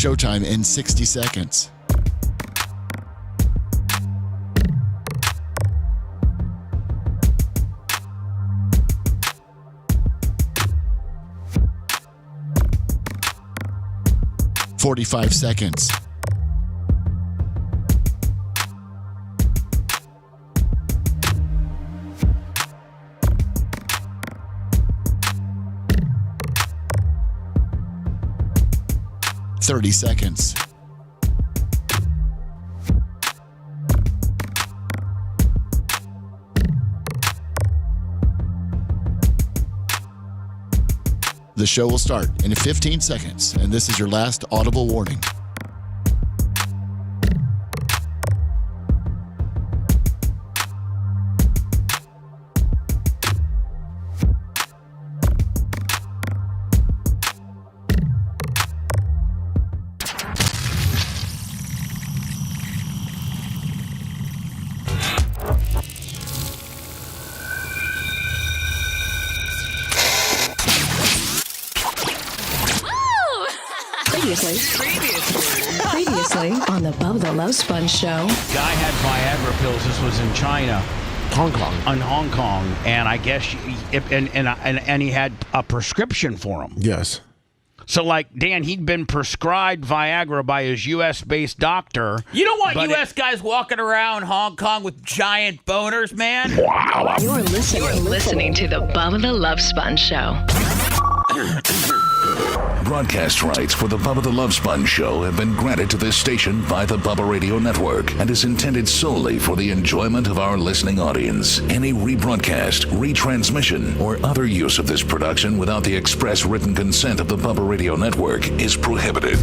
Showtime in 60 seconds. "45 seconds. "30 seconds. The show will start in 15 seconds, and this is your last audible warning. Previously on the Bubba the Love Sponge Show. Guy had Viagra pills. This was in China. Hong Kong. In Hong Kong. And I guess, and he had a prescription for them. Yes. So, like, Dan, he'd been prescribed Viagra by his U.S.-based doctor. You don't want U.S. guys walking around Hong Kong with giant boners, man. Wow. You're listening to the Bubba the Love Sponge Show. Broadcast rights for the Bubba the Love Sponge Show have been granted to this station by the Bubba Radio Network and is intended solely for the enjoyment of our listening audience. Any rebroadcast, retransmission, or other use of this production without the express written consent of the Bubba Radio Network is prohibited.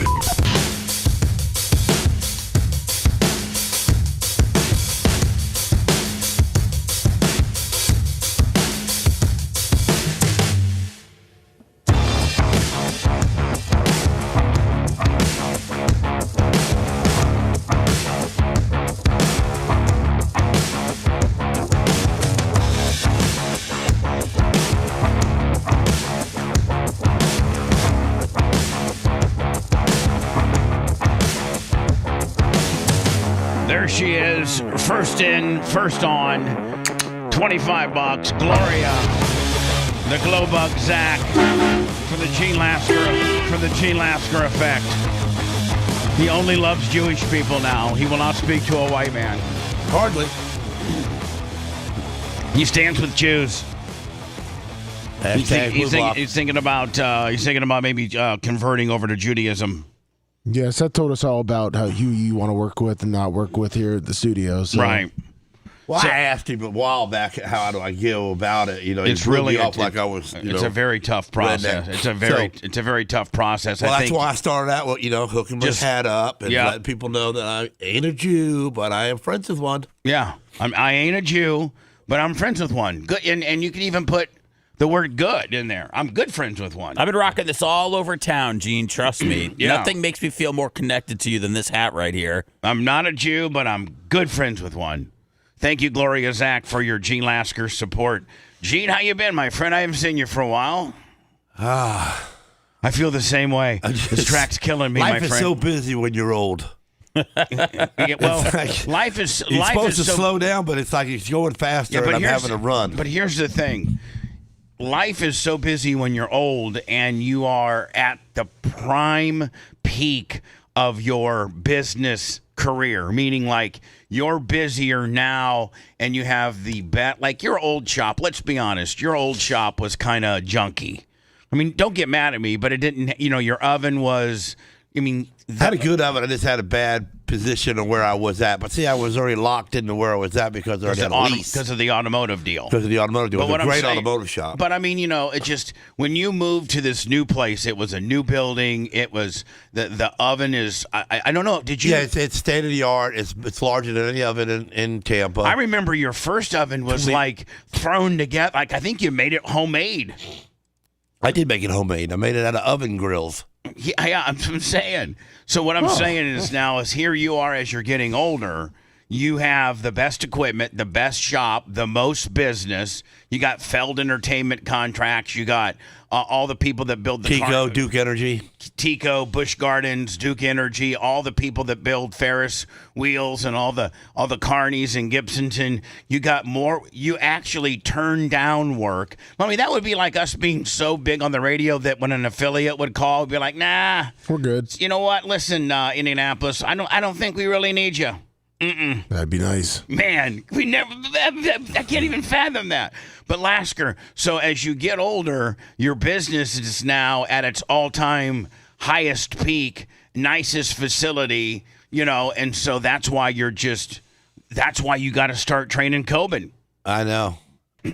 She is first in, first on, $25. Gloria, the glow bug Zach for the Gene Lasker effect. He only loves Jewish people now. He will not speak to a white man. Hardly. He stands with Jews. He's thinking about maybe converting over to Judaism. Yeah, Seth told us all about who you want to work with and not work with here at the studio. So. Right. Well, I asked him a while back, how do I go about it? You know, it's really off like I was. It's a very tough process. It's a very tough process. Well, that's why I started out with hooking my hat up and letting people know that I ain't a Jew, but I am friends with one. Yeah, I ain't a Jew, but I'm friends with one. Good, and you can even put the word good in there. I'm good friends with one. I've been rocking this all over town, Gene. Trust me. Yeah. Nothing makes me feel more connected to you than this hat right here. I'm not a Jew, but I'm good friends with one. Thank you, Gloria Zach, for your Gene Lasker support. Gene, how you been, my friend? I haven't seen you for a while. I feel the same way. This track's killing me, my friend. Life is so busy when you're old. Life is you're supposed to slow down, but it's like it's going faster and I'm having to run. But here's the thing. Life is so busy when you're old and you are at the prime peak of your business career, meaning like you're busier now and you have the like your old shop. Let's be honest. Your old shop was kind of junky. I mean, don't get mad at me, but it didn't, your oven was, I had a good oven. I just had a bad position of where I was at. But see, I was already locked into where I was at because I had a lease. Because of the automotive deal. Because of the automotive deal. It was a great automotive shop. But it just, when you moved to this new place, it was a new building. It was, the oven is, I don't know, did you? Yeah, it's state of the art. It's larger than any oven in Tampa. I remember your first oven was like thrown together. Like, I think you made it homemade. I did make it homemade. I made it out of oven grills. Yeah, I'm saying. So what I'm saying is now is here you are as you're getting older. You have the best equipment, the best shop, the most business. You got Feld Entertainment contracts. You got all the people that build the Tico, Duke Energy. Tico, Busch Gardens, Duke Energy, all the people that build Ferris wheels and all the Carneys and Gibsonton. You got more. You actually turn down work. I mean, that would be like us being so big on the radio that when an affiliate would call, we'd be like, nah, we're good. You know what? Listen, Indianapolis, I don't think we really need you. Mm-mm. That'd be nice. Man, we never. I can't even fathom that. But Lasker, so as you get older, your business is now at its all-time highest peak, nicest facility, and so that's why you got to start training Coben. I know.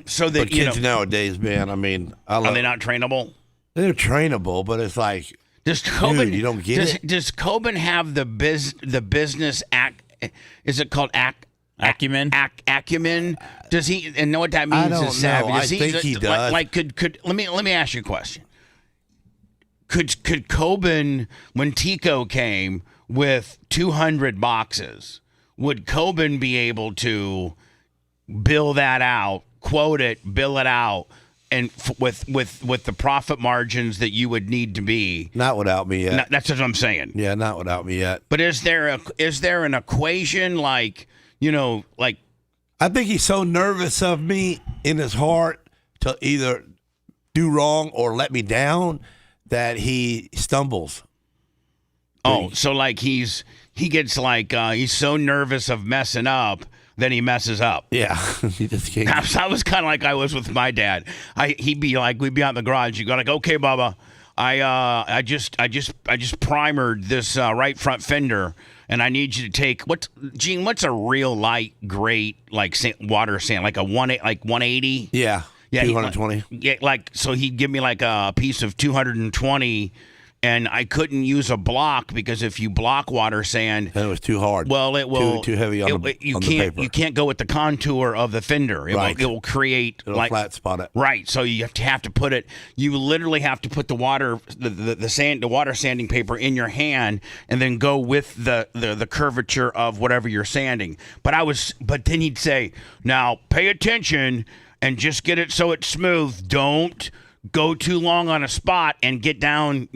So that but kids nowadays, man, I mean, are they not trainable? They're trainable, but it's like, does Coben? Dude, you don't get it. Does Coben have the business act? Is it called acumen? Acumen. Does he and know what that means? I don't know. I think he does. Like could let me ask you a question. Could Coben, when Tico came with 200 boxes, would Coben be able to bill that out, quote it, bill it out, and with the profit margins that you would need to be? Not without me yet. That's what I'm saying. Yeah, not without me yet. But is there an equation like I think he's so nervous of me in his heart to either do wrong or let me down that he stumbles. Oh, so like he gets like he's so nervous of messing up that he messes up. Yeah, he just can't. I was kind of like I was with my dad. He'd be like, we'd be out in the garage. You go like, okay, Bubba, I just primered this right front fender, and I need you to take Gene. What's a real light, great water sand, like a 180? Yeah, 220. So he'd give me like a piece of 220. And I couldn't use a block because if you block water sand, and it was too hard. Well, it will too heavy on the paper. You can't go with the contour of the fender. It will create flat spot it. Right. So you have to put it. You literally have to put the water sanding paper in your hand and then go with the curvature of whatever you're sanding. But then he'd say, now pay attention and just get it so it's smooth. Don't go too long on a spot and get down,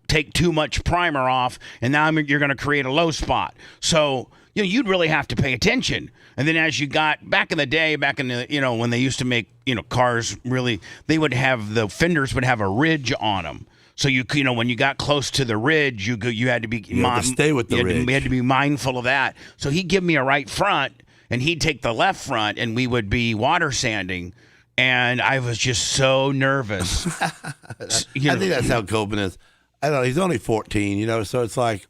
take too much primer off, and now you're going to create a low spot. So, you'd really have to pay attention. And then as you got back in the when they used to make, cars really, the fenders would have a ridge on them. So when you got close to the ridge, you had to be stay with the ridge. We had to be mindful of that. So he'd give me a right front, and he'd take the left front, and we would be water sanding. And I was just so nervous. I think that's how Coben is. I don't know. He's only 14, so it's like,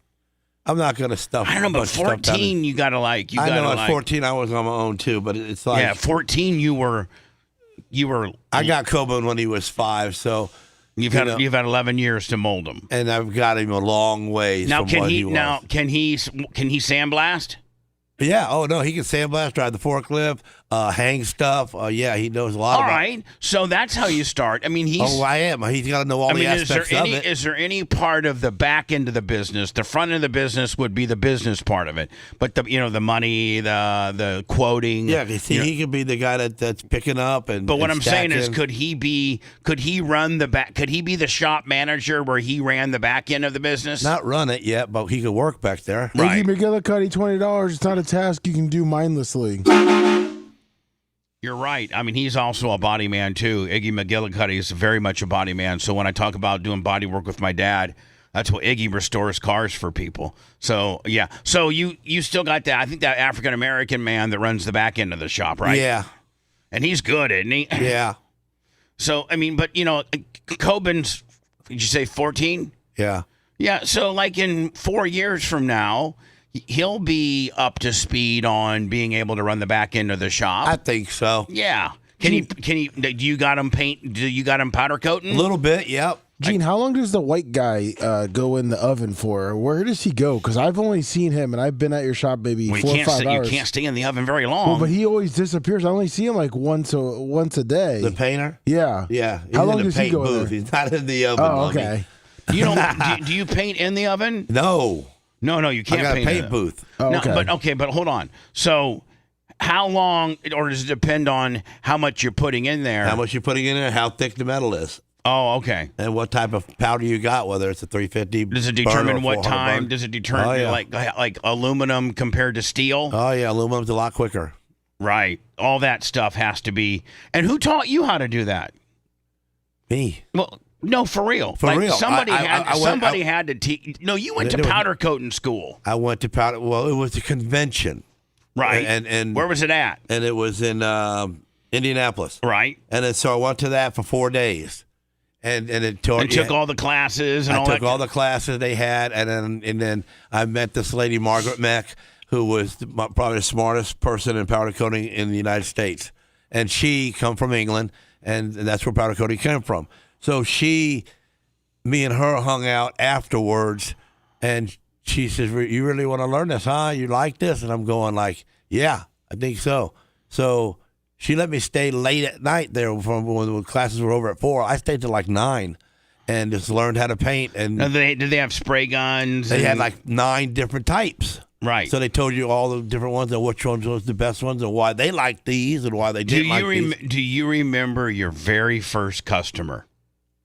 I'm not going to stuff. I don't know, but 14, you got to like. I know at 14, I was on my own too, but it's like. Yeah, 14, you were. I got Coben when he was 5, so. You've had 11 years to mold him. And I've got him a long way from what he was. Now, can he sandblast? Yeah. Oh, no. He can sandblast, drive the forklift, hang stuff. Yeah, he knows a lot all about it. All right. So that's how you start. I mean, I am. He's got to know all the aspects of it. Is there any part of the back end of the business? The front end of the business would be the business part of it. But, the money, the quoting. Yeah, he could be the guy that's picking up and But what I'm stacking. saying is, could he run the back? Could he be the shop manager where he ran the back end of the business? Not run it yet, but he could work back there. Right. Iggy McGillicuddy, $20. It's not a task you can do mindlessly. You're right. I mean, he's also a body man, too. Iggy McGillicuddy is very much a body man. So when I talk about doing body work with my dad, that's what Iggy restores cars for people. So, yeah. So you still got that, I think, that African-American man that runs the back end of the shop, right? Yeah. And he's good, isn't he? Yeah. So, I mean, but, Coben's, did you say 14? Yeah. Yeah. So, like in 4 years from now, he'll be up to speed on being able to run the back end of the shop. I think so. Yeah. Can he? Do you got him paint? Do you got him powder coating? A little bit. Yep. Gene, how long does the white guy go in the oven for? Where does he go? Because I've only seen him, and I've been at your shop maybe 4 or 5 hours. You can't stay in the oven very long. Well, but he always disappears. I only see him like once a day. The painter? Yeah. Yeah. How long does he go booth. in there? He's not in the oven. Oh, okay. You don't? do you paint in the oven? No. No, you can't. I got paint a paint booth. Oh, no, okay. but hold on. So, how long, or does it depend on how much you're putting in there? How much you're putting in there? How thick the metal is? Oh, okay. And what type of powder you got, whether it's a 350. Does it determine what time? Burn. Does it determine like aluminum compared to steel? Oh, yeah. Aluminum's a lot quicker. Right. All that stuff has to be. And who taught you how to do that? Me. Well, no, for real. For real. Somebody had to teach. No, you went to powder coating school. I went to powder. Well, it was a convention. Right. And where was it at? And it was in Indianapolis. Right. And then, so I went to that for 4 days. And it taught. And took all the classes and all that. I took all the classes they had, and then I met this lady, Margaret Meck, who was probably the smartest person in powder coating in the United States. And she come from England, and that's where powder coating came from. So me and her hung out afterwards, and she says, "You really want to learn this, huh? You like this?" And I'm going like, "Yeah, I think so." So she let me stay late at night there from when the classes were over at 4. I stayed till like 9 and just learned how to paint. And now did they have spray guns? They had like 9 different types. Right. So they told you all the different ones and which ones was the best ones and why they liked these and why they didn't like these. Do you remember your very first customer?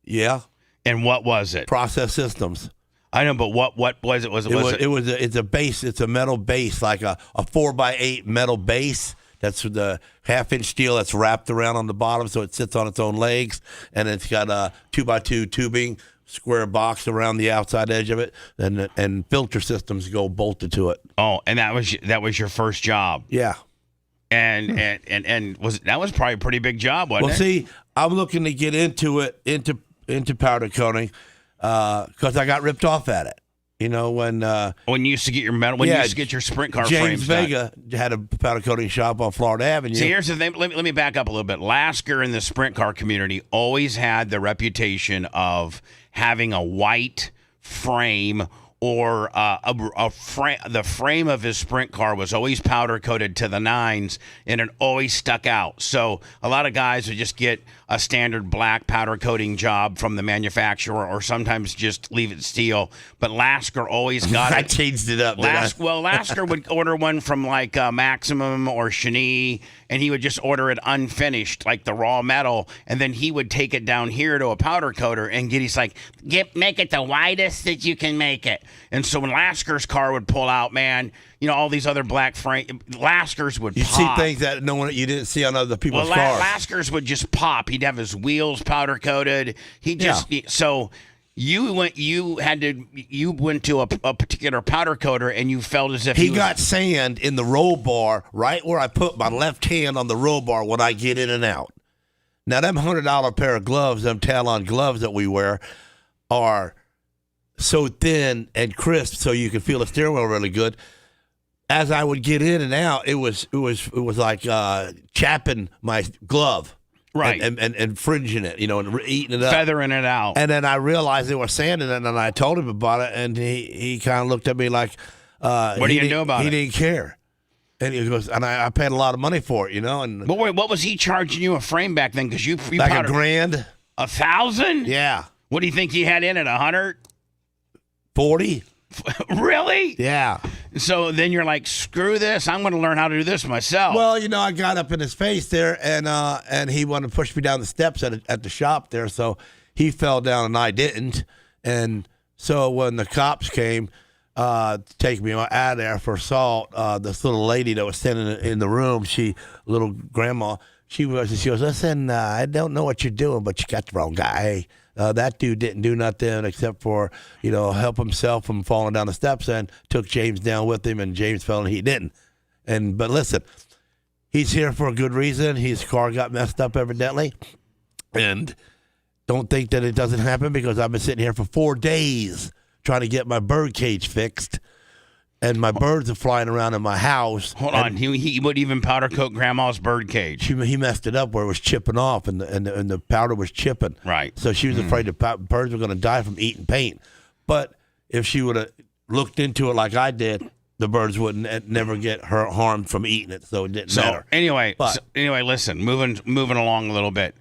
Yeah. And what was it? Process Systems. I know, but what was it? It's a base. It's a metal base, like a 4x8 metal base. That's the 1/2-inch steel that's wrapped around on the bottom, so it sits on its own legs, and it's got a 2x2 tubing, square box around the outside edge of it, and filter systems go bolted to it. Oh, and that was your first job. Yeah. And that was probably a pretty big job, wasn't it? Well, see, I'm looking to get into powder coating because I got ripped off at it. You know, when you used to get your metal, you used to get your sprint car James frames Vega had a powder coating shop on Florida Avenue. See, here's the thing. Let me back up a little bit. Lasker in the sprint car community always had the reputation of having a white frame or the frame of his sprint car was always powder coated to the nines, and it always stuck out. So a lot of guys would just get a standard black powder coating job from the manufacturer, or sometimes just leave it steel. But Lasker always got it. I changed it up. Lasker would order one from like Maximum or Cheney, and he would just order it unfinished, like the raw metal, and then he would take it down here to a powder coater and he's like, make it the widest that you can make it. And so when Lasker's car would pull out, man, you know, all these other black frame Laskers would you pop. see things that you didn't see on other people's cars. Laskers would just pop. He'd have his wheels powder coated. So you went to a particular powder coater, and you felt as if he got sand in the roll bar right where I put my left hand on the roll bar when I get in and out. Now, them $100 pair of gloves, them Talon gloves that we wear, are so thin and crisp, so you can feel the steering wheel really good. As I would get in and out, it was like chapping my glove. Right. And fringing it, you know, and eating it up. Feathering it out. And then I realized they were sanding it, and I told him about it, and he kind of looked at me like, what are you going to do about it? He didn't care. And he goes, and I paid a lot of money for it, you know. And but wait, what was he charging you a frame back then? Because you like powdered $1,000. 1,000? Yeah. What do you think he had in it? 100? 40? Really? Yeah. So then you're like, screw this. I'm going to learn how to do this myself. Well, you know, I got up in his face there, and he wanted to push me down the steps at the shop there. So he fell down, and I didn't. And so when the cops came to take me out of there for assault, this little lady that was sitting in the room, little grandma, she goes, listen, I don't know what you're doing, but you got the wrong guy. That dude didn't do nothing except for, you know, help himself from falling down the steps, and took James down with him, and James fell and he didn't. But listen, he's here for a good reason. His car got messed up evidently. And don't think that it doesn't happen, because I've been sitting here for 4 days trying to get my bird cage fixed. And my birds are flying around in my house. Hold on, he would even powder coat Grandma's bird cage. He messed it up where it was chipping off, and the powder was chipping. Right. So she was afraid the birds were going to die from eating paint. But if she would have looked into it like I did, the birds wouldn't never get harmed from eating it. So it didn't matter. Anyway, listen, moving along a little bit.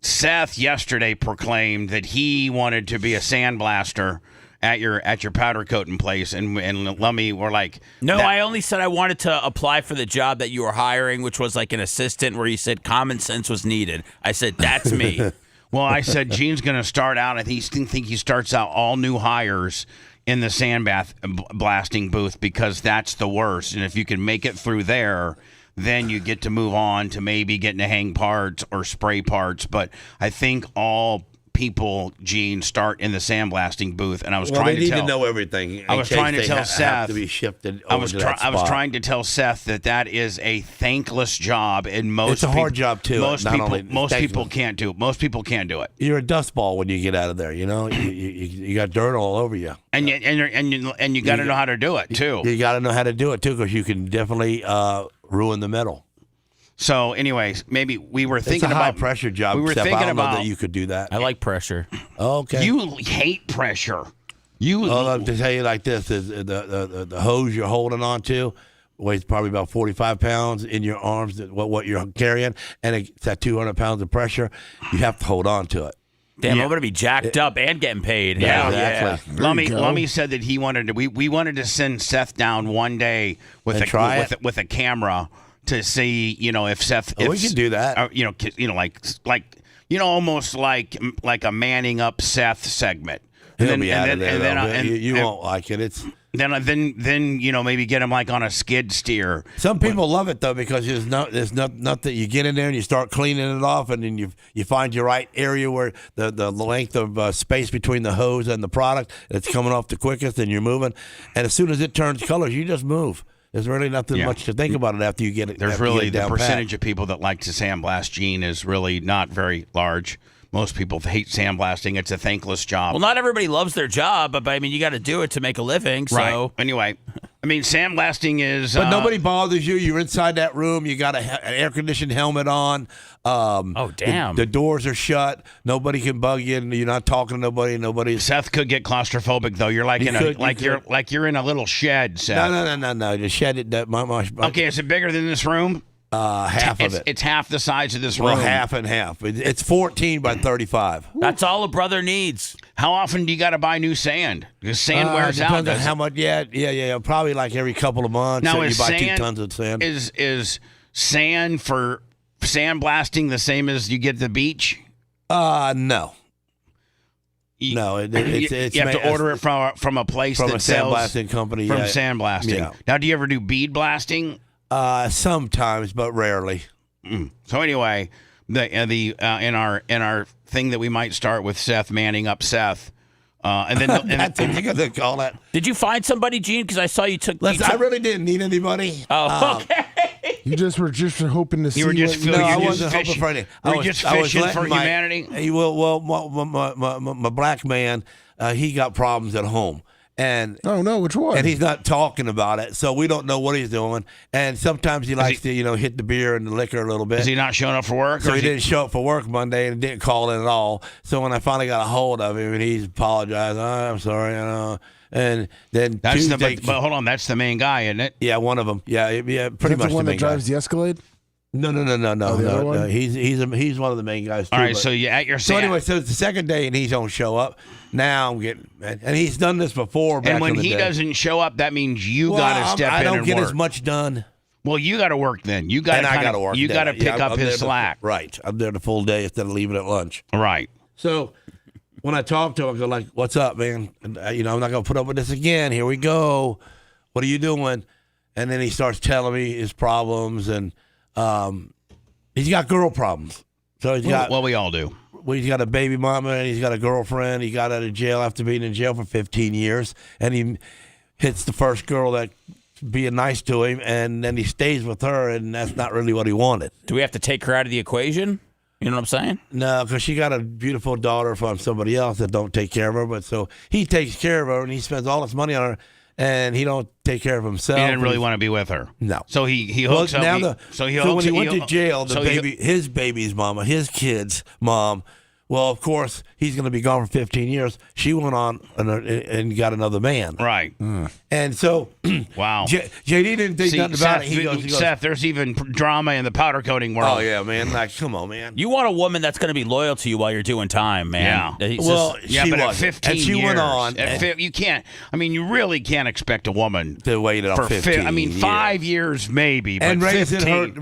Seth yesterday proclaimed that he wanted to be a sandblaster at your powder coating place, and Lummy were like, no, I only said I wanted to apply for the job that you were hiring, which was like an assistant, where you said common sense was needed. I said, that's me. Well, I said Gene's going to start out. I think he starts out all new hires in the blasting booth because that's the worst. And if you can make it through there, then you get to move on to maybe getting to hang parts or spray parts. But I think all people, Gene, start in the sandblasting booth, and I was trying to tell. They need to know everything. I was trying to tell Seth. Have to be shifted. I was trying to tell Seth that is a thankless job, and it's a hard job too. Most people can't do it. Most people can't do it. You're a dust ball when you get out of there. You know, you got dirt all over you, and you got to know how to do it too. You got to know how to do it too, because you can definitely ruin the metal. So, anyways, maybe we were thinking it's a about high pressure job. We were Steph, thinking I don't know about that you could do that. I like pressure. Okay. You hate pressure. To tell you like this is the hose you're holding on to weighs probably about 45 pounds in your arms. What you're carrying, and it's at 200 pounds of pressure. You have to hold on to it. Damn, I'm going to be jacked up and getting paid. Yeah, exactly. Lummy said that he wanted to. We wanted to send Seth down one day with a camera to see, if Seth. We can do that. Almost like a manning up Seth segment. He'll be out of there. You won't like it. It's. Then maybe get him like on a skid steer. Some people love it though, because there's nothing. You get in there and you start cleaning it off, and then you find your right area where the length of space between the hose and the product it's coming off the quickest, and you're moving. And as soon as it turns colors, you just move. There's really nothing much to think about it after you get it. There's really the percentage of people that like to sandblast, Gene, is really not very large. Most people hate sandblasting. It's a thankless job. Well, not everybody loves their job, but I mean, you got to do it to make a living. So. Right. Anyway, sandblasting is. But nobody bothers you. You're inside that room. You got an air conditioned helmet on. Oh damn! The doors are shut. Nobody can bug you. You're not talking to nobody. Seth could get claustrophobic though. You're you're in a little shed, Seth. No. The shed. Okay, is it bigger than this room? Half of it. It's half the size of this room. Well, half and half. It's 14 by 35. That's all a brother needs. How often do you got to buy new sand? Because sand wears out. Depends on how much. Yeah. Probably like every couple of months. Now, you buy 2 tons of sand. Is sand for sandblasting the same as you get at the beach? No. You have to order it from a place that sells sandblasting company. From sandblasting. Yeah. Now, do you ever do bead blasting? Sometimes, but rarely. So anyway, in our thing that we might start with Seth manning up Seth, and then that's what you're gonna call it. Did you find somebody, Gene? Because I saw you took. I really didn't need anybody. Oh, okay. You just were hoping to see. I wasn't hoping for anything. I was just fishing for humanity. My black man, he got problems at home. And which one? And he's not talking about it, so we don't know what he's doing. And sometimes he likes to, hit the beer and the liquor a little bit. Is he not showing up for work? So he didn't show up for work Monday and didn't call in at all. So when I finally got a hold of him, and he's apologized, I'm sorry, And then Tuesday, but hold on, that's the main guy, isn't it? Yeah, one of them. Yeah, pretty much the one the main that drives guy. the Escalade. No. He's one of the main guys too. All right, so you at your so anyway, so it's the second day and he don't show up. Now I'm getting, and he's done this before. And when he doesn't show up, that means you got to step in and work. I don't get as much done. Well, you got to work then. You got to work. You got to pick up his slack. Right, I'm there the full day instead of leaving at lunch. Right. So when I talk to him, I go like, "What's up, man? And, I'm not gonna put up with this again. Here we go. What are you doing?" And then he starts telling me his problems and. He's got girl problems. So he's got. Well, we all do. Well, he's got a baby mama and he's got a girlfriend. He got out of jail after being in jail for 15 years, and he hits the first girl that being nice to him, and then he stays with her, and that's not really what he wanted. Do we have to take her out of the equation? You know what I'm saying? No, because she got a beautiful daughter from somebody else that don't take care of her. But so he takes care of her, and he spends all his money on her. And he don't take care of himself. He didn't really want to be with her. No. So he hooks up. So when he went to jail, his baby's mama, his kid's mom. Well, of course, he's going to be gone for 15 years. She went on and got another man. Right. And so, wow. JD didn't think nothing about it. He goes, Seth, there's even drama in the powder coating world. Oh, yeah, man. Like, come on, man. You want a woman that's going to be loyal to you while you're doing time, man. Yeah. She but wasn't. at 15 and she years, went on. You can't. You really can't expect a woman to wait on 15 5 years maybe, but and raising 15.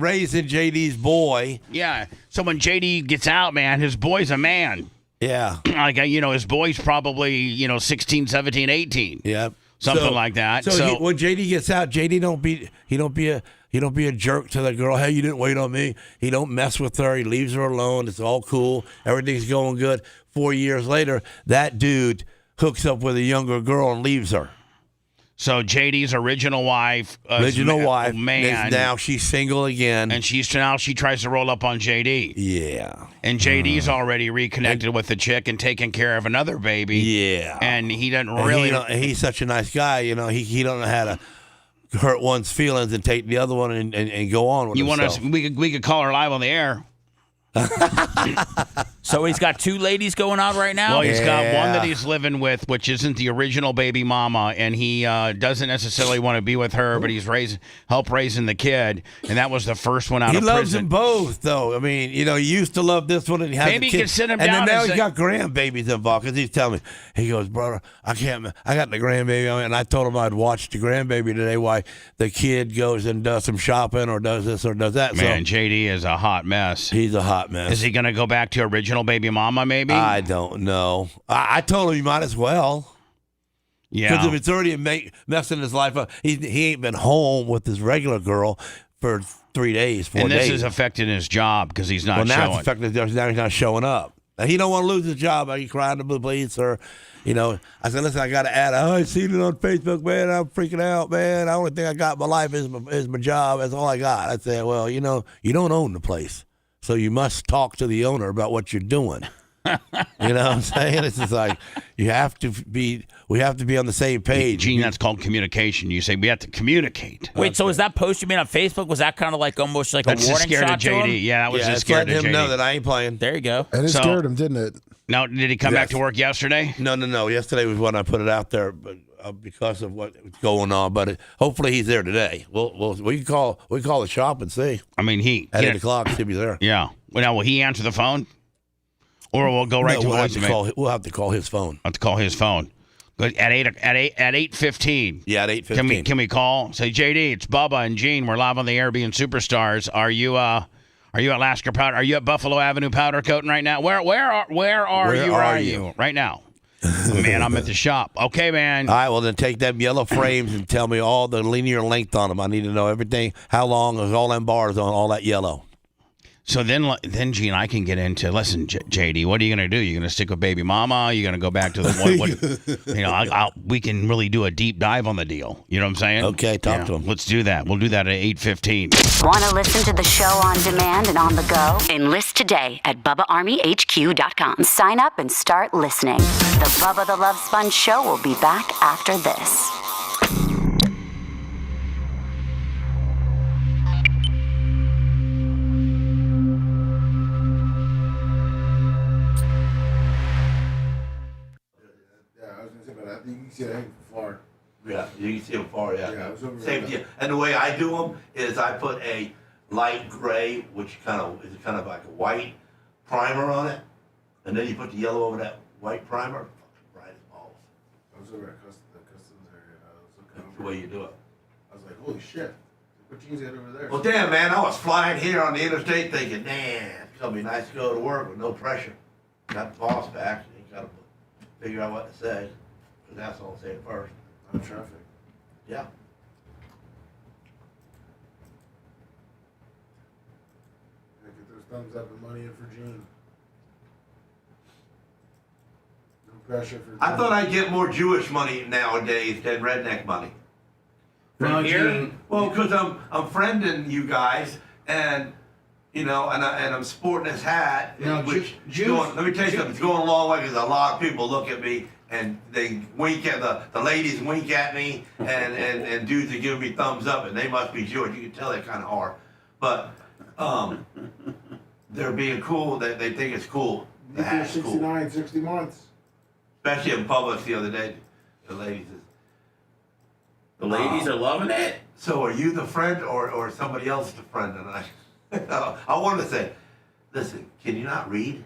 JD's boy. Yeah. So when JD gets out, man, his boy's a man. man. Yeah. Like, his boy's probably, 16, 17, 18. Yeah. Something like that. So when JD gets out, JD don't be a jerk to the girl. Hey, you didn't wait on me. He don't mess with her. He leaves her alone. It's all cool. Everything's going good. 4 years later, that dude hooks up with a younger girl and leaves her. So JD's original wife, man, is now she's single again, and she tries to roll up on JD. Yeah, and JD's already reconnected with the chick and taking care of another baby. Yeah, and he doesn't really. He's such a nice guy. He don't know how to hurt one's feelings and take the other one and go on with himself. We could call her live on the air. So he's got 2 ladies going on right now? Well, he's got one that he's living with, which isn't the original baby mama, and he doesn't necessarily want to be with her, but he's help raising the kid, and that was the first one out of prison. He loves them both, though. I mean, he used to love this one, and he has maybe a kid. He can sit him and down. And now he's got grandbabies involved, because he's telling me, he goes, brother, I got the grandbaby, and I told him I'd watch the grandbaby today while the kid goes and does some shopping or does this or does that. Man, so, JD is a hot mess. He's a hot mess. Is he going to go back to original baby mama, maybe? I don't know. I told him he might as well. Yeah. Because if it's already messing his life up, he ain't been home with his regular girl for 3 days, 4 days. And this is affecting his job because he's not showing. Now it's affecting now he's not showing up. Now, he don't want to lose his job. Are you crying to the police? Or, I said, listen, I got to add. I seen it on Facebook, man. I'm freaking out, man. The only thing I got in my life is my job. That's all I got. I said, well, you don't own the place. So you must talk to the owner about what you're doing. You know what I'm saying? It's just like we have to be on the same page. Gene, that's called communication. You say we have to communicate. Wait, so is that post you made on Facebook? Was that kind of like almost like that's a warning scared shot of JD? to him? Yeah, that was just scared of JD. Letting him know that I ain't playing. There you go. And it scared him, didn't it? Now, did he come back to work yesterday? No. Yesterday was when I put it out there, but because of what's going on. But hopefully he's there today. We can call the shop and see. I mean, at 8 o'clock, see if he's there. Yeah. Well, now will he answer the phone, or we'll go right to voicemail? We'll have to call his phone. Have to call his phone. At 8:15. Yeah, at 8:15. Can we call? Say, JD, it's Bubba and Gene. We're live on the air, being superstars. Are you at Lasker Powder? Are you at Buffalo Avenue Powder Coating right now? Where are you right now? Man, I'm at the shop. Okay, man. All right, well, then take them yellow frames and tell me all the linear length on them. I need to know everything, how long is all them bars on all that yellow. So then Gene, I can get into, listen, JD, what are you going to do? You going to stick with baby mama? You going to go back to the we can really do a deep dive on the deal. You know what I'm saying? Okay, talk to him. Let's do that. We'll do that at 8:15. Want to listen to the show on demand and on the go? Enlist today at BubbaArmyHQ.com. Sign up and start listening. The Bubba the Love Sponge Show will be back after this. You can see that far. Yeah, you can see them far, Yeah, same deal. And the way I do them is I put a light gray, which is kind of like a white primer on it, and then you put the yellow over that white primer. Fucking bright as balls. I was over at the customs area, and I was looking That's the way you do it. I was like, holy shit. What jeans got over there? Well, damn, man, I was flying here on the interstate thinking, man, it's going to be nice to go to work with no pressure. Got the boss back, and you got to figure out what to say. Because that's all I'm saying first. On traffic. Yeah. Get those thumbs up and money in for Gene. No pressure for Gene. I thought I'd get more Jewish money nowadays than redneck money. From here? Well, because I'm friending you guys, and and I'm sporting this hat. Now, which Jews, let me tell you something. It's going a long way because a lot of people look at me and they wink at the ladies wink at me, and dudes are giving me thumbs up, and they must be Jewish. You can tell they kind of are, but they're being cool. They think it's cool. The hat's 69, cool. 60 months. Especially in Publix the other day, the ladies. The ladies are loving it. So are you the friend or somebody else the friend? And I wanted to say, listen, can you not read?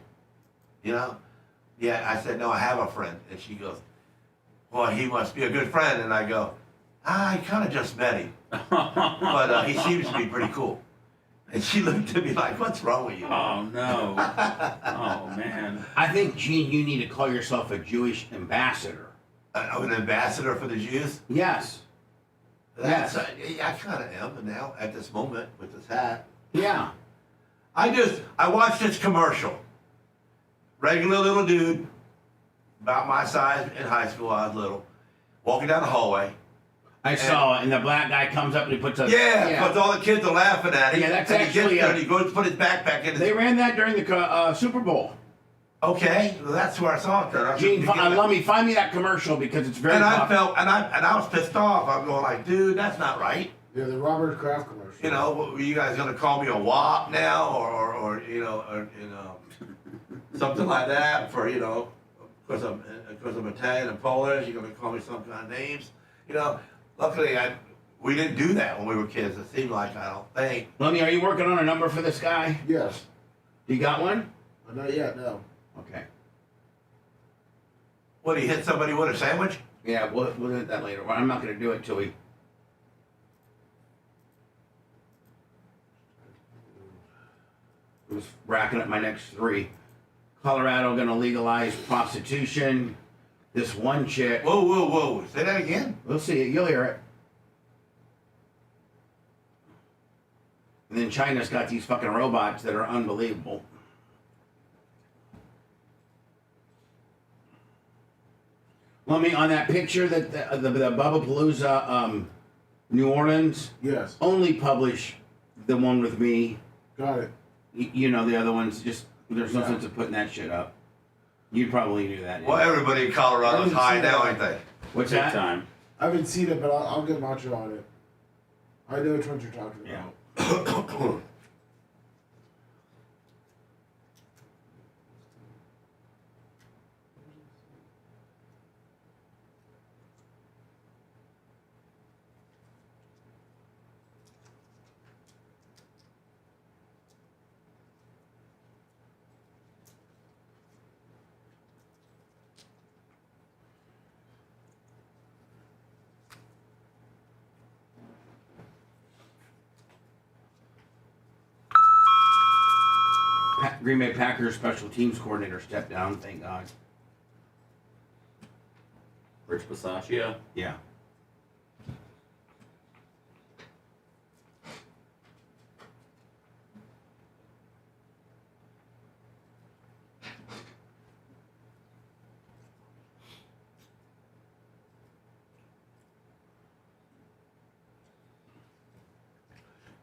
Yeah, I said, no, I have a friend. And she goes, well, he must be a good friend. And I go, I kind of just met him. But he seems to be pretty cool. And she looked at me like, what's wrong with you? Oh, no. Oh, man. I think, Gene, you need to call yourself a Jewish ambassador. An ambassador for the Jews? Yes. I kind of am now at this moment with this hat. Yeah. I watched this commercial. Regular little dude, about my size in high school, I was little, walking down the hallway. I saw it, and the black guy comes up and he puts a... But all the kids are laughing at him. Yeah, that's and actually... he goes to put his backpack in his... They ran that during the Super Bowl. Okay, well, that's where I saw it. Gene, Lummy, find me that commercial because it's very popular. I was pissed off. I'm going like, dude, that's not right. Yeah, the Robert Kraft commercial. You know, were you guys gonna call me a wop now, or something like that for because I'm Italian and Polish, you're gonna call me some kind of names, Luckily, we didn't do that when we were kids. It seemed like, I don't think. Lummy, are you working on a number for this guy? Yes. You got one? Not yet, no. Okay. What, he hit somebody with a sandwich? Yeah, we'll do that later. Well, I'm not going to do it till we... I was racking up my next three. Colorado going to legalize prostitution. This one chick... Whoa. Say that again? We'll see it. You'll hear it. And then China's got these fucking robots that are unbelievable. Let me on that picture that the Bubba Palooza New Orleans. Yes. Only publish the one with me. Got it. The other ones just there's no sense of putting that shit up. You probably knew that. Well, everybody in Colorado's high now, ain't they? What's that? Time. I haven't seen it, but I'll get Macho on it. I know which ones you're talking about. Green Bay Packers special teams coordinator stepped down. Thank God. Rich Bisaccia? Yeah.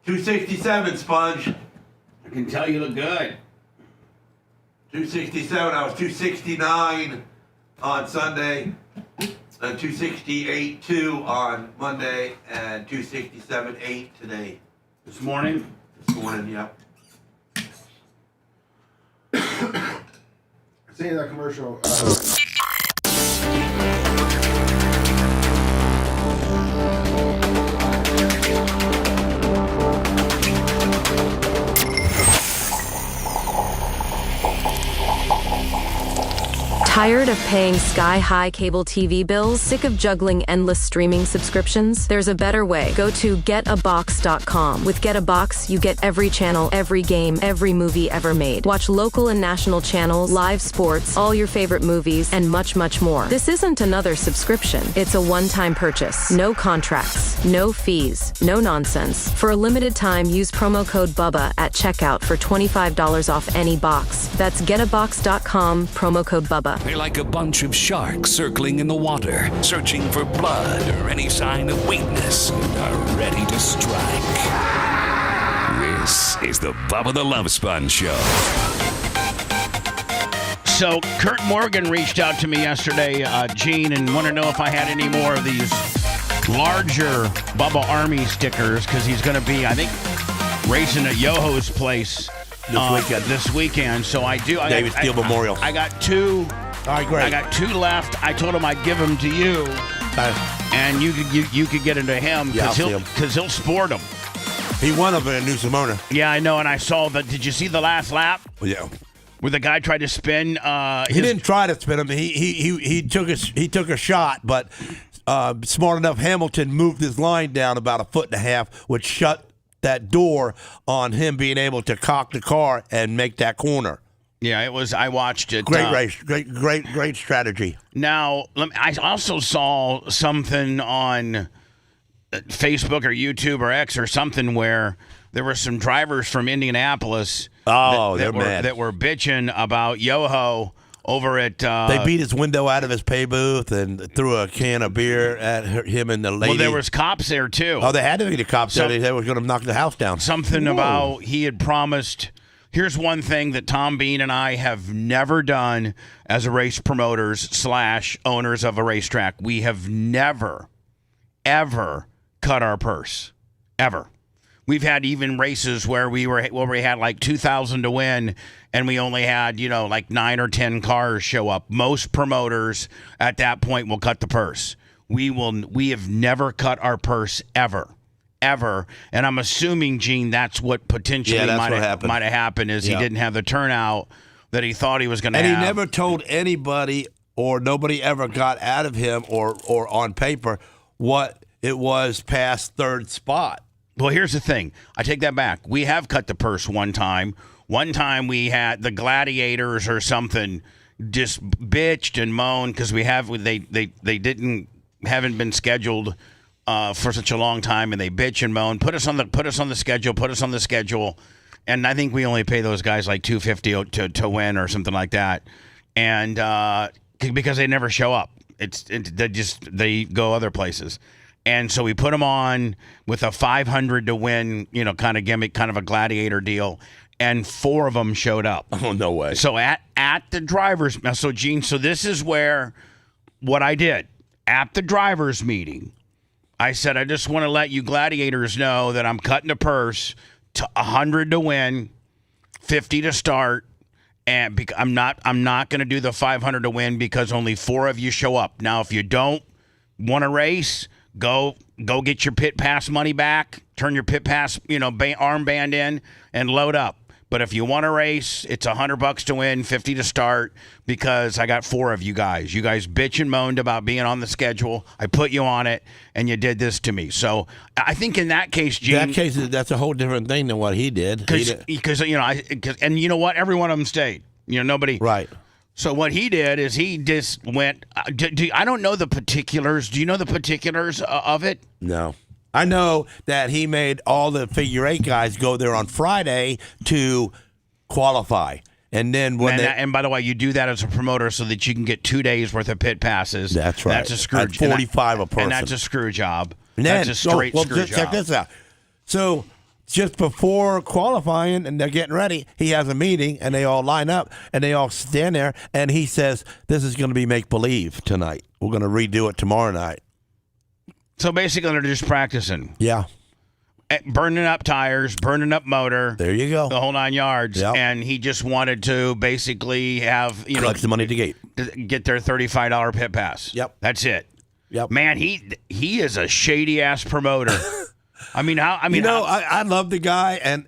$267, Sponge. I can tell you look good. 267. I was 269 on Sunday, and 268.2 on Monday, and 267.8 today. This morning? This morning, yep. Seeing that commercial. Tired of paying sky-high cable TV bills? Sick of juggling endless streaming subscriptions? There's a better way. Go to getabox.com. With Get a Box, you get every channel, every game, every movie ever made. Watch local and national channels, live sports, all your favorite movies, and much, much more. This isn't another subscription. It's a one-time purchase. No contracts, no fees, no nonsense. For a limited time, use promo code BUBBA at checkout for $25 off any box. That's getabox.com, promo code BUBBA. They're like a bunch of sharks circling in the water, searching for blood or any sign of weakness, and are ready to strike. This is the Bubba the Love Sponge Show. So Kurt Morgan reached out to me yesterday, Gene, and wanted to know if I had any more of these larger Bubba Army stickers, because he's going to be, I think, racing at Yoho's place this weekend. So I do. David Steele Memorial. I got two. All right, great. I got two left. I told him I'd give them to you, and you could get into him because he'll sport them. He won them in New Simona. Yeah, I know, and I saw that. Did you see the last lap? Yeah. Where the guy tried to spin. He didn't try to spin him. He took a shot, but smart enough, Hamilton moved his line down about 1.5 feet, which shut that door on him being able to cock the car and make that corner. Yeah, it was. I watched it. Great race. Great strategy. Now, I also saw something on Facebook or YouTube or X or something where there were some drivers from Indianapolis that were bitching about Yoho over at... they beat his window out of his pay booth and threw a can of beer at him and the lady. Well, there was cops there, too. Oh, they had to be the cops there. They were going to knock the house down. Something about he had promised... Here's one thing that Tom Bean and I have never done as a race promoters / owners of a racetrack. We have never, ever cut our purse. Ever. We've had even races where we had like 2,000 to win, and we only had, like 9 or 10 cars show up. Most promoters at that point will cut the purse. We have never cut our purse ever. And I'm assuming, Gene, that's what potentially might have happened is he didn't have the turnout that he thought he was going to have. And he never told anybody, or nobody ever got out of him or on paper what it was past third spot. Well, here's the thing. I take that back. We have cut the purse one time. One time we had the Gladiators or something just bitched and moaned because they haven't been scheduled for such a long time, and they bitch and moan. Put us on the schedule. And I think we only pay those guys like $250 to win or something like that. And because they never show up, they go other places. And so we put them on with a 500 to win, kind of gimmick, kind of a gladiator deal. And 4 of them showed up. Oh, no way. So at the drivers, so Gene, so this is where what I did at the drivers meeting. I said, I just want to let you gladiators know that I'm cutting the purse to 100 to win, 50 to start, and I'm not going to do the 500 to win because only 4 of you show up. Now, if you don't want to race, go get your pit pass money back, turn your pit pass, armband in, and load up. But if you want to race, it's $100 to win, 50 to start, because I got 4 of you guys. You guys bitch and moaned about being on the schedule. I put you on it, and you did this to me. So I think in that case, Gene, that's a whole different thing than what he did. Because and you know what? Every one of them stayed. Nobody. Right. So what he did is he just went. I don't know the particulars. Do you know the particulars of it? No. I know that he made all the figure 8 guys go there on Friday to qualify. And then and by the way, you do that as a promoter so that you can get 2 days worth of pit passes. That's right. That's a screw job. 45 a person. And that's a screw job. And then, that's a straight screw job. Check this out. So just before qualifying and they're getting ready, he has a meeting and they all line up and they all stand there and he says, this is going to be make-believe tonight. We're going to redo it tomorrow night. So basically, they're just practicing. Yeah. Burning up tires, burning up motor. There you go. The whole 9 yards. Yep. And he just wanted to basically have, collect the money to get their $35 pit pass. Yep. That's it. Yep. Man, he is a shady ass promoter. I love the guy, and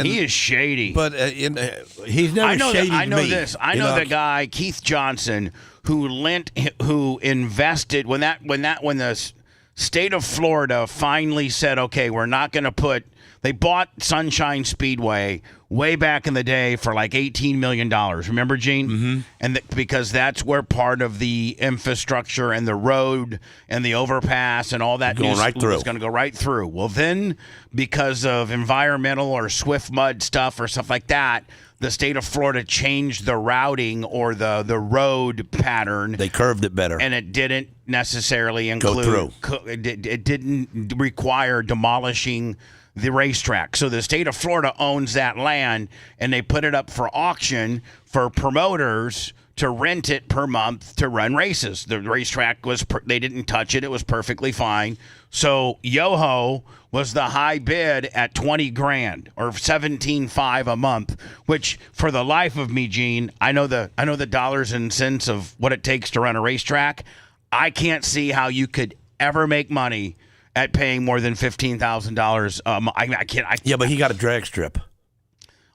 he is shady. But he's never shady to me. I know this. I know the guy Keith Johnson who invested when the state of Florida finally said, okay, we're not going to put. They bought Sunshine Speedway way back in the day for like $18 million. Remember, Gene? Mm-hmm. And because that's where part of the infrastructure and the road and the overpass and all that was going to go right through. Well, then because of environmental or swift mud stuff or stuff like that, the state of Florida changed the routing or the road pattern. They curved it better. And it didn't necessarily include. Go through. It didn't require demolishing the racetrack. So the state of Florida owns that land, and they put it up for auction for promoters to rent it per month to run races. The racetrack they didn't touch it. It was perfectly fine. So Yoho was the high bid at $20,000 or $17,500 a month, which for the life of me, Gene, I know the dollars and cents of what it takes to run a racetrack. I can't see how you could ever make money at paying more than $15,000. I can't. Yeah, but he got a drag strip.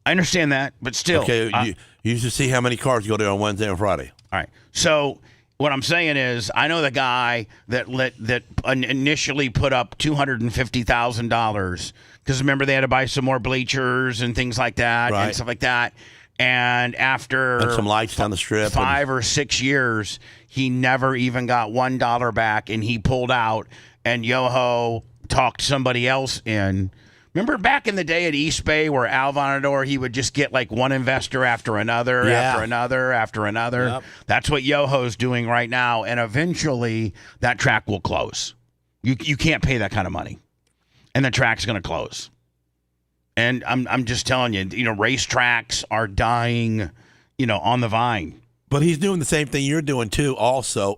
I understand that, but still. Okay, you should see how many cars go there on Wednesday and Friday. All right. So what I'm saying is, I know the guy that initially put up $250,000 because remember they had to buy some more bleachers and things like that and stuff like that. And after some lights down the strip, 5 or 6 years, he never even got $1 back, and he pulled out. And Yoho talked somebody else in. Remember back in the day at East Bay where Al Vonador, he would just get like one investor after another, after another, after another. Yep. That's what Yoho's doing right now, and eventually that track will close. You can't pay that kind of money, and the track's going to close. And I'm just telling you, racetracks are dying, on the vine. But he's doing the same thing you're doing too. Also,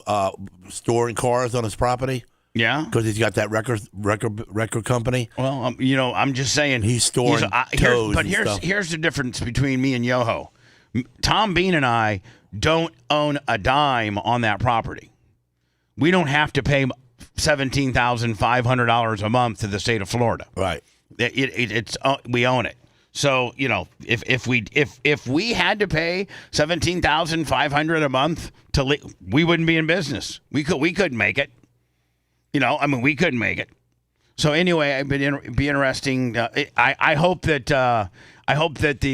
storing cars on his property. Yeah, because he's got that record company. Well, I'm just saying he's storing toes. But here's the difference between me and Yoho. Tom Bean and I don't own a dime on that property. We don't have to pay $17,500 a month to the state of Florida. Right. It's we own it. So if we had to pay $17,500 a month we wouldn't be in business. We couldn't make it. We couldn't make it. So anyway, it'd be interesting. I hope that the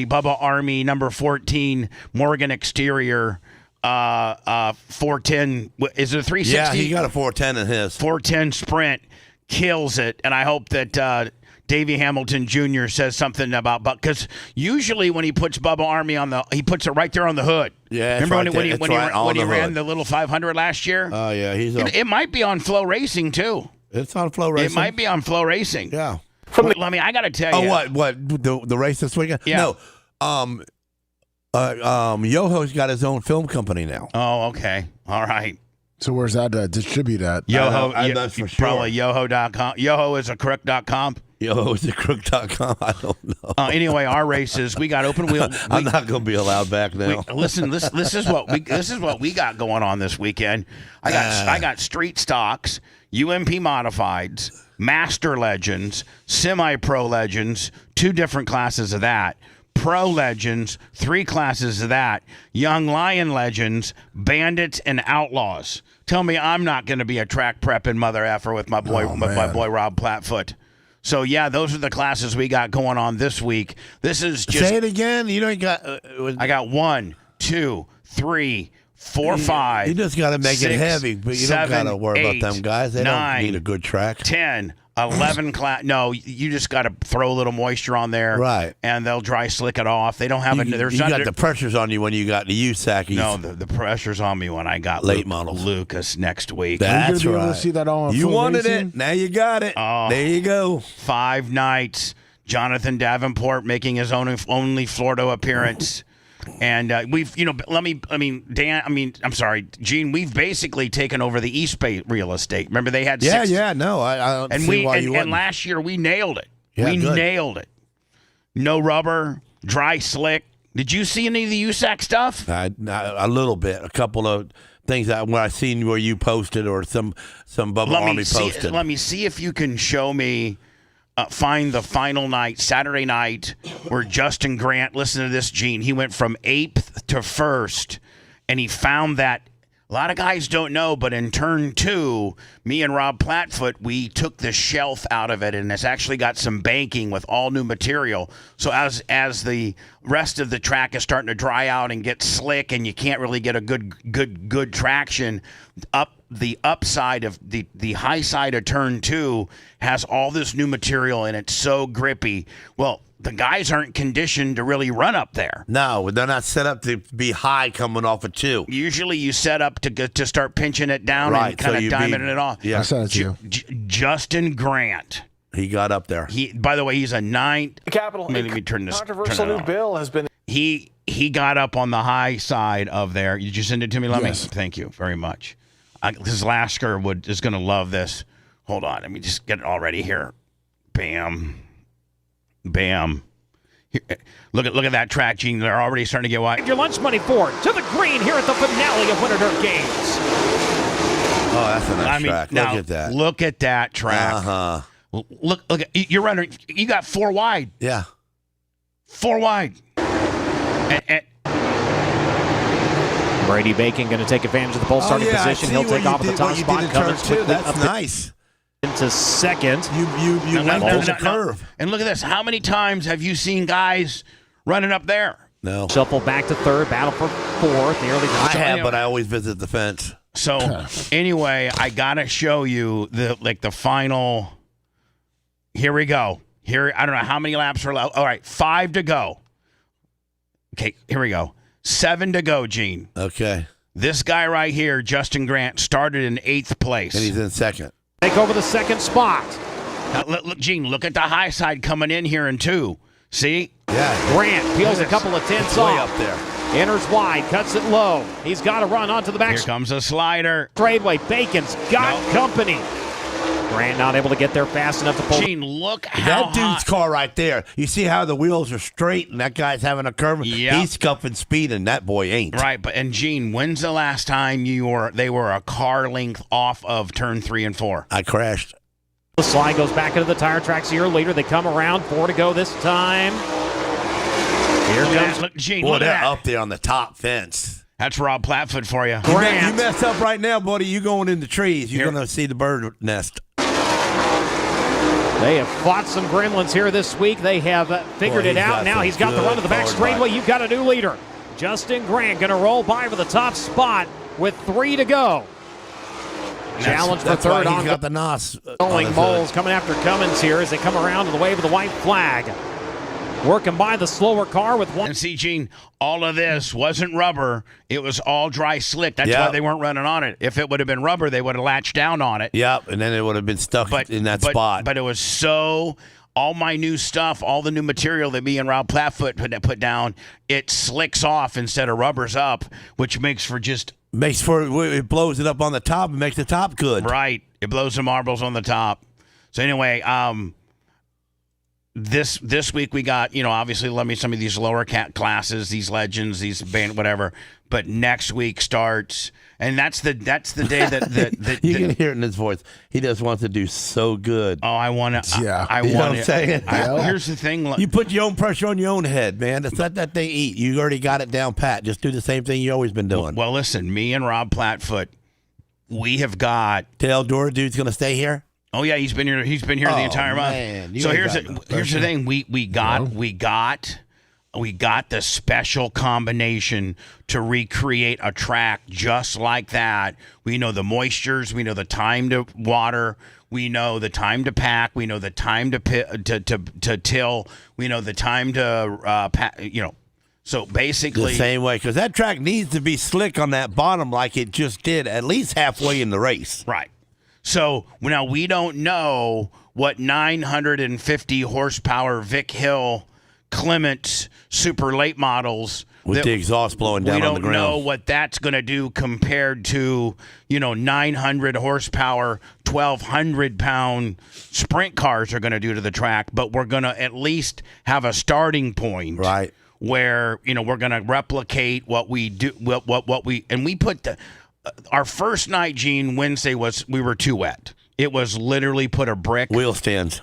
Bubba Army number 14 Morgan exterior 410 is it a 360? Yeah, he got a 410 in his 410 Sprint kills it, and I hope that Davey Hamilton Jr. says something about because usually when he puts Bubba Army he puts it right there on the hood. Yeah, remember when he ran the little 500 last year? Oh yeah, it might be on Flow Racing too. It's on Flow Racing. It might be on Flow Racing. Yeah. Lummy, I got to tell you. Oh, what the race this weekend? Yeah. No. Yoho's got his own film company now. Oh, okay. All right. So where's that distribute at? Yoho, that's for sure. Probably yoho.com. Yoho is a crook.com. Yoho is a crook.com. I don't know. Anyway, our races, we got open wheel. I'm not going to be allowed back now. Listen, this is what we got going on this weekend. I got street stocks, UMP modifieds, master legends, semi-pro legends, 2 different classes of that. Pro legends, 3 classes of that. Young lion legends, bandits, and outlaws. Tell me I'm not going to be a track prepping mother effer with my boy Rob Platfoot. So yeah, those are the classes we got going on this week. This is just say it again. You don't got. I got 1, 2, 3, 4, 5. You just got to make 6, it heavy, but you 7, don't got to worry 8, about them guys. They 9, don't need a good track. 10, 11 class. No, you just got to throw a little moisture on there, right? And they'll dry slick it off. They don't have it. You got the pressures on you when you got the USAC. No, the pressure's on me when I got late models. Lucas next week. That's right. Able to see that all on you wanted racing? it. Now you got it. There you go. 5 nights. Jonathan Davenport making his only Florida appearance. And we've, I'm sorry, Gene, we've basically taken over the East Bay real estate. Remember they had 6. No, I don't see why you wouldn't. And last year we nailed it. Yeah, we nailed it. No rubber, dry slick. Did you see any of the USAC stuff? A little bit. A couple of things where I seen where you posted or some Bubba Army posted. Let me see if you can show me. Find the final night, Saturday night, where Justin Grant, listen to this, Gene, he went from 8th to 1st, and he found that, a lot of guys don't know, but in turn 2, me and Rob Platfoot, we took the shelf out of it, and it's actually got some banking with all new material. So as the rest of the track is starting to dry out and get slick, and you can't really get a good traction, the upside of the high side of turn 2 has all this new material, and it's so grippy. Well, the guys aren't conditioned to really run up there. No, they're not set up to be high coming off of 2. Usually you set up to start pinching it down and kind of diamonding it off. Yeah, Justin Grant. He got up there. By the way, he's a 9th. Capital. Let me turn this. Controversial new bill has been. He got up on the high side of there. Did you send it to me, Lummy? Yes. Thank you very much. This Lasker is going to love this. Hold on. Let me just get it all ready here. Bam. Bam. Here, look at that track, Gene. They're already starting to get wide. Your lunch money forward to the green here at the finale of Winter Dirt Games. Oh, that's a nice track. Look at that. Look at that track. Uh-huh. Look at you're running. You got 4 wide. Yeah. 4 wide. Brady Bacon going to take advantage of the pole starting position. He'll take off at the top spot. That's nice. into second. You went to the curve. And look at this. How many times have you seen guys running up there? No. Shuffle back to third, battle for fourth. I have, but I always visit the fence. So anyway, I gotta show you the final. Here we go. Here, I don't know how many laps are left. All right, 5 to go. Okay, here we go. 7 to go, Gene. Okay. This guy right here, Justin Grant, started in 8th place. And he's in second. Take over the second spot. Now, look, Gene, look at the high side coming in here in 2. See? Yeah. Grant peels a couple of tenths off. Way up there. Enters wide, cuts it low. He's got to run onto the back. Here comes a slider. Straightaway. Bacon's got company. Grant not able to get there fast enough to pull. Gene, look how that dude's car right there. You see how the wheels are straight and that guy's having a curve? Yep. He's scuffing speed and that boy ain't. Right, and Gene, when's the last time they were a car length off of turn 3 and 4? I crashed. The slide goes back into the tire tracks a year later. They come around. 4 to go this time. Here comes. Look, Gene, Boy, look at they're that. up there on the top fence. That's Rob Platfoot for you. You mess up right now, buddy. You going in the trees. You're going to see the bird nest. They have fought some gremlins here this week. They have figured it out. Now he's got the run to the back straightaway. You've got a new leader. Justin Grant going to roll by for the top spot with 3 to go. Challenge for third on. He's got the NOS. Moles coming after Cummins here as they come around to the wave of the white flag. Working by the slower car with one. And see, Gene, all of this wasn't rubber. It was all dry slick. That's why they weren't running on it. If it would have been rubber, they would have latched down on it. Yep, and then it would have been stuck in that spot. But it was all my new stuff, all the new material that me and Rob Platfoot put down, it slicks off instead of rubbers up, which makes for just... It blows it up on the top and makes the top good. Right. It blows the marbles on the top. So anyway, This week we got, obviously some of these lower classes, these legends, these band, whatever. But next week starts, and that's the day that you can hear it in his voice. He just wants to do so good. Oh, I want to. Yeah, I you know want what I'm saying. Here's the thing: you put your own pressure on your own head, man. Just let that thing eat. You already got it down pat. Just do the same thing you always been doing. Well, listen, me and Rob Platfoot, we have got. Tell Dora dude's gonna stay here. Oh yeah, he's been here. He's been here the entire month. So here's the thing: we got the special combination to recreate a track just like that. We know the moistures. We know the time to water. We know the time to pack. We know the time to till. We know the time to So basically, the same way, because that track needs to be slick on that bottom like it just did at least halfway in the race. Right. So now we don't know what 950 horsepower Vic Hill Clement super late models with the exhaust blowing down on the ground. We don't know what that's going to do compared to 900 horsepower, 1,200 pound sprint cars are going to do to the track. But we're going to at least have a starting point, right? Where we're going to replicate what we do, what we and we put the. Our first night, Gene, Wednesday we were too wet. It was literally put a brick. Wheel stands.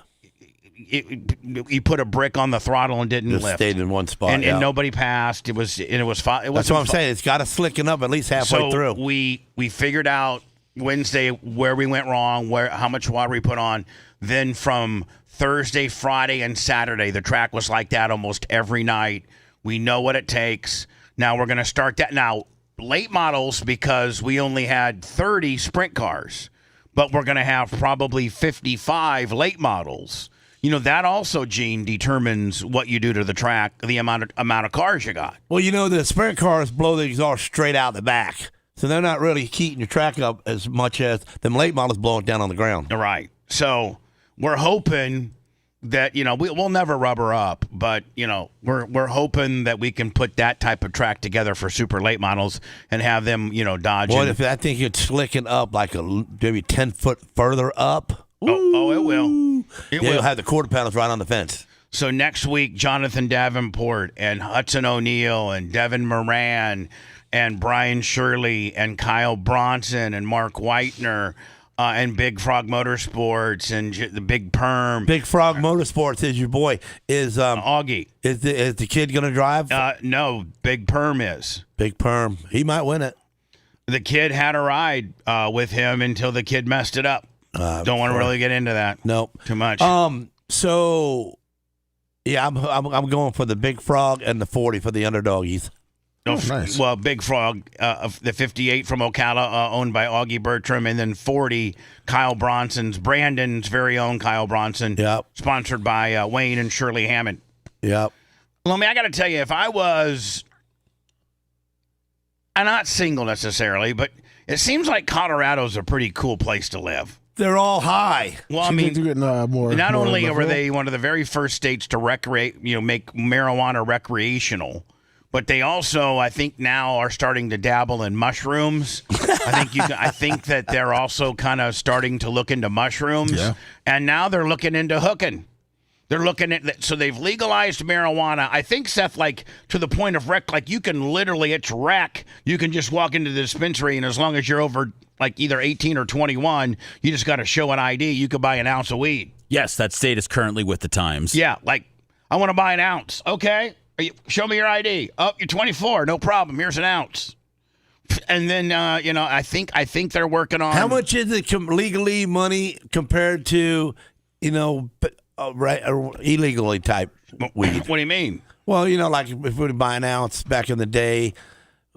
You put a brick on the throttle and didn't Just lift. Stayed in one spot. And nobody passed. It was fine. That's what I'm saying. It's got to slicken up at least halfway through. We figured out Wednesday where we went wrong, how much water we put on. Then from Thursday, Friday, and Saturday, the track was like that almost every night. We know what it takes. Now we're going to start that. Now, late models, because we only had 30 sprint cars, but we're going to have probably 55 late models. That also, Gene, determines what you do to the track, the amount of cars you got. Well, the sprint cars blow the exhaust straight out the back, so they're not really heating your track up as much as them late models blowing down on the ground. Right. So we're hoping that we'll never rubber up, but we're hoping that we can put that type of track together for super late models and have them dodging. What if that thing could slicken up like maybe 10 foot further up? Oh, it will. You'll have the quarter panels right on the fence. So next week, Jonathan Davenport and Hudson O'Neill and Devin Moran and Brian Shirley and Kyle Bronson and Mark Whitener. And Big Frog Motorsports and the Big Perm. Big Frog Motorsports is your boy. Is Augie. Is the kid going to drive? No, Big Perm is. Big Perm. He might win it. The kid had a ride with him until the kid messed it up. Don't want to really get into that. Nope. Too much. So, yeah, I'm going for the Big Frog and the 40 for the underdoggies. Oh, nice. Well, Big Frog, the 58 from Ocala, owned by Augie Bertram, and then 40, Kyle Bronson's, Brandon's very own Kyle Bronson, sponsored by Wayne and Shirley Hammond. Yep. Lummy, I got to tell you, if I was, I'm not single necessarily, but it seems like Colorado's a pretty cool place to live. They're all high. Well, I mean, not only were they one of the very first states to make marijuana recreational, but they also, I think, now are starting to dabble in mushrooms. I think that they're also kind of starting to look into mushrooms, and now they're looking into hooking. They're looking at, so they've legalized marijuana. I think, Seth, like to the point of rec, like you can literally, it's rec. You can just walk into the dispensary, and as long as you're over like either 18 or 21, you just got to show an ID. You could buy an ounce of weed. Yes, that state is currently with the times. Yeah, like I want to buy an ounce. Okay, show me your ID. Oh, you're 24. No problem. Here's an ounce. And then I think they're working on. How much is it legally money compared to right or illegally type weed? What do you mean? Well, like if we would buy an ounce back in the day,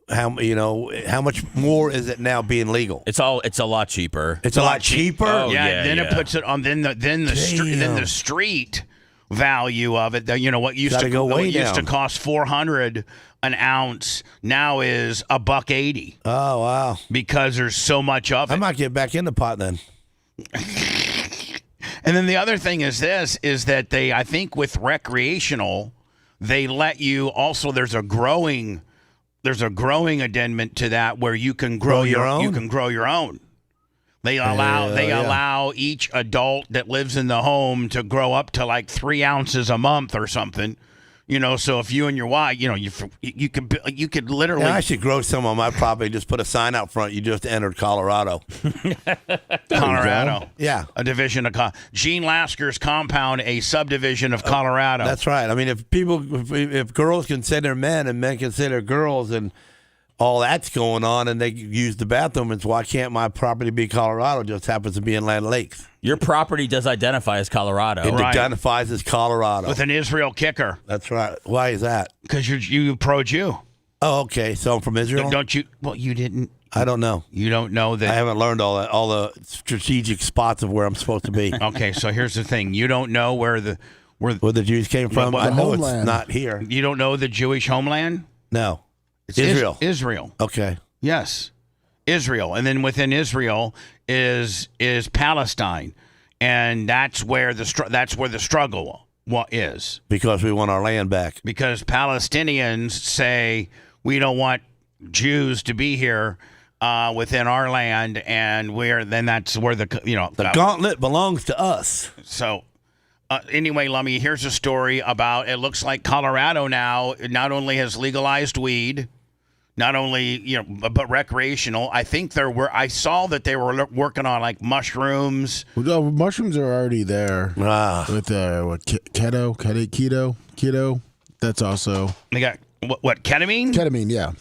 how much more is it now being legal? It's a lot cheaper. It's a lot cheaper. Oh, It puts it on then the street value of it. What used to cost $400 an ounce now is $180. Oh wow! Because there's so much of it. I might get back in the pot then. And then the other thing is that I think with recreational, they let you also, there's a growing addendum to that where you can grow your own. You can grow your own. They allow each adult that lives in the home to grow up to like 3 ounces a month or something. So if you and your wife, you could literally. Yeah, I should grow some of them. I'd probably just put a sign out front. You just entered Colorado. Colorado. Yeah. A division of Gene Lasker's compound, a subdivision of Colorado. That's right. I mean, if girls consider men and men consider girls and all that's going on and they use the bathroom, it's why can't my property be Colorado? It just happens to be in Land Lakes. Your property does identify as Colorado. It identifies as Colorado. With an Israel kicker. That's right. Why is that? Because you pro-Jew. Oh, okay. So I'm from Israel? Don't you? Well, you didn't. I don't know. You don't know that. I haven't learned all the strategic spots of where I'm supposed to be. Okay, so here's the thing. You don't know where the Jews came from. I know it's not here. You don't know the Jewish homeland? No. It's Israel. Israel. Okay. Yes. Israel. And then within Israel is Palestine. And that's where the struggle is. Because we want our land back. Because Palestinians say we don't want Jews to be here within our land, and that's where the gauntlet belongs to us. So anyway, Lummy, here's a story about, it looks like Colorado now not only has legalized weed, not only, but recreational. I think I saw that they were working on like mushrooms. Well, mushrooms are already there. With keto. That's also. They got what ketamine? Ketamine, yeah.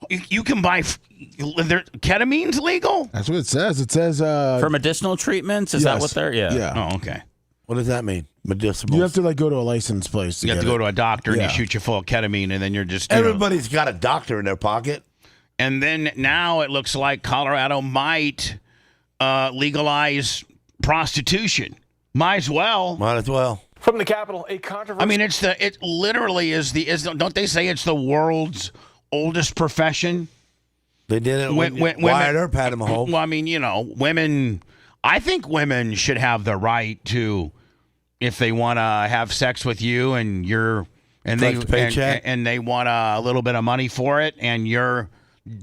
You can buy. Ketamine's legal. That's what it says. It says for medicinal treatments. Is that what they're? Yeah. Oh, okay. What does that mean? Medicinal. You have to go to a licensed place. You have to go to a doctor and you shoot you full of ketamine, and then you're just. Everybody's got a doctor in their pocket. And then now it looks like Colorado might legalize prostitution. Might as well. From the Capitol, a controversy. I mean, it literally is don't they say it's the world's oldest profession? They did it with Wyatt Earp had him a hole. Well, I mean, women. I think women should have the right to, if they want to have sex with you and they want a little bit of money for it, and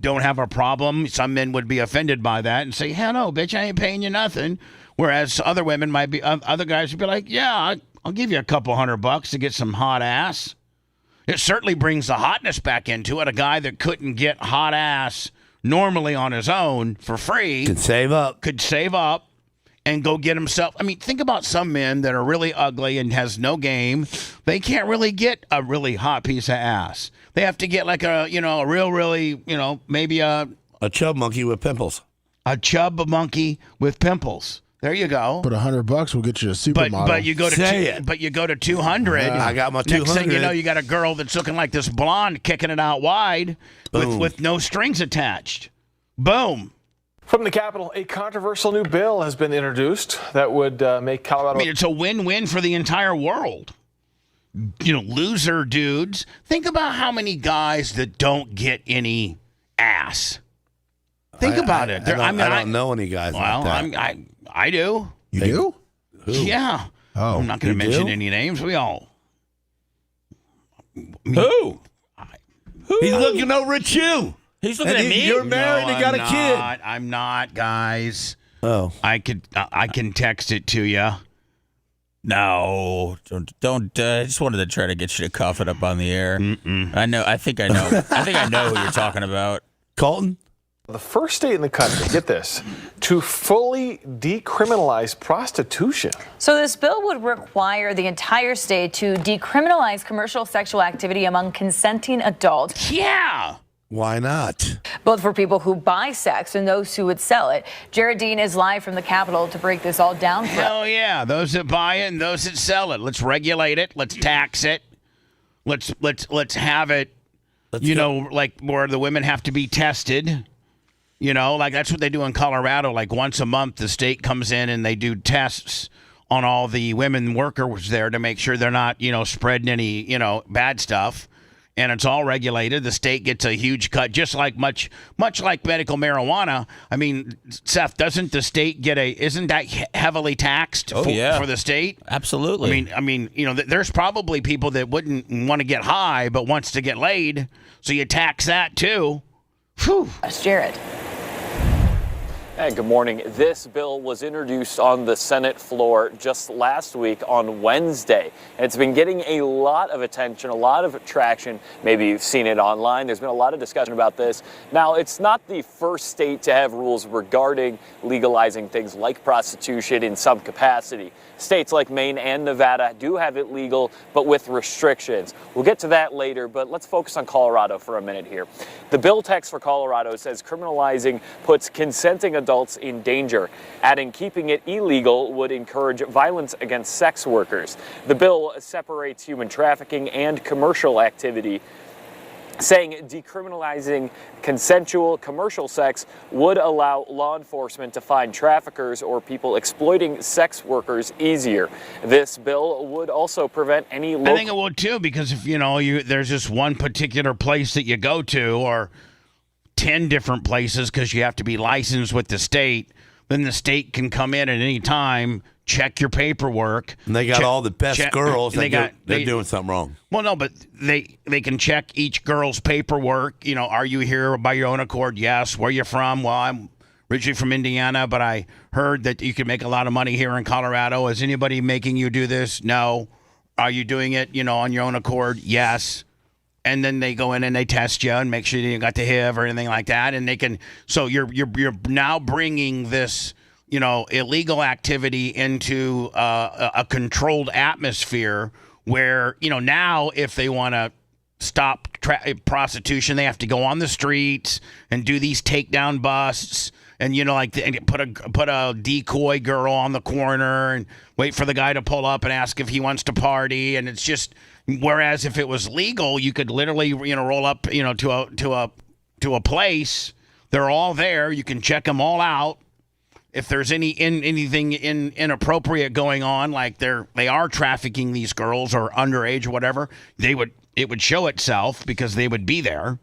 don't have a problem. Some men would be offended by that and say, "Hell no, bitch, I ain't paying you nothing." Whereas other guys would be like, "Yeah, I'll give you a couple $100 to get some hot ass." It certainly brings the hotness back into it. A guy that couldn't get hot ass normally on his own for free could save up and go get himself. I mean, think about some men that are really ugly and has no game. They can't really get a really hot piece of ass. They have to get like a really, maybe a chub monkey with pimples. A chub monkey with pimples. There you go. But $100 will get you a supermodel. But you go to 200. I got my 200. Next thing you know, you got a girl that's looking like this blonde kicking it out wide with no strings attached. Boom. From the Capitol, a controversial new bill has been introduced that would make Colorado. I mean, it's a win-win for the entire world. Loser dudes. Think about how many guys that don't get any ass. Think about it. I don't know any guys like that. I do. You do? Who? Yeah. Oh, I'm not going to mention any names. We all. Who? He's looking over at you. He's looking at me. You're married and got a kid. I'm not, guys. Oh. I can text it to you. No, don't. I just wanted to try to get you to cough it up on the air. I think I know who you're talking about. Colton? The first state in the country, get this, to fully decriminalize prostitution. So this bill would require the entire state to decriminalize commercial sexual activity among consenting adults. Yeah. Why not? Both for people who buy sex and those who would sell it. Jared Dean is live from the Capitol to break this all down for us. Hell yeah. Those that buy it and those that sell it. Let's regulate it. Let's tax it. Let's have it, like where the women have to be tested. Like that's what they do in Colorado. Like once a month, the state comes in and they do tests on all the women workers there to make sure they're not, spreading any, bad stuff. And it's all regulated. The state gets a huge cut, just like much like medical marijuana. I mean, Seth, doesn't the state isn't that heavily taxed for the state? Absolutely. I mean, there's probably people that wouldn't want to get high, but wants to get laid. So you tax that too. Whew. That's Jared. Hey, good morning. This bill was introduced on the Senate floor just last week on Wednesday. And it's been getting a lot of attention, a lot of traction. Maybe you've seen it online. There's been a lot of discussion about this. Now, it's not the first state to have rules regarding legalizing things like prostitution in some capacity. States like Maine and Nevada do have it legal, but with restrictions. We'll get to that later, but let's focus on Colorado for a minute here. The bill text for Colorado says criminalizing puts consenting adults in danger, adding keeping it illegal would encourage violence against sex workers. The bill separates human trafficking and commercial activity, saying decriminalizing consensual commercial sex would allow law enforcement to find traffickers or people exploiting sex workers easier. This bill would also prevent any I think it would too, because if there's just one particular place that you go to, or 10 different places because you have to be licensed with the state, then the state can come in at any time, check your paperwork. And they got all the best girls. They're doing something wrong. Well, no, but they can check each girl's paperwork. Are you here by your own accord? Yes. Where you from? Well, I'm originally from Indiana, but I heard that you can make a lot of money here in Colorado. Is anybody making you do this? No. Are you doing it, on your own accord? Yes. And then they go in and they test you and make sure you got the HIV or anything like that. And they can. So you're now bringing this, illegal activity into a controlled atmosphere where, now if they want to stop prostitution, they have to go on the streets and do these takedown busts and, and put a decoy girl on the corner and wait for the guy to pull up and ask if he wants to party. And it's just, whereas if it was legal, you could literally, roll up, to a place. They're all there. You can check them all out. If there's anything inappropriate going on, like they are trafficking these girls or underage or whatever, it would show itself because they would be there.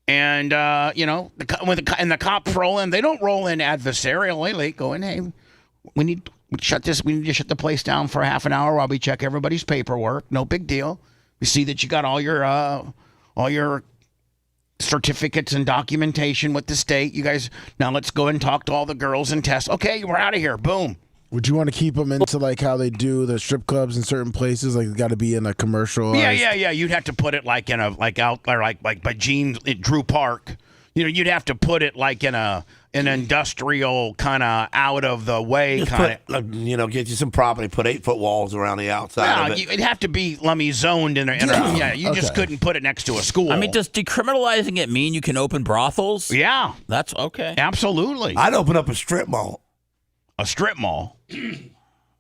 And when the cops roll in, they don't roll in adversarially. They go in, hey, we need to shut the place down for half an hour while we check everybody's paperwork. No big deal. We see that you got all your certificates and documentation with the state. You guys, now let's go and talk to all the girls and test. Okay, we're out of here. Boom. Would you want to keep them into like how they do the strip clubs in certain places? Like it's got to be in a commercial. Yeah. You'd have to put it like in a out there like by Drew Park. You'd have to put it like in an industrial kind of out of the way kind of. Get you some property, put 8-foot walls around the outside. No, it'd have to be Lummy zoned in a just couldn't put it next to a school. I mean, does decriminalizing it mean you can open brothels? Yeah, that's okay. Absolutely. I'd open up a strip mall. A strip mall.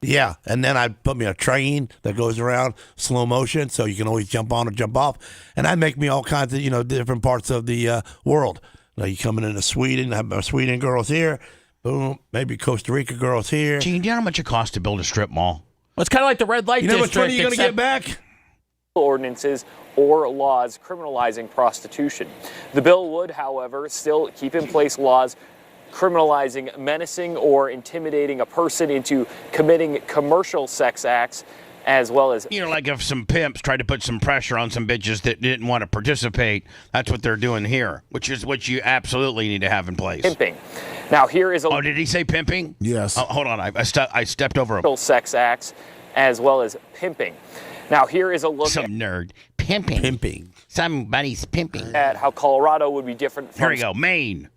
Yeah, and then I'd put me a train that goes around slow motion, so you can always jump on or jump off, and I'd make me all kinds of different parts of the world. You coming into Sweden, have Sweden girls here, boom, maybe Costa Rica girls here. Gene, do you know how much it costs to build a strip mall? Well, it's kind of like the red light district. district. Which one are you going to get back? Ordinances or laws criminalizing prostitution. The bill would, however, still keep in place laws criminalizing menacing or intimidating a person into committing commercial sex acts, as well as... Like if some pimps tried to put some pressure on some bitches that didn't want to participate, that's what they're doing here, which is what you absolutely need to have in place. Pimping. Now, here is a... Oh, did he say pimping? Yes. Oh, hold on, I stepped over a... sex acts, as well as pimping. Now, here is a look Some nerd. Pimping. Somebody's pimping. At how Colorado would be different from... Here we go. Maine.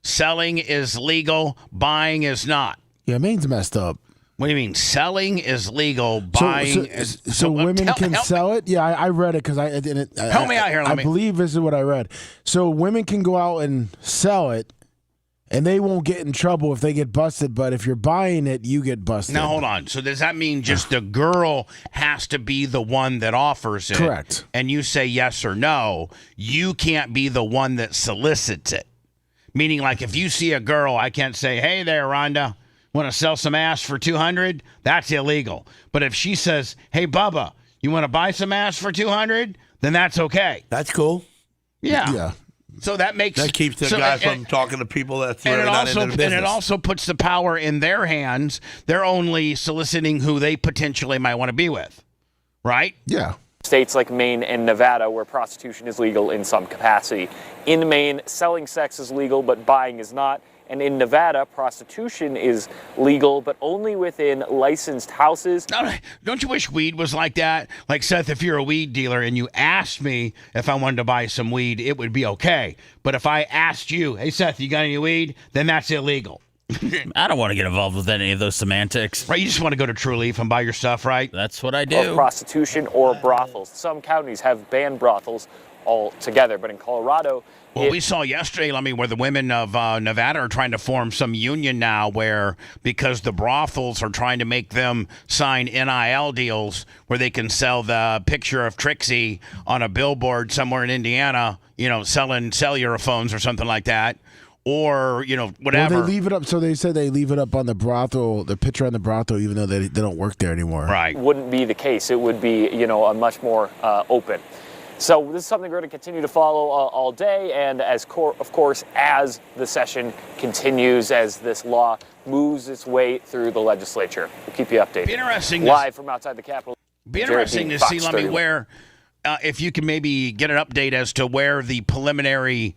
Selling is legal, buying is not. Yeah, Maine's messed up. What do you mean? Selling is legal, buying is... So women can sell it? Yeah, I read it because I didn't... Help me out here, I believe this is what I read. So women can go out and sell it, and they won't get in trouble if they get busted, but if you're buying it, you get busted. Now, hold on. So does that mean just the girl has to be the one that offers it? Correct. And you say yes or no. You can't be the one that solicits it. Meaning, like, if you see a girl, I can't say, hey there, Rhonda, want to sell some ass for $200? That's illegal. But if she says, hey, Bubba, you want to buy some ass for $200? Then that's okay. That's cool. Yeah. So that keeps the guy from talking to people that's not in their business. And it also puts the power in their hands. They're only soliciting who they potentially might want to be with, right? Yeah. States like Maine and Nevada, where prostitution is legal in some capacity. In Maine, selling sex is legal, but buying is not. And in Nevada, prostitution is legal, but only within licensed houses. Don't you wish weed was like that? Like, Seth, if you're a weed dealer and you asked me if I wanted to buy some weed, it would be okay. But if I asked you, hey, Seth, you got any weed? Then that's illegal. I don't want to get involved with any of those semantics. Right, you just want to go to True Leaf and buy your stuff, right? That's what I do. Of prostitution or brothels. Some counties have banned brothels altogether, but in Colorado... Well, we saw yesterday, Lummy, where the women of Nevada are trying to form some union now where, because the brothels are trying to make them sign NIL deals where they can sell the picture of Trixie on a billboard somewhere in Indiana, selling cellular phones or something like that. Or, whatever. Well, they leave it up. So they said they leave it up on the brothel, the picture on the brothel, even though they don't work there anymore. Right. Wouldn't be the case. It would be, a much more open. So this is something we're going to continue to follow all day. And of course, as the session continues, as this law moves its way through the legislature, we'll keep you updated. Be interesting. Live from outside the Capitol. Be interesting to see, Lummy, where, if you can maybe get an update as to where the preliminary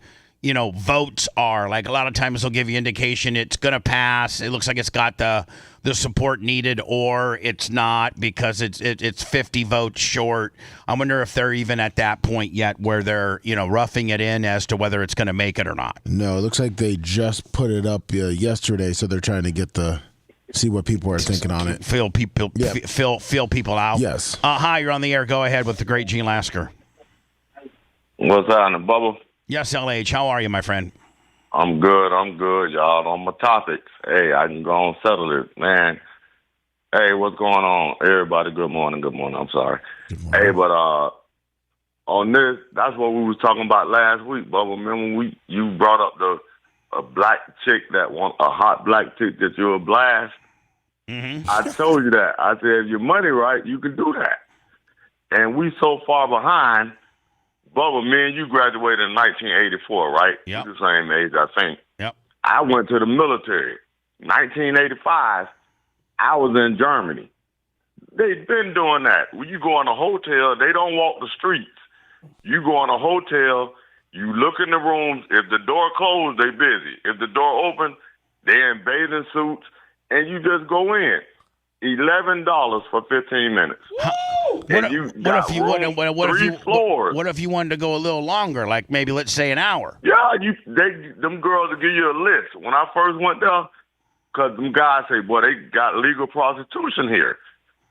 votes are. Like, a lot of times they'll give you indication it's going to pass. It looks like it's got the support needed, or it's not because it's 50 votes short. I wonder if they're even at that point yet where they're, roughing it in as to whether it's going to make it or not. No, it looks like they just put it up yesterday, so they're trying to see what people are thinking on it. Feel people out. Yes. Hi, you're on the air. Go ahead with the great Gene Lasker. What's on the bubble? Yes, LH. How are you, my friend? I'm good, y'all. On my topics. Hey, I can go and settle it, man. Hey, what's going on? Everybody, good morning. I'm sorry. Hey, but on this, that's what we was talking about last week, Bubba. Remember you brought up a black chick a hot black chick that you'll blast? Mm-hmm. I told you that. I said, if your money right, you can do that. And we so far behind. Bubba, me and you graduated in 1984, right? Yep. We're the same age, I think. Yep. I went to the military. 1985, I was in Germany. They've been doing that. When you go in a hotel, they don't walk the streets. You go in a hotel, you look in the rooms. If the door closed, they busy. If the door open, they're in bathing suits, and you just go in. $11 for 15 minutes. What if you wanted to go a little longer, like maybe let's say an hour? Yeah, them girls will give you a list. When I first went there, because them guys say, boy, they got legal prostitution here.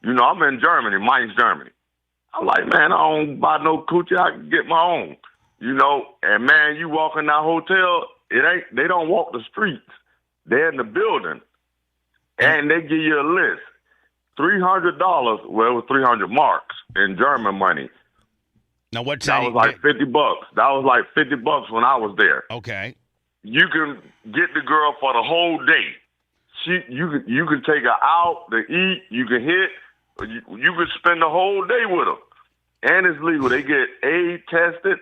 I'm in Germany, Mainz, Germany. I'm like, man, I don't buy no coochie. I can get my own. And man, you walk in that hotel, they don't walk the streets. They're in the building. and they give you a list. $300. Well, it was 300 marks in German money. Now what's that? That was like $50. That was like $50 when I was there. Okay. You can get the girl for the whole day. You can take her out to eat. You can hit. You can spend the whole day with her, and it's legal. They get AIDS tested.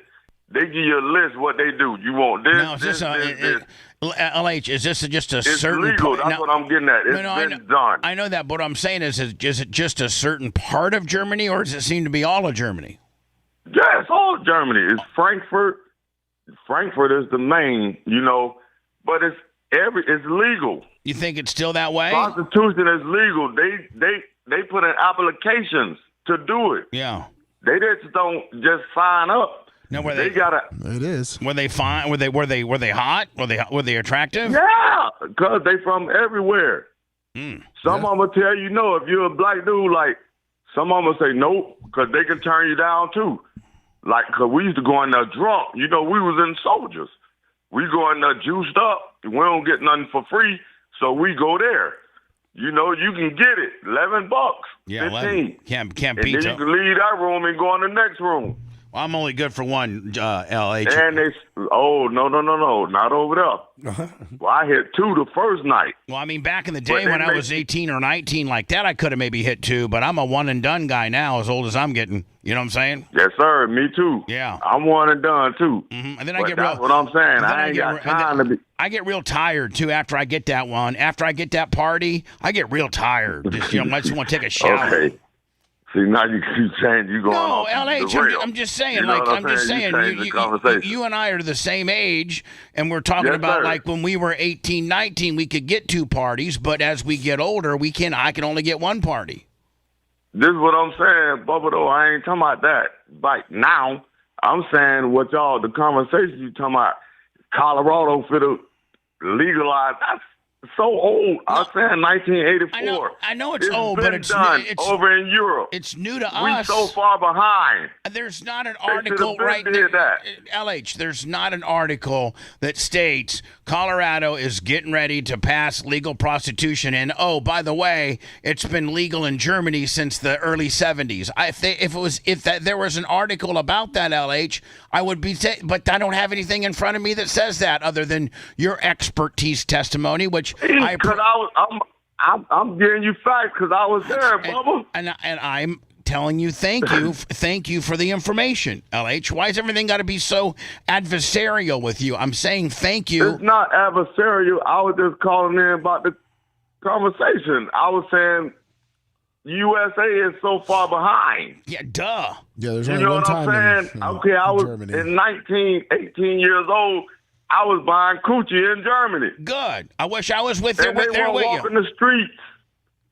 They give you a list what they do. You want this, now, is this. LH, is this just a certain... It's legal. That's what I'm getting at. It's been done. I know that, but what I'm saying is it just a certain part of Germany, or does it seem to be all of Germany? Yeah, it's all of Germany. It's Frankfurt. Frankfurt is the main, but it's legal. You think it's still that way? Prostitution is legal. They put in applications to do it. Yeah. They just don't just sign up. No, they gotta. It is. Were they fine? Were they hot? Were they attractive? Yeah, because they from everywhere. Some of them will tell you no. If you're a black dude, like some of them will say no, because they can turn you down too. Like, cause we used to go in there drunk. We was in soldiers. We go in there juiced up. We don't get nothing for free, so we go there. You can get it. $11. Yeah, 15. Can't and beat then you can leave that room and go in the next room. Well, I'm only good for one, LH. And no, not over there. Well, I hit 2 the first night. Well, I mean, back in the day when I was 18 or 19 like that, I could have maybe hit 2, but I'm a one and done guy now, as old as I'm getting. You know what I'm saying? Yes, sir. Me too. Yeah. I'm one and done too. Mm-hmm. And then that's what I'm saying. I ain't got time to be. I get real tired too after I get that one. After I get that party, I get real tired. Just I just want to take a shower. Okay. See, now you keep saying you going off LH, I'm just saying, you and I are the same age, and we're talking about like when we were 18, 19, we could get 2 parties, but as we get older, I can only get 1 party. This is what I'm saying, Bubba, though. I ain't talking about that. Like now, I'm saying the conversation you talking about, Colorado for the legalize, that's so old. I was saying 1984. I know it's old, but it's done over in Europe. It's new to us. We're so far behind. There's not an article right there. LH, there's not an article that states Colorado is getting ready to pass legal prostitution, and by the way, it's been legal in Germany since the early 70s. If there was an article about that, LH, I would be. But I don't have anything in front of me that says that, other than your expertise testimony, which. I'm giving you facts because I was there, Bubba. And I'm telling you, thank you for the information, LH. Why has everything got to be so adversarial with you? I'm saying thank you. It's not adversarial. I was just calling in about the conversation. I was saying USA is so far behind. Yeah, duh. Yeah, there's only one time. You know what I'm saying? Okay, I was Germany. 18 years old. I was buying coochie in Germany. Good. I wish I was with you. And they won't walk in the streets.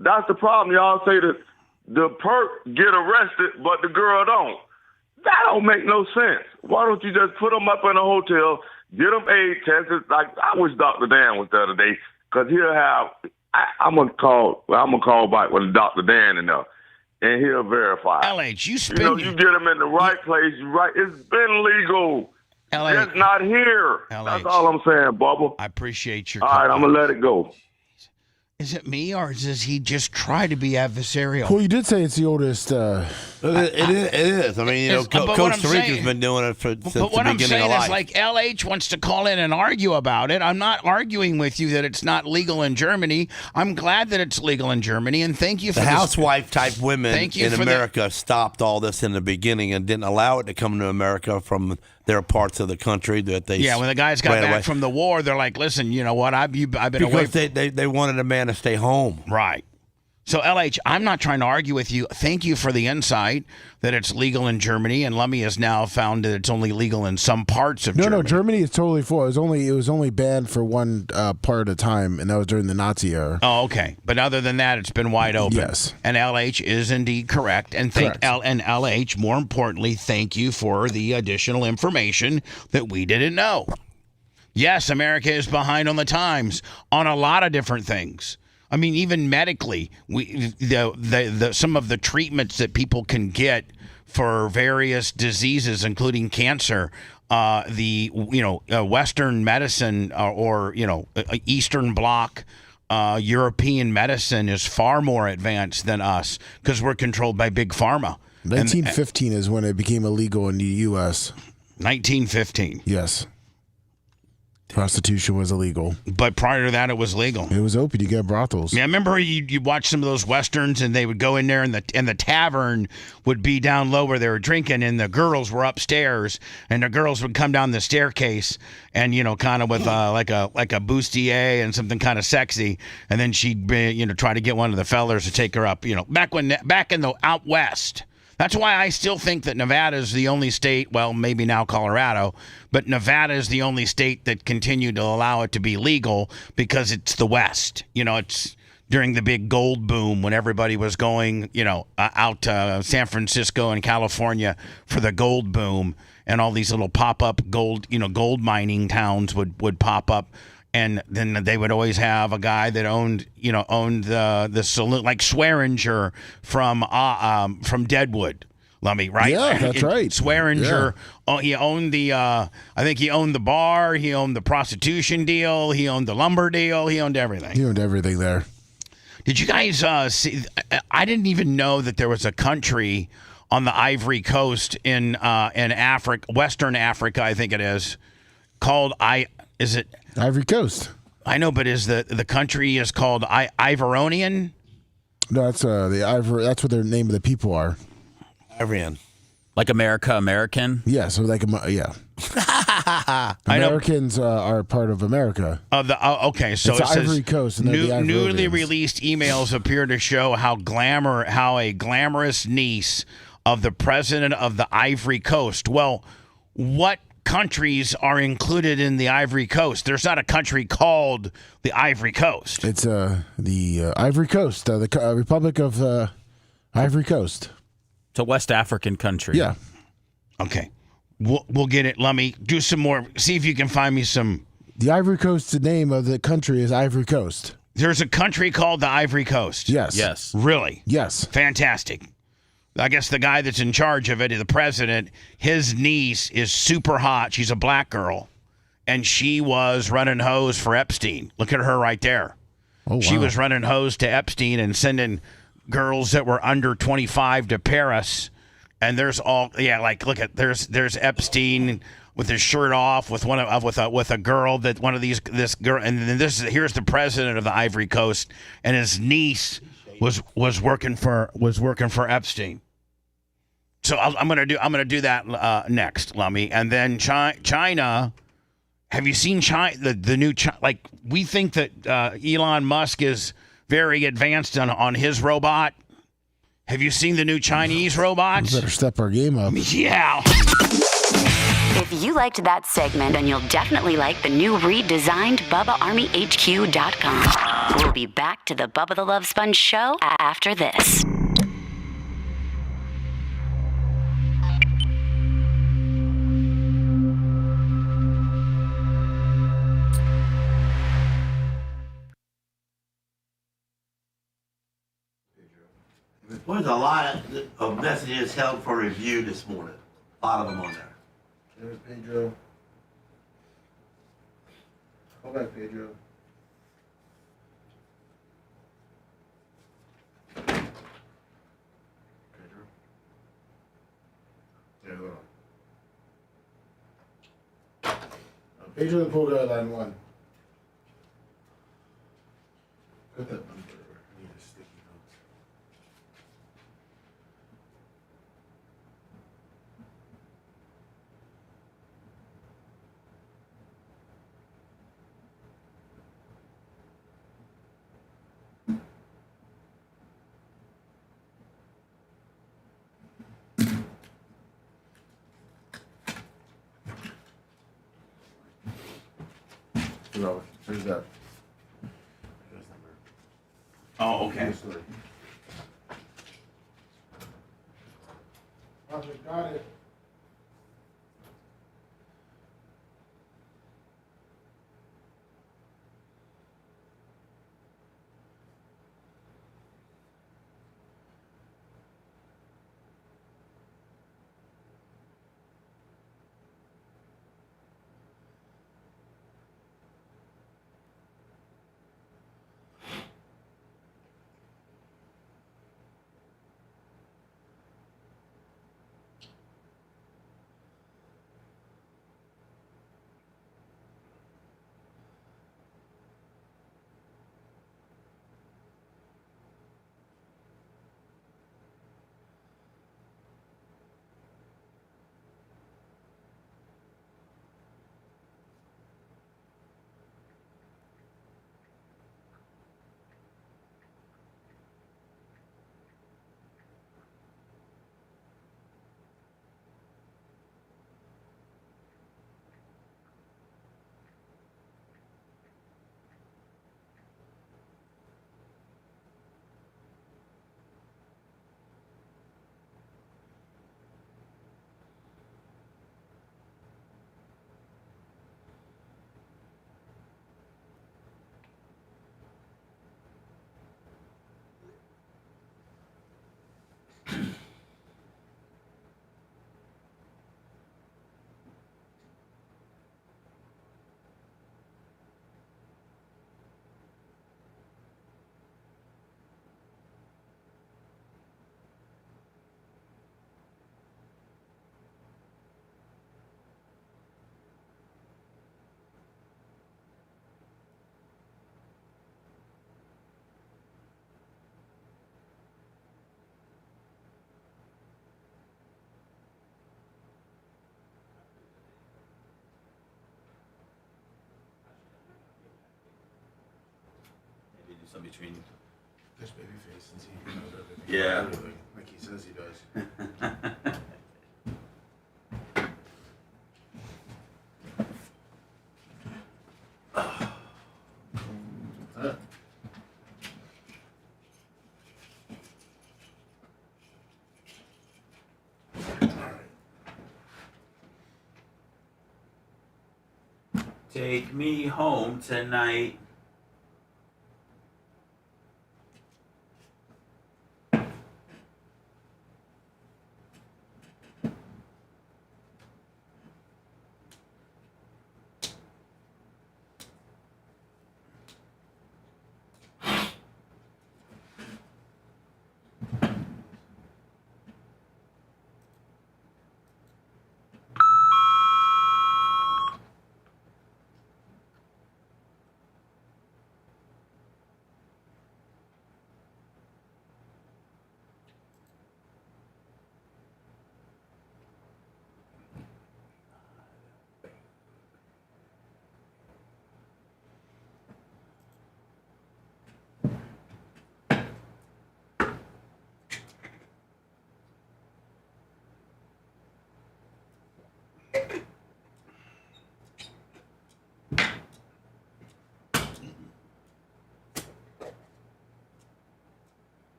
That's the problem. Y'all say that the perp get arrested, but the girl don't. That don't make no sense. Why don't you just put them up in a hotel, get them AIDS tested? Like I wish Dr. Dan was the other day, because he'll have. I'm gonna call back with Dr. Dan in there, and he'll verify. LH, you get them in the right place. Right, it's been legal. It's not here. That's all I'm saying, Bubba. I appreciate your All right, I'm going to let it go. Is it me, or does he just try to be adversarial? Well, you did say it's the oldest. It is. I mean, Costa Rica's been doing it since the beginning of life. But what I'm saying is, like, LH wants to call in and argue about it. I'm not arguing with you that it's not legal in Germany. I'm glad that it's legal in Germany, and thank you for the housewife-type women in America stopped all this in the beginning and didn't allow it to come to America from their parts of the country that they when the guys got back from the war, they're like, listen, you know what, I've been away. Because they wanted a man to stay home. Right. So, LH, I'm not trying to argue with you. Thank you for the insight that it's legal in Germany, and Lummy has now found that it's only legal in some parts of Germany. No, Germany is totally full. It was only banned for one part at a time, and that was during the Nazi era. Oh, okay. But other than that, it's been wide open. Yes. And LH is indeed correct. And LH, more importantly, thank you for the additional information that we didn't know. Yes, America is behind on the times on a lot of different things. I mean, even medically, some of the treatments that people can get for various diseases, including cancer, Western medicine or Eastern Bloc European medicine is far more advanced than us because we're controlled by big pharma. 1915 is when it became illegal in the U.S. 1915. Yes. Prostitution was illegal. But prior to that, it was legal. It was open. You get brothels. Yeah, I remember you watch some of those Westerns, and they would go in there, and the tavern would be down low where they were drinking, and the girls were upstairs, and the girls would come down the staircase, and kind of with like a bustier and something kind of sexy, and then she'd be, try to get one of the fellers to take her up. Back in the out west. That's why I still think that Nevada is the only state, well, maybe now Colorado, but Nevada is the only state that continued to allow it to be legal because it's the West. It's during the big gold boom when everybody was going, out to San Francisco and California for the gold boom, and all these little pop-up gold mining towns would pop up. And then they would always have a guy that owned the saloon, like Swearinger from Deadwood, Lummy, right? Yeah, that's right. Swearinger, he owned I think he owned the bar, he owned the prostitution deal, he owned the lumber deal, he owned everything. He owned everything there. Did you guys see? I didn't even know that there was a country on the Ivory Coast in Africa, Western Africa, I think it is, called Is it Ivory Coast? I know, but is the country is called Ivoronian? No, that's the Ivor. That's what the name of the people are. Ivorian. Like American? Yeah, so yeah. Americans are part of America. Okay, so it's it says Ivory Coast, and they're the newly Ivorians. released emails appear to show how a glamorous niece of the president of the Ivory Coast. Well, what countries are included in the Ivory Coast? There's not a country called the Ivory Coast. It's the Ivory Coast, the Republic of Ivory Coast. It's a West African country. Yeah. Okay. We'll get it. Let me do some more. See if you can find me some. The Ivory Coast, the name of the country is Ivory Coast. There's a country called the Ivory Coast. Yes. Really? Yes. Fantastic. I guess the guy that's in charge of it, the president, his niece is super hot. She's a black girl, and she was running hose for Epstein. Look at her right there. Oh, wow. She was running hose to Epstein and sending girls that were under 25 to Paris. And there's look at there's Epstein with his shirt off with a girl this girl, and then here's the president of the Ivory Coast, and his niece was working for Epstein. So I'm gonna do that next, Lummy, and then China. Have you seen China? The new like we think that Elon Musk is very advanced on his robot. Have you seen the new Chinese robots? We better step our game up. Yeah. If you liked that segment, then you'll definitely like the new redesigned BubbaArmyHQ.com. We'll be back to the Bubba the Love Sponge show after this. There's a lot of messages held for review this morning. A lot of them on there. There's Pedro. Hold back, Pedro. There, hold on. Pedro and pull guy line 1. Put that number. I need a sticky note. No, there's that. Oh, okay. Project got it. between. That's Babyface, since he knows everything. Yeah. Everything, like he says he does. Take me home tonight.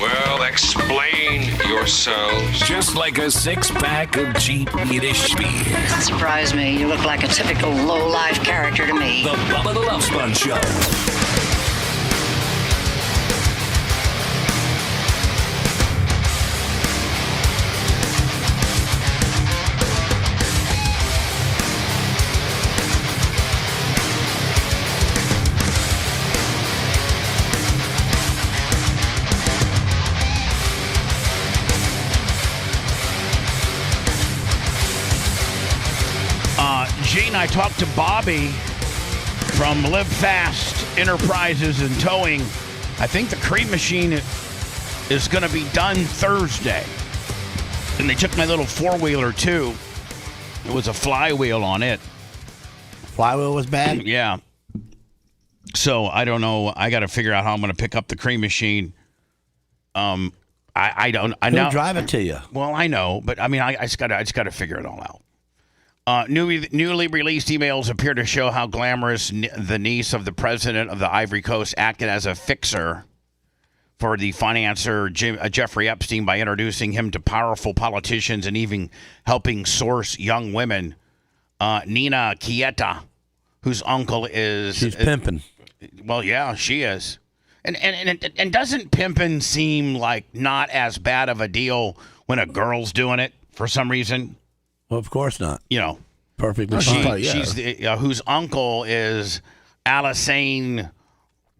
Well, explain yourselves. Just like a six-pack of cheap Yiddish beer. Doesn't surprise me. You look like a typical low-life character to me. The Bubba the Love Sponge Show. Gene, I talked to Bobby from Live Fast Enterprises and Towing. I think the cream machine is going to be done Thursday. And they took my little four-wheeler, too. It was a flywheel on it. Flywheel was bad? Yeah. So, I don't know. I got to figure out how I'm going to pick up the cream machine. Who'll drive it to you? Well, I know, but I mean, I just got to figure it all out. Newly released emails appear to show how glamorous the niece of the president of the Ivory Coast acted as a fixer for the financier Jeffrey Epstein by introducing him to powerful politicians and even helping source young women. Nina Quieta, whose uncle is... She's pimping. Well, yeah, she is. And doesn't pimping seem like not as bad of a deal when a girl's doing it for some reason? Well, of course not. You know, perfectly fine. She's whose uncle is Alassane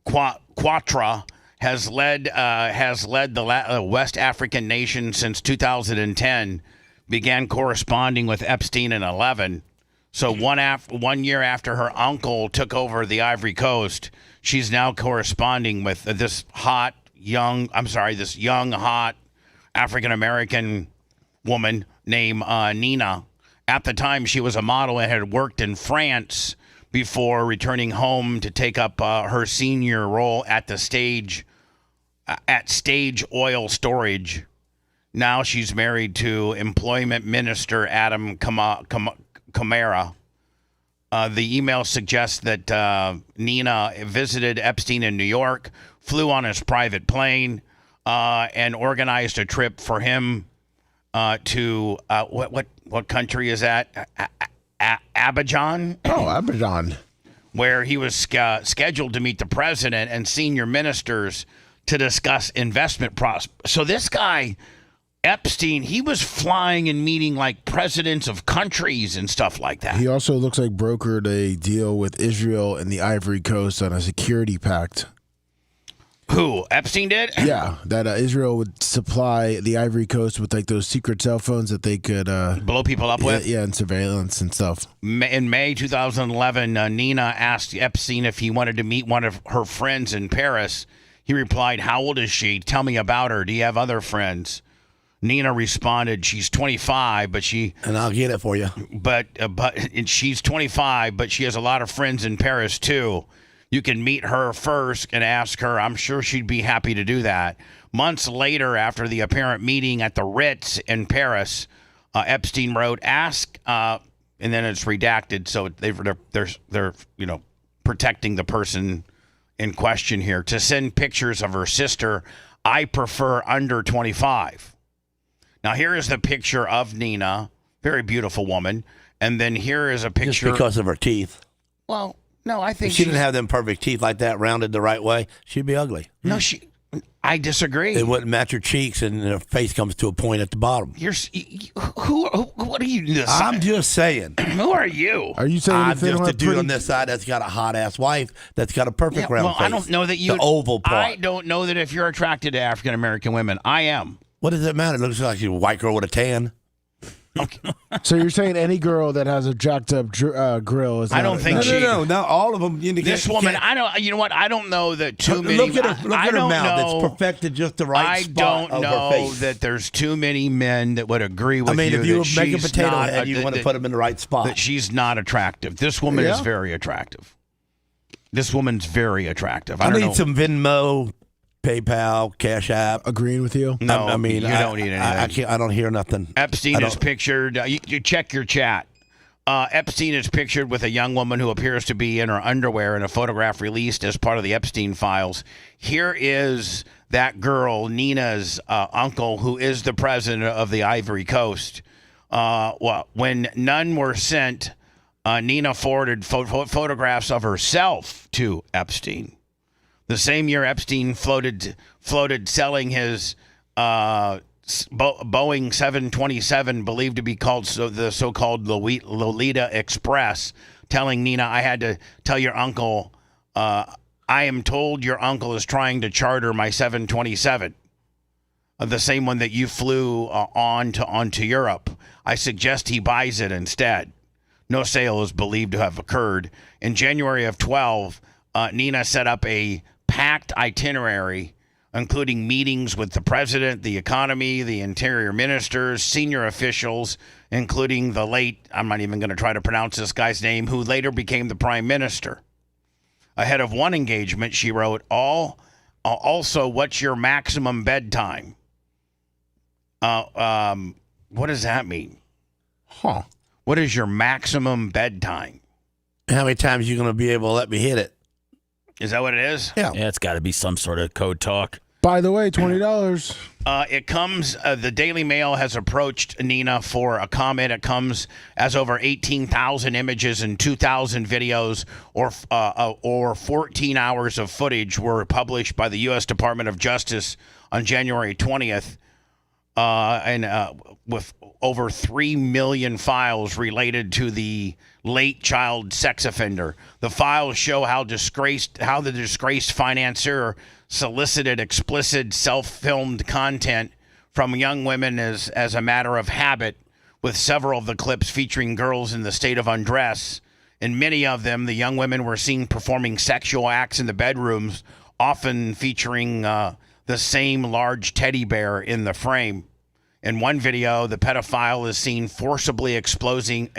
Ouattara, has led the West African nation since 2010. Began corresponding with Epstein in 2011. So 1 year after her uncle took over the Ivory Coast, she's now corresponding with this young hot African American woman named Nina. At the time, she was a model and had worked in France before returning home to take up her senior role at Stage Oil Storage. Now she's married to Employment Minister Adam Kamara. The email suggests that Nina visited Epstein in New York, flew on his private plane, and organized a trip for him to what country is that? Abidjan? Oh, Abidjan. Where he was scheduled to meet the president and senior ministers to discuss investment prospects. So this guy, Epstein, he was flying and meeting like presidents of countries and stuff like that. He also looks like brokered a deal with Israel and the Ivory Coast on a security pact. Who? Epstein did? Yeah, that Israel would supply the Ivory Coast with like those secret cell phones that they could blow people up with. Yeah, and surveillance and stuff. In May 2011, Nina asked Epstein if he wanted to meet one of her friends in Paris. He replied, "How old is she? Tell me about her. Do you have other friends?" Nina responded, "She's 25, but she..." And I'll get it for you. But she's 25, but she has a lot of friends in Paris, too. You can meet her first and ask her. I'm sure she'd be happy to do that. Months later, after the apparent meeting at the Ritz in Paris, Epstein wrote, "Ask," and then it's redacted, so they're protecting the person in question here, "to send pictures of her sister. I prefer under 25." Now, here is the picture of Nina, very beautiful woman, and then here is a picture. Just because of her teeth. Well, no, I think if she didn't have them perfect teeth like that, rounded the right way, she'd be ugly. No, I disagree. It wouldn't match her cheeks, and her face comes to a point at the bottom. What are you? I'm just saying. Who are you? Are you saying I'm just a dude on this side that's got a hot ass wife that's got a perfect round face. I don't know that you. The oval part. I don't know that if you're attracted to African American women. I am. What does it matter? It looks like a white girl with a tan. Okay. So you're saying any girl that has a jacked up grill is? I don't think she. No. Not all of them. This woman, I don't. You know what? I don't know that too many. Look at her mouth. It's perfected just the right spot of her face. I don't know that there's too many men that would agree with you. I mean, if you that make a she's potato not, head, you want to put them in the right spot. That she's not attractive. This woman is very attractive. This woman's very attractive. I need some Venmo, PayPal, Cash App. Agreeing with you? No, I mean, you don't need anything. I don't hear nothing. Epstein is pictured. You check your chat. Epstein is pictured with a young woman who appears to be in her underwear in a photograph released as part of the Epstein files. Here is that girl, Nina's uncle, who is the president of the Ivory Coast. When none were sent, Nina forwarded photographs of herself to Epstein. The same year, Epstein floated selling his Boeing 727, believed to be called the so-called Lolita Express, telling Nina, "I had to tell your uncle, I am told your uncle is trying to charter my 727, the same one that you flew onto Europe. I suggest he buys it instead." No sale is believed to have occurred. In January of 12, Nina set up a packed itinerary, including meetings with the president, the economy, the interior ministers, senior officials, including the late, I'm not even going to try to pronounce this guy's name, who later became the prime minister. Ahead of one engagement, she wrote, also, what's your maximum bedtime? What does that mean? Huh. What is your maximum bedtime? How many times are you going to be able to let me hit it? Is that what it is? Yeah. Yeah, it's got to be some sort of code talk. By the way, $20. It comes, the Daily Mail has approached Nina for a comment. It comes as over 18,000 images and 2,000 videos or 14 hours of footage were published by the U.S. Department of Justice on January 20th. With over 3 million files related to the late child sex offender. The files show how the disgraced financier solicited explicit self-filmed content from young women as a matter of habit, with several of the clips featuring girls in the state of undress. In many of them, the young women were seen performing sexual acts in the bedrooms, often featuring the same large teddy bear in the frame. In one video, the pedophile is seen forcibly exposing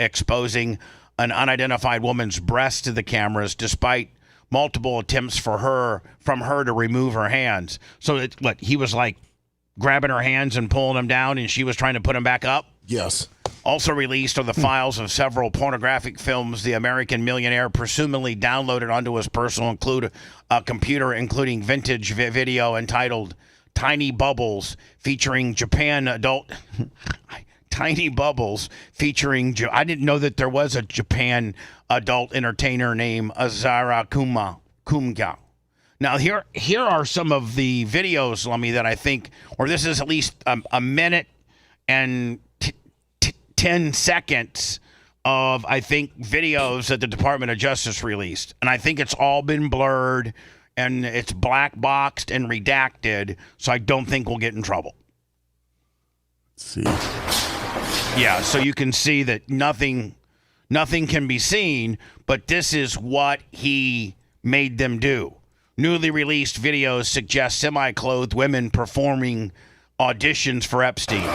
an unidentified woman's breast to the cameras, despite multiple attempts from her to remove her hands. So he was like grabbing her hands and pulling them down, and she was trying to put them back up? Yes. Also released are the files of several pornographic films the American millionaire presumably downloaded onto his personal computer, including vintage video entitled Tiny Bubbles, featuring Japan adult... Tiny Bubbles, featuring... I didn't know that there was a Japan adult entertainer named Azara Kumga. Now, here are some of the videos, Lummy, that I think... Or this is at least a minute and 10 seconds of, I think, videos that the Department of Justice released. And I think it's all been blurred. and it's black boxed and redacted, so I don't think we'll get in trouble. Let's see. Yeah, so you can see that nothing can be seen, but this is what he made them do. Newly released videos suggest semi-clothed women performing auditions for Epstein.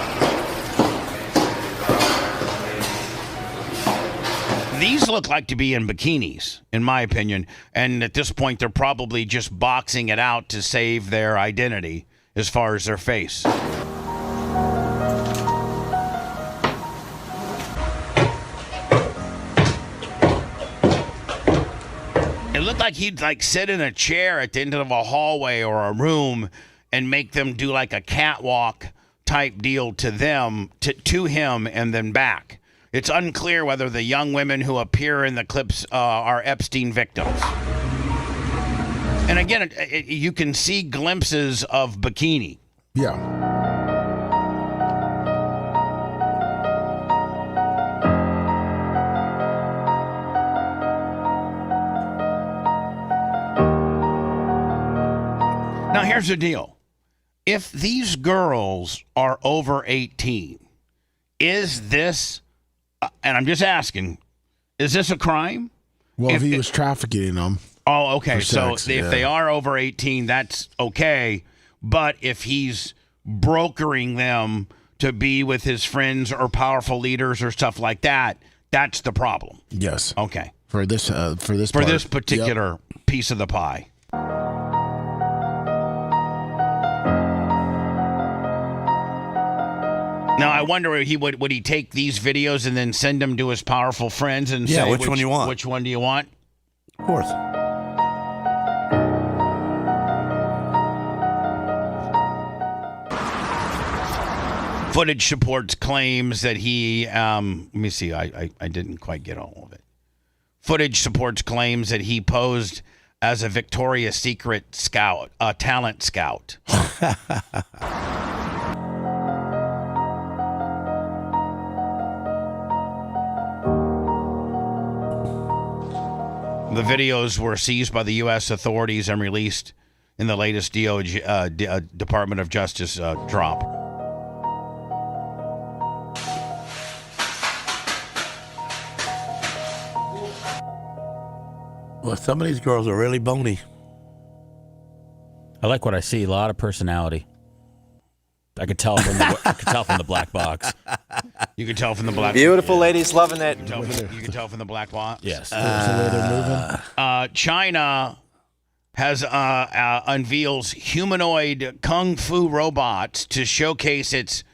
These look like to be in bikinis, in my opinion, and at this point they're probably just boxing it out to save their identity as far as their face. It looked like he'd sit in a chair at the end of a hallway or a room and make them do like a catwalk type deal to him and then back. It's unclear whether the young women who appear in the clips are Epstein victims. And again, you can see glimpses of bikini. Yeah. Now, here's the deal. If these girls are over 18, is this, and I'm just asking, is this a crime? Well, if he was trafficking them. Oh, okay. So sex, if they are over 18, that's okay. But if he's brokering them to be with his friends or powerful leaders or stuff like that, that's the problem. Yes. Okay. For this particular piece of the pie. Now, I wonder would he take these videos and then send them to his powerful friends and say, which one you want? Which one do you want? Of course. Footage supports claims that he, let me see, I didn't quite get all of it. Footage supports claims that he posed as a Victoria's Secret scout, a talent scout. The videos were seized by the U.S. authorities and released in the latest Department of Justice drop. Well, some of these girls are really bony. I like what I see. A lot of personality. I could tell from the black box. You can tell from the black. Beautiful ladies, loving it. You can tell from the black box. Yes. China has unveils humanoid kung fu robots to showcase its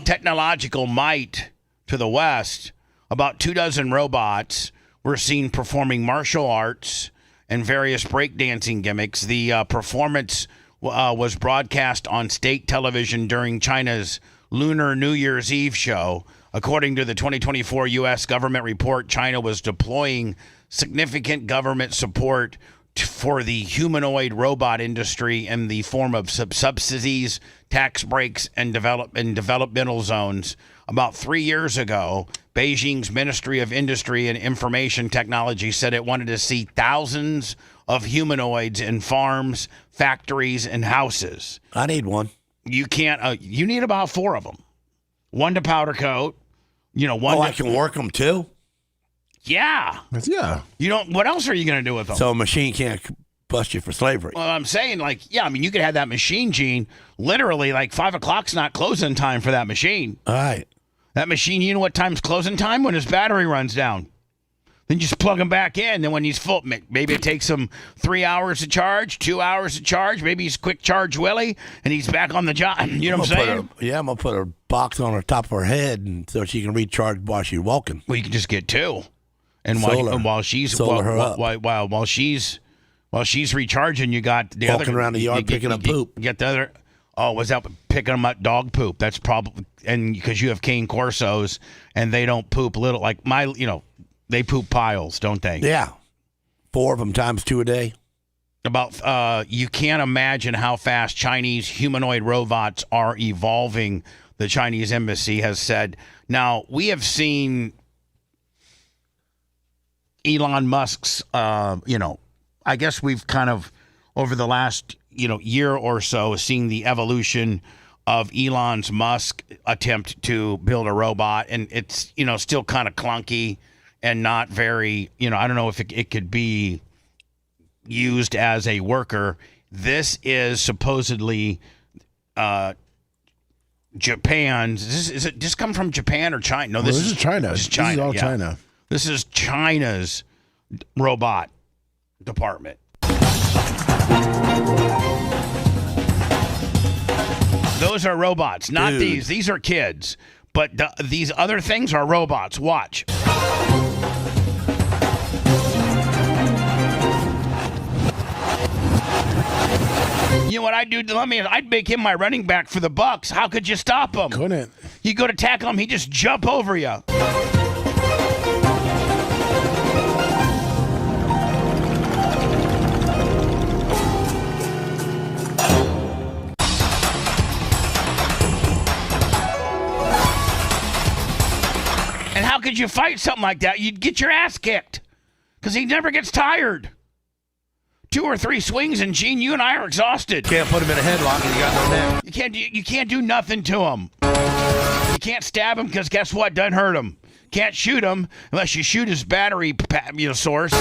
technological might to the West. About 24 robots were seen performing martial arts and various breakdancing gimmicks. The performance was broadcast on state television during China's Lunar New Year's Eve show. According to the 2024 U.S. government report, China was deploying significant government support for the humanoid robot industry in the form of subsidies, tax breaks, and developmental zones. About 3 years ago, Beijing's Ministry of Industry and Information Technology said it wanted to see thousands of humanoids in farms, factories, and houses. I need one. You can't. You need about 4 of them. One to powder coat. One. I can work them too. Yeah. Yeah. You don't. What else are you going to do with them? So a machine can't bust you for slavery. Well, I'm saying, you could have that machine, Gene. Literally, 5 o'clock's not closing time for that machine. All right. That machine, you know what time's closing time? When his battery runs down. Then you just plug him back in. Then when he's full, maybe it takes him 3 hours to charge, 2 hours to charge. Maybe he's quick charge Willie, and he's back on the job. You know what I'm saying? I'm going to put a box on her top of her head and so she can recharge while she's walking. Well, you can just get 2. And while she's recharging, you got the walking other around the yard picking up poop. You get the other. Oh, was that picking them up dog poop? That's probably, and because you have cane corsos and they don't poop little they poop piles, don't they? Yeah, 4 of them times 2 a day. You can't imagine how fast Chinese humanoid robots are evolving. The Chinese embassy has said. Now we have seen Elon Musk's, I guess we've kind of over the last year or so, seeing the evolution of Elon Musk's attempt to build a robot, and it's still kind of clunky and not very I don't know if it could be used as a worker. This is supposedly Japan's. Is it just come from Japan or China? No, this is China. This is China. This is all China. This is China's robot department. Those are robots, not these. These are kids. But these other things are robots. Watch. You know what I'd do to Lummy? I'd make him my running back for the Bucks. How could you stop him? Couldn't. You go to tackle him, he'd just jump over you. And how could you fight something like that? You'd get your ass kicked because he never gets tired. 2 or 3 swings, and Gene, you and I are exhausted. Can't put him in a headlock, and you got no neck. You can't do nothing to him. You can't stab him because guess what? Doesn't hurt him. Can't shoot him unless you shoot his battery source.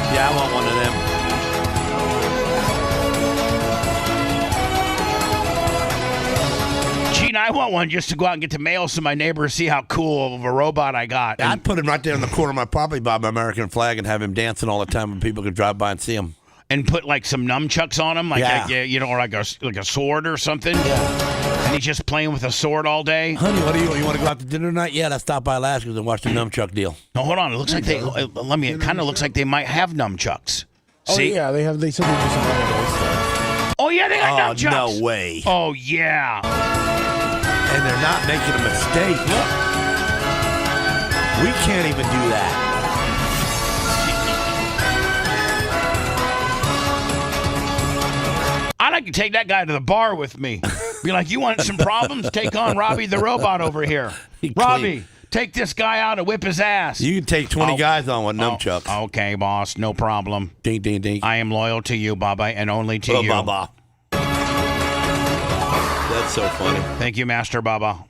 Yeah, I want one of them. Gene, I want one just to go out and get the mail so my neighbors see how cool of a robot I got. I'd put him right there in the corner of my property by my American flag and have him dancing all the time when people could drive by and see him. And put like some nunchucks on him, or like a sword or something. Yeah. And he's just playing with a sword all day. Honey, you want to go out to dinner tonight? Yeah, let's stop by Lasker's and watch the nunchuck deal. No, hold on. It looks like it kind of looks like they might have nunchucks. See? Oh yeah, they said they do some holiday stuff. Oh yeah, they got nunchucks. No way. Oh yeah. And they're not making a mistake. Look. We can't even do that. I'd like to take that guy to the bar with me. Be like, you want some problems? Take on Robbie the robot over here. Robbie, take this guy out and whip his ass. You can take 20 guys on with nunchucks. Okay, boss, no problem. Ding, ding, ding. I am loyal to you, Bubba, and only to you. Bubba. That's so funny. Thank you, Master Bubba.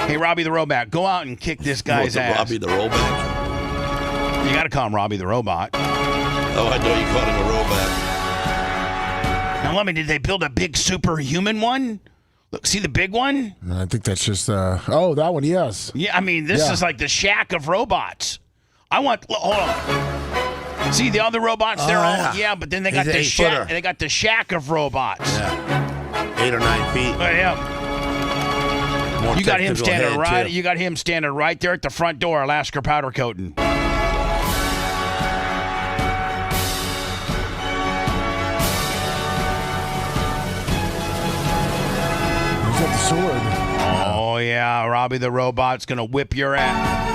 Hey, Robbie the robot, go out and kick this guy's ass. Robbie the robot? You got to call him Robbie the robot. Oh, I know you called him a robot. Now, let me, did they build a big superhuman one? Look, see the big one? I think that's just, that one, yes. Yeah, I mean, this is like the shack of robots. Hold on. See the other robots? They're all, but then they got the shack. They got the shack of robots. Yeah. 8 or 9 feet. Oh, yeah. You got him standing right. You got him standing right there at the front door, Lasker powder coating. He's got the sword. Oh yeah, Robbie the robot's gonna whip your ass.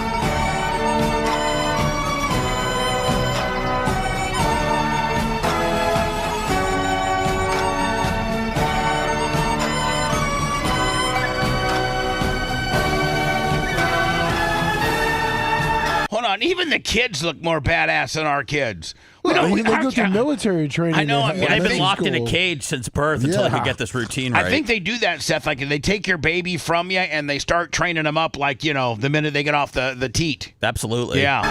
Even the kids look more badass than our kids. They go through military training. I know. They've been locked in a cage since birth until they could get this routine right. I think they do that, Seth. Like they take your baby from you and they start training them up like, the minute they get off the teat. Absolutely. Yeah.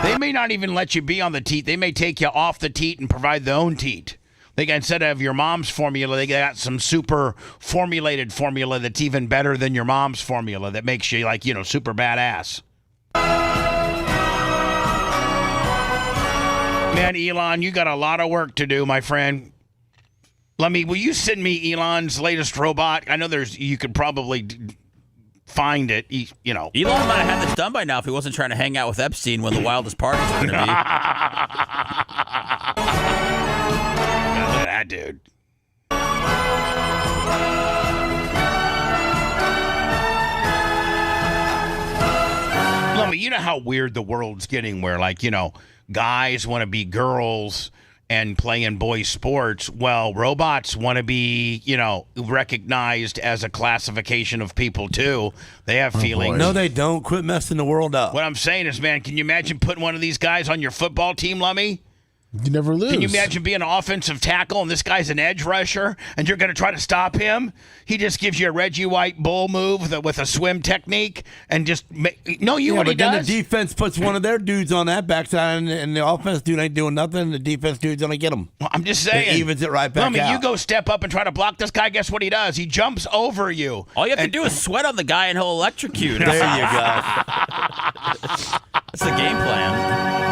They may not even let you be on the teat. They may take you off the teat and provide their own teat. They got, instead of your mom's formula, they got some super formulated formula that's even better than your mom's formula that makes you like, super badass. Man, Elon, you got a lot of work to do, my friend. Lummy, will you send me Elon's latest robot? I know you could probably find it, Elon might have had this done by now if he wasn't trying to hang out with Epstein when the wildest parties are going to be. Look at that, dude. Lummy, you know how weird the world's getting where, guys want to be girls and playing boys sports. Well, robots want to be, recognized as a classification of people too. They have feelings. No, they don't. Quit messing the world up. What I'm saying is, man, can you imagine putting one of these guys on your football team, Lummy? You never lose. Can you imagine being an offensive tackle and this guy's an edge rusher and you're going to try to stop him? He just gives you a Reggie White bull move with a swim technique and just what he does? Then the defense puts one of their dudes on that backside and the offense dude ain't doing nothing. The defense dude's going to get him. Well, I'm just saying. It evens it right back out. You go step up and try to block this guy. Guess what he does? He jumps over you. All you have to do is sweat on the guy and he'll electrocute. There you go. That's the game plan.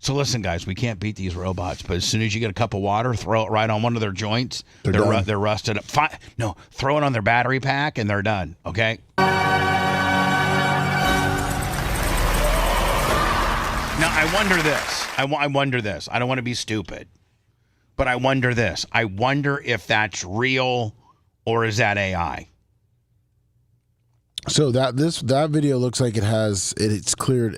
So listen, guys, we can't beat these robots, but as soon as you get a cup of water, throw it right on one of their joints. They're rusted up. Throw it on their battery pack, and they're done. Okay. Now I wonder this. I wonder this. I don't want to be stupid, but I wonder this. I wonder if that's real or is that AI? So that video looks like it's cleared.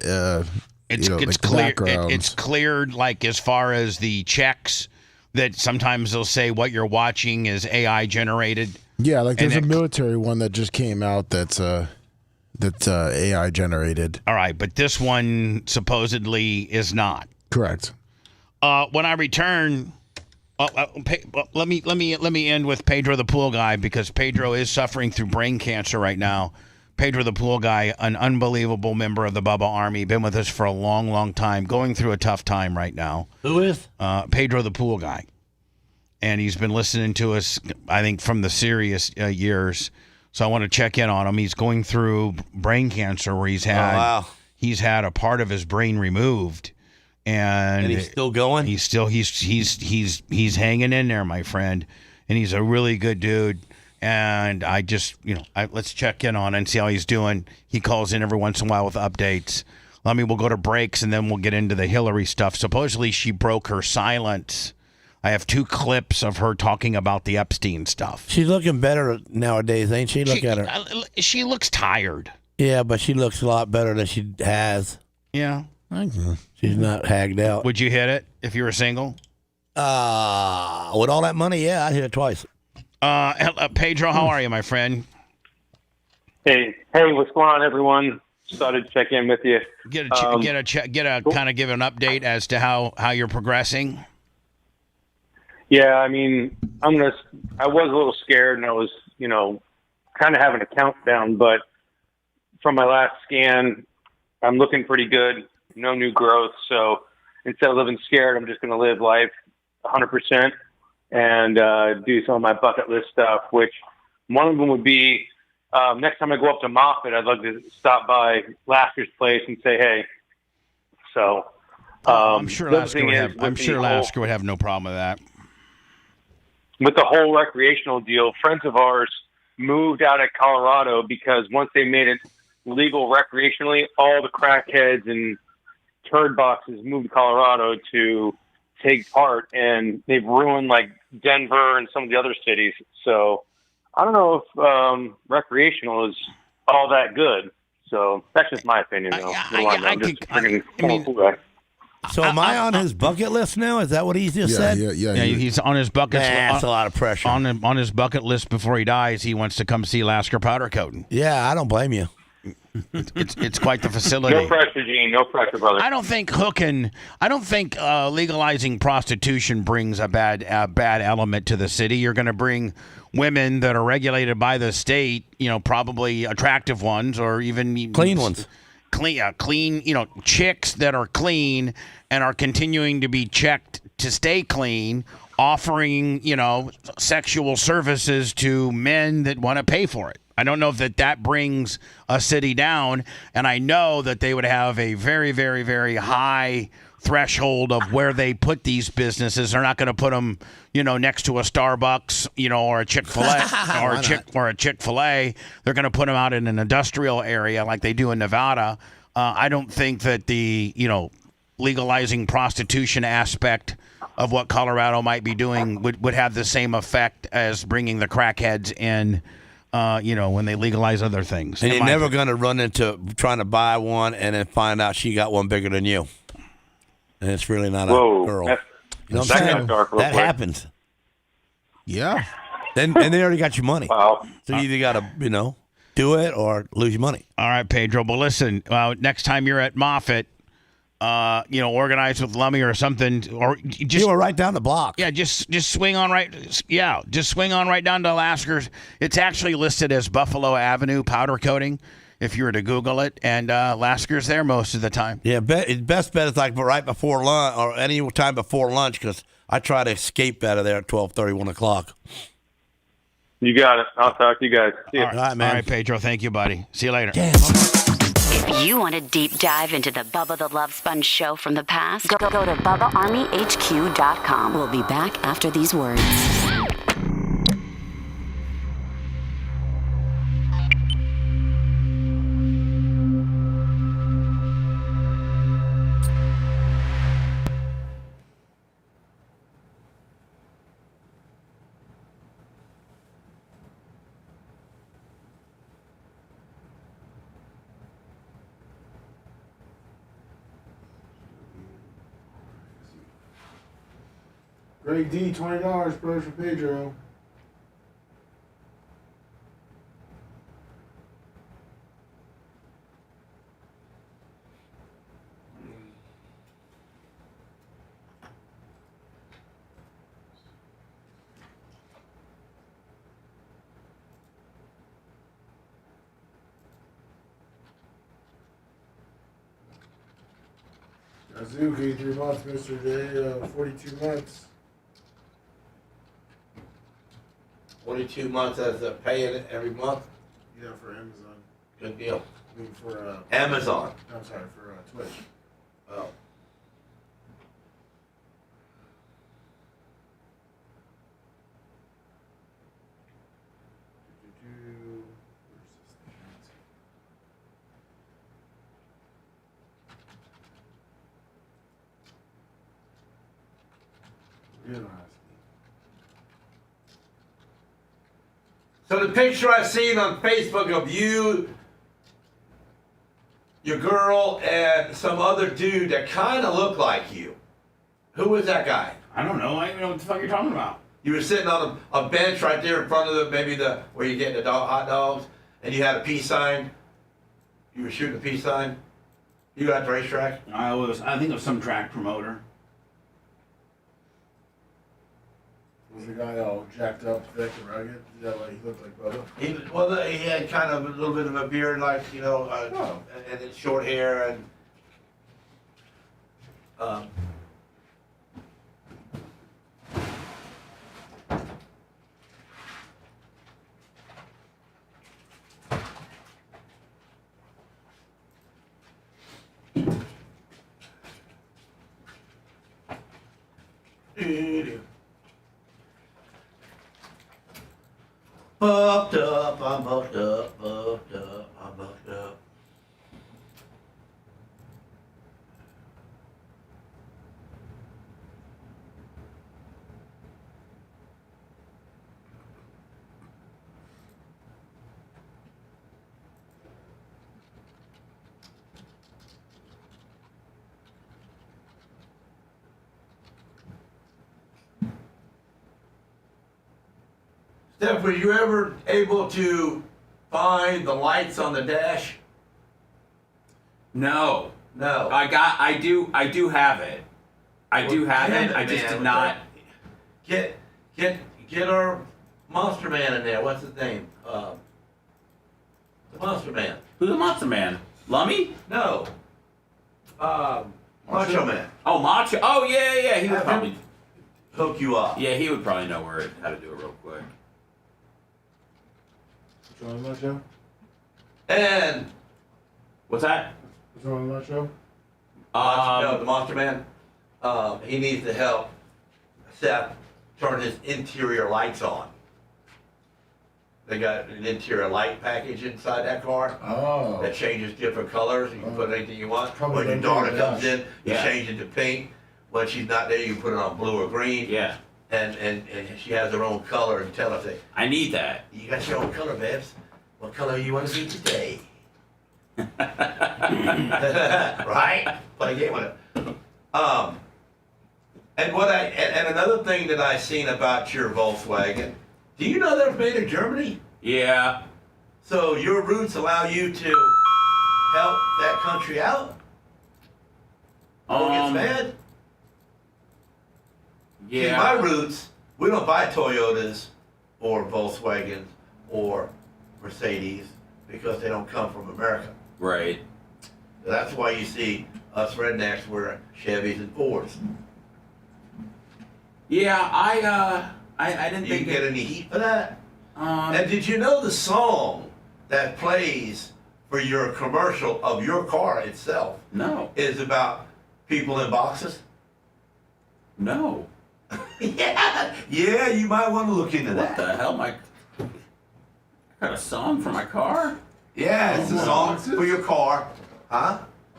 It's cleared, like, as far as the checks that sometimes they'll say what you're watching is AI generated. Yeah, like there's a military one that just came out that's AI generated. All right, but this one supposedly is not. Correct. When I return, let me end with Pedro the pool guy, because Pedro is suffering through brain cancer right now. Pedro the pool guy, an unbelievable member of the Bubba Army, been with us for a long, long time, going through a tough time right now. Who is? Pedro the pool guy. And he's been listening to us, I think, from the serious years. So I want to check in on him. He's going through brain cancer where he's had a part of his brain removed. And he's still going? He's hanging in there, my friend. And he's a really good dude. And I just, let's check in on him and see how he's doing. He calls in every once in a while with updates. We'll go to breaks and then we'll get into the Hillary stuff. Supposedly she broke her silence. I have 2 clips of her talking about the Epstein stuff. She's looking better nowadays, ain't she? Look at her. She looks tired. Yeah, but she looks a lot better than she has. Yeah. She's not hagged out. Would you hit it if you were single? With all that money, yeah, I'd hit it twice. Pedro, how are you, my friend? Hey, what's going on, everyone? Just thought I'd check in with you. Kind of give an update as to how you're progressing. Yeah, I mean, I was a little scared, and I was, kind of having a countdown. But from my last scan, I'm looking pretty good. No new growth. So instead of living scared, I'm just going to live life 100%. And do some of my bucket list stuff, which one of them would be next time I go up to Moffett, I'd love to stop by Lasker's place and say, hey. So I'm sure Lasker would have no problem with that. With the whole recreational deal, friends of ours moved out of Colorado because once they made it legal recreationally, all the crackheads and turd boxes moved to Colorado to take part, and they've ruined like Denver and some of the other cities. So I don't know if recreational is all that good. So that's just my opinion, though. So am I on his bucket list now? Is that what he just said? Yeah, he's on his bucket list. That's a lot of pressure. On his bucket list before he dies, he wants to come see Lasker powder coating. Yeah, I don't blame you. It's quite the facility. No pressure, Gene. No pressure, brother. I don't think legalizing prostitution brings a bad element to the city. You're going to bring women that are regulated by the state, probably attractive ones or even clean ones. Clean, chicks that are clean and are continuing to be checked to stay clean, offering, sexual services to men that want to pay for it. I don't know if that brings a city down, and I know that they would have a very, very, very high threshold of where they put these businesses. They're not going to put them, next to a Starbucks, or a Chick-fil-A or a Chick-fil-A. They're going to put them out in an industrial area like they do in Nevada. I don't think that the, legalizing prostitution aspect of what Colorado might be doing would have the same effect as bringing the crackheads in. When they legalize other things. And you're never going to run into trying to buy one and then find out she got one bigger than you. And it's really not a girl. You know what I'm saying? That happens. Yeah. And they already got your money. Wow. So you either got to, do it or lose your money. All right, Pedro. But listen, next time you're at Moffett, organize with Lummy or something, or just right down the block. Yeah, just swing on right. Yeah, just swing on right down to Lasker's. It's actually listed as Buffalo Avenue powder coating, if you were to Google it, and Lasker's there most of the time. Yeah, best bet is like right before lunch or any time before lunch, because I try to escape out of there at 12:30, 1 o'clock. You got it. I'll talk to you guys. See you. All right, man. All right, Pedro. Thank you, buddy. See you later. If you want a deep dive into the Bubba the Love Sponge show from the past, go to BubbaArmyHQ.com. We'll be back after these words. Greg D, $20, bro, for Pedro. Azuki, 3 months, Mr. J, 42 months. 42 months as a paying it every month. Yeah, for Amazon. Good deal. I mean, for Amazon. I'm sorry, for Twitch. Oh. So the picture I seen on Facebook of you, your girl, and some other dude that kind of looked like you. Who was that guy? I don't know. I don't even know what the fuck you're talking about. You were sitting on a bench right there in front of where you get the hot dogs, and you had a peace sign. You were shooting a peace sign. You got the racetrack. I think it was some track promoter. Was the guy all jacked up, thick and rugged? Is that why he looked like Bubba? He had kind of a little bit of a beard, like and then short hair and. Buffed up, I'm buffed up, I'm buffed up. Steph, were you ever able to find the lights on the dash? No. No. I do have it. I do have it. I just did not. Get our Monster Man in there. What's his name? The Monster Man. Who's the Monster Man? Lummy? No. Macho Man. Oh, Macho. Oh, yeah. He would probably hook you up. Yeah, he would probably know how to do it real quick. What's wrong with my show? And what's that? What's wrong with my show? No, the Monster Man. He needs to help Seth turn his interior lights on. They got an interior light package inside that car that changes different colors. You can put anything you want. When your daughter comes in, you change it to pink. When she's not there, you put it on blue or green. Yeah. And she has her own color and tell her, I need that. You got your own color, babes. What color you want to be today? Right? Play a game with it. And another thing that I seen about your Volkswagen, do you know they're made in Germany? Yeah. So your roots allow you to help that country out? Gets mad? Yeah. See, my roots, we don't buy Toyotas or Volkswagens or Mercedes because they don't come from America. Right. So that's why you see us rednecks wearing Chevys and Fords. Yeah, I didn't think you get any heat for that. And did you know the song that plays for your commercial of your car itself? No. Is about people in boxes? No. Yeah, you might want to look into that. What the hell, I got a song for my car? Yeah, it's a song for your car. Huh?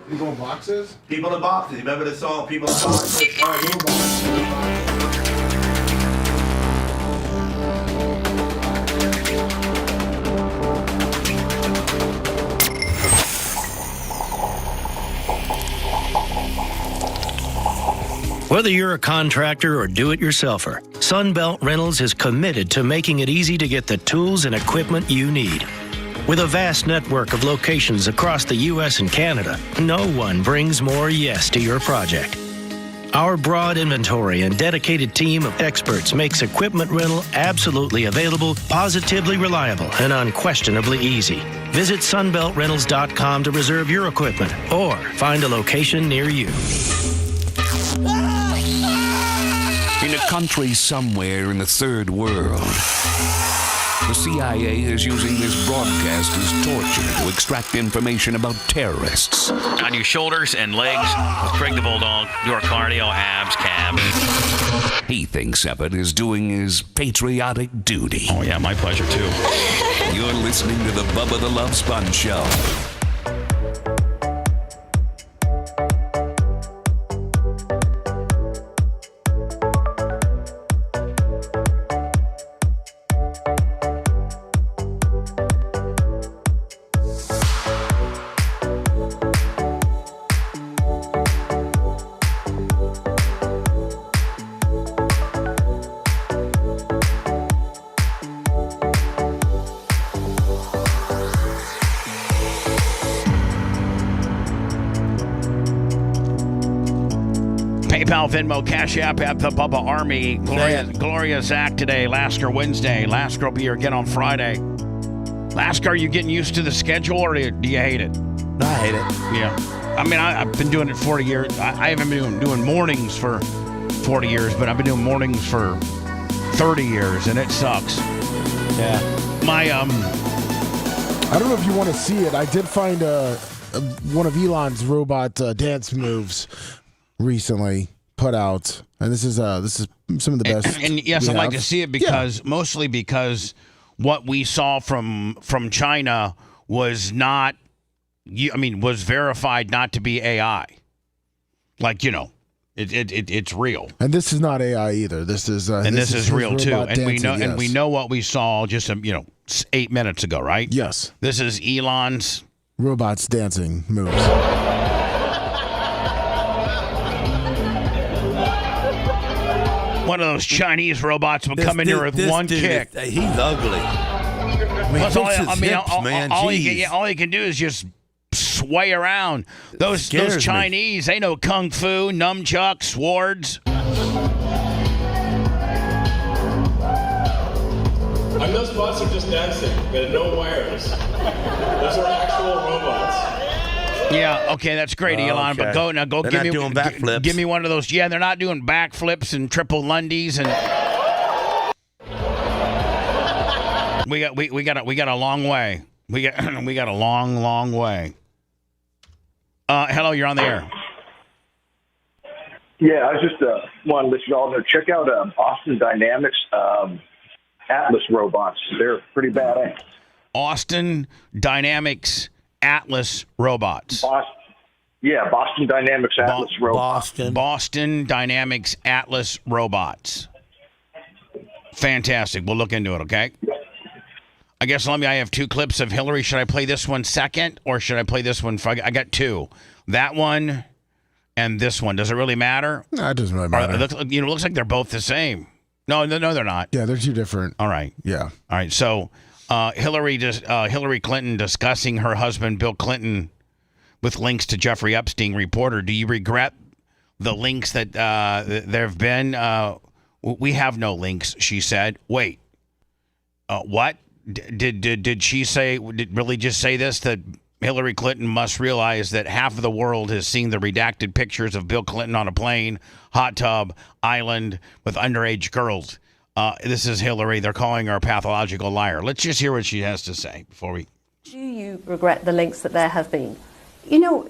People in boxes? People in boxes. You remember the song, People in Boxes? Whether you're a contractor or do-it-yourselfer, Sunbelt Rentals is committed to making it easy to get the tools and equipment you need. With a vast network of locations across the U.S. and Canada, no one brings more yes to your project. Our broad inventory and dedicated team of experts makes equipment rental absolutely available, positively reliable, and unquestionably easy. Visit sunbeltrentals.com to reserve your equipment or find a location near you. In a country somewhere in the third world, the CIA is using this broadcast as torture to extract information about terrorists. On your shoulders and legs, Craig the Bulldog, your cardio, abs, calves. He thinks Everett is doing his patriotic duty. Oh, yeah, my pleasure, too. You're listening to the Bubba the Love Sponge Show. PayPal, Venmo, Cash App at the Bubba Army. Gloria Zach today. Lasker Wednesday. Lasker will be here again on Friday. Lasker, are you getting used to the schedule or do you hate it? I hate it. Yeah. I mean, I've been doing it 40 years. I haven't been doing mornings for 40 years, but I've been doing mornings for 30 years, and it sucks. Yeah. My, I don't know if you want to see it. I did find one of Elon's robot dance moves recently put out, and this is some of the best. And yes, I'd like to see it because mostly because what we saw from China was not, was verified not to be AI. Like, it's real. And this is not AI either. This is this is real too. And we know dancing, and we know what we saw just 8 minutes ago, right? Yes. This is Elon's robots dancing moves. One of those Chinese robots will come in here with one kick. He's ugly. All he can do is just sway around. Those Chinese, they know kung fu, nunchucks, swords. And those bots are just dancing. They're no wires. Those are actual robots. Yeah, okay, that's great, Elon. Okay. But go They're give not me doing backflips. Give me one of those. Yeah, they're not doing backflips and triple Lundys and we got a long way. We got a long way. Hello, you're on the air. Yeah, I just want to let you all know. Check out Austin Dynamics Atlas robots. They're pretty badass. Austin Dynamics Atlas robots. Boston Dynamics Atlas robots. Boston Dynamics Atlas robots. Fantastic. We'll look into it, okay? I guess, Lummy, I have two clips of Hillary. Should I play this one second, or should I play this one? I got two. That one and this one? Does it really matter? No, it doesn't really matter. It looks like they're both the same. No, they're not. Yeah, they're two different. All right. Yeah. All right. So Hillary Clinton discussing her husband Bill Clinton with links to Jeffrey Epstein. Reporter, do you regret the links that there have been? We have no links, she said. Wait. What? Did she say? Did really just say this, that Hillary Clinton must realize that half of the world has seen the redacted pictures of Bill Clinton on a plane, hot tub, island with underage girls. This is Hillary. They're calling her a pathological liar. Let's just hear what she has to say before we. Do you regret the links that there have been? You know,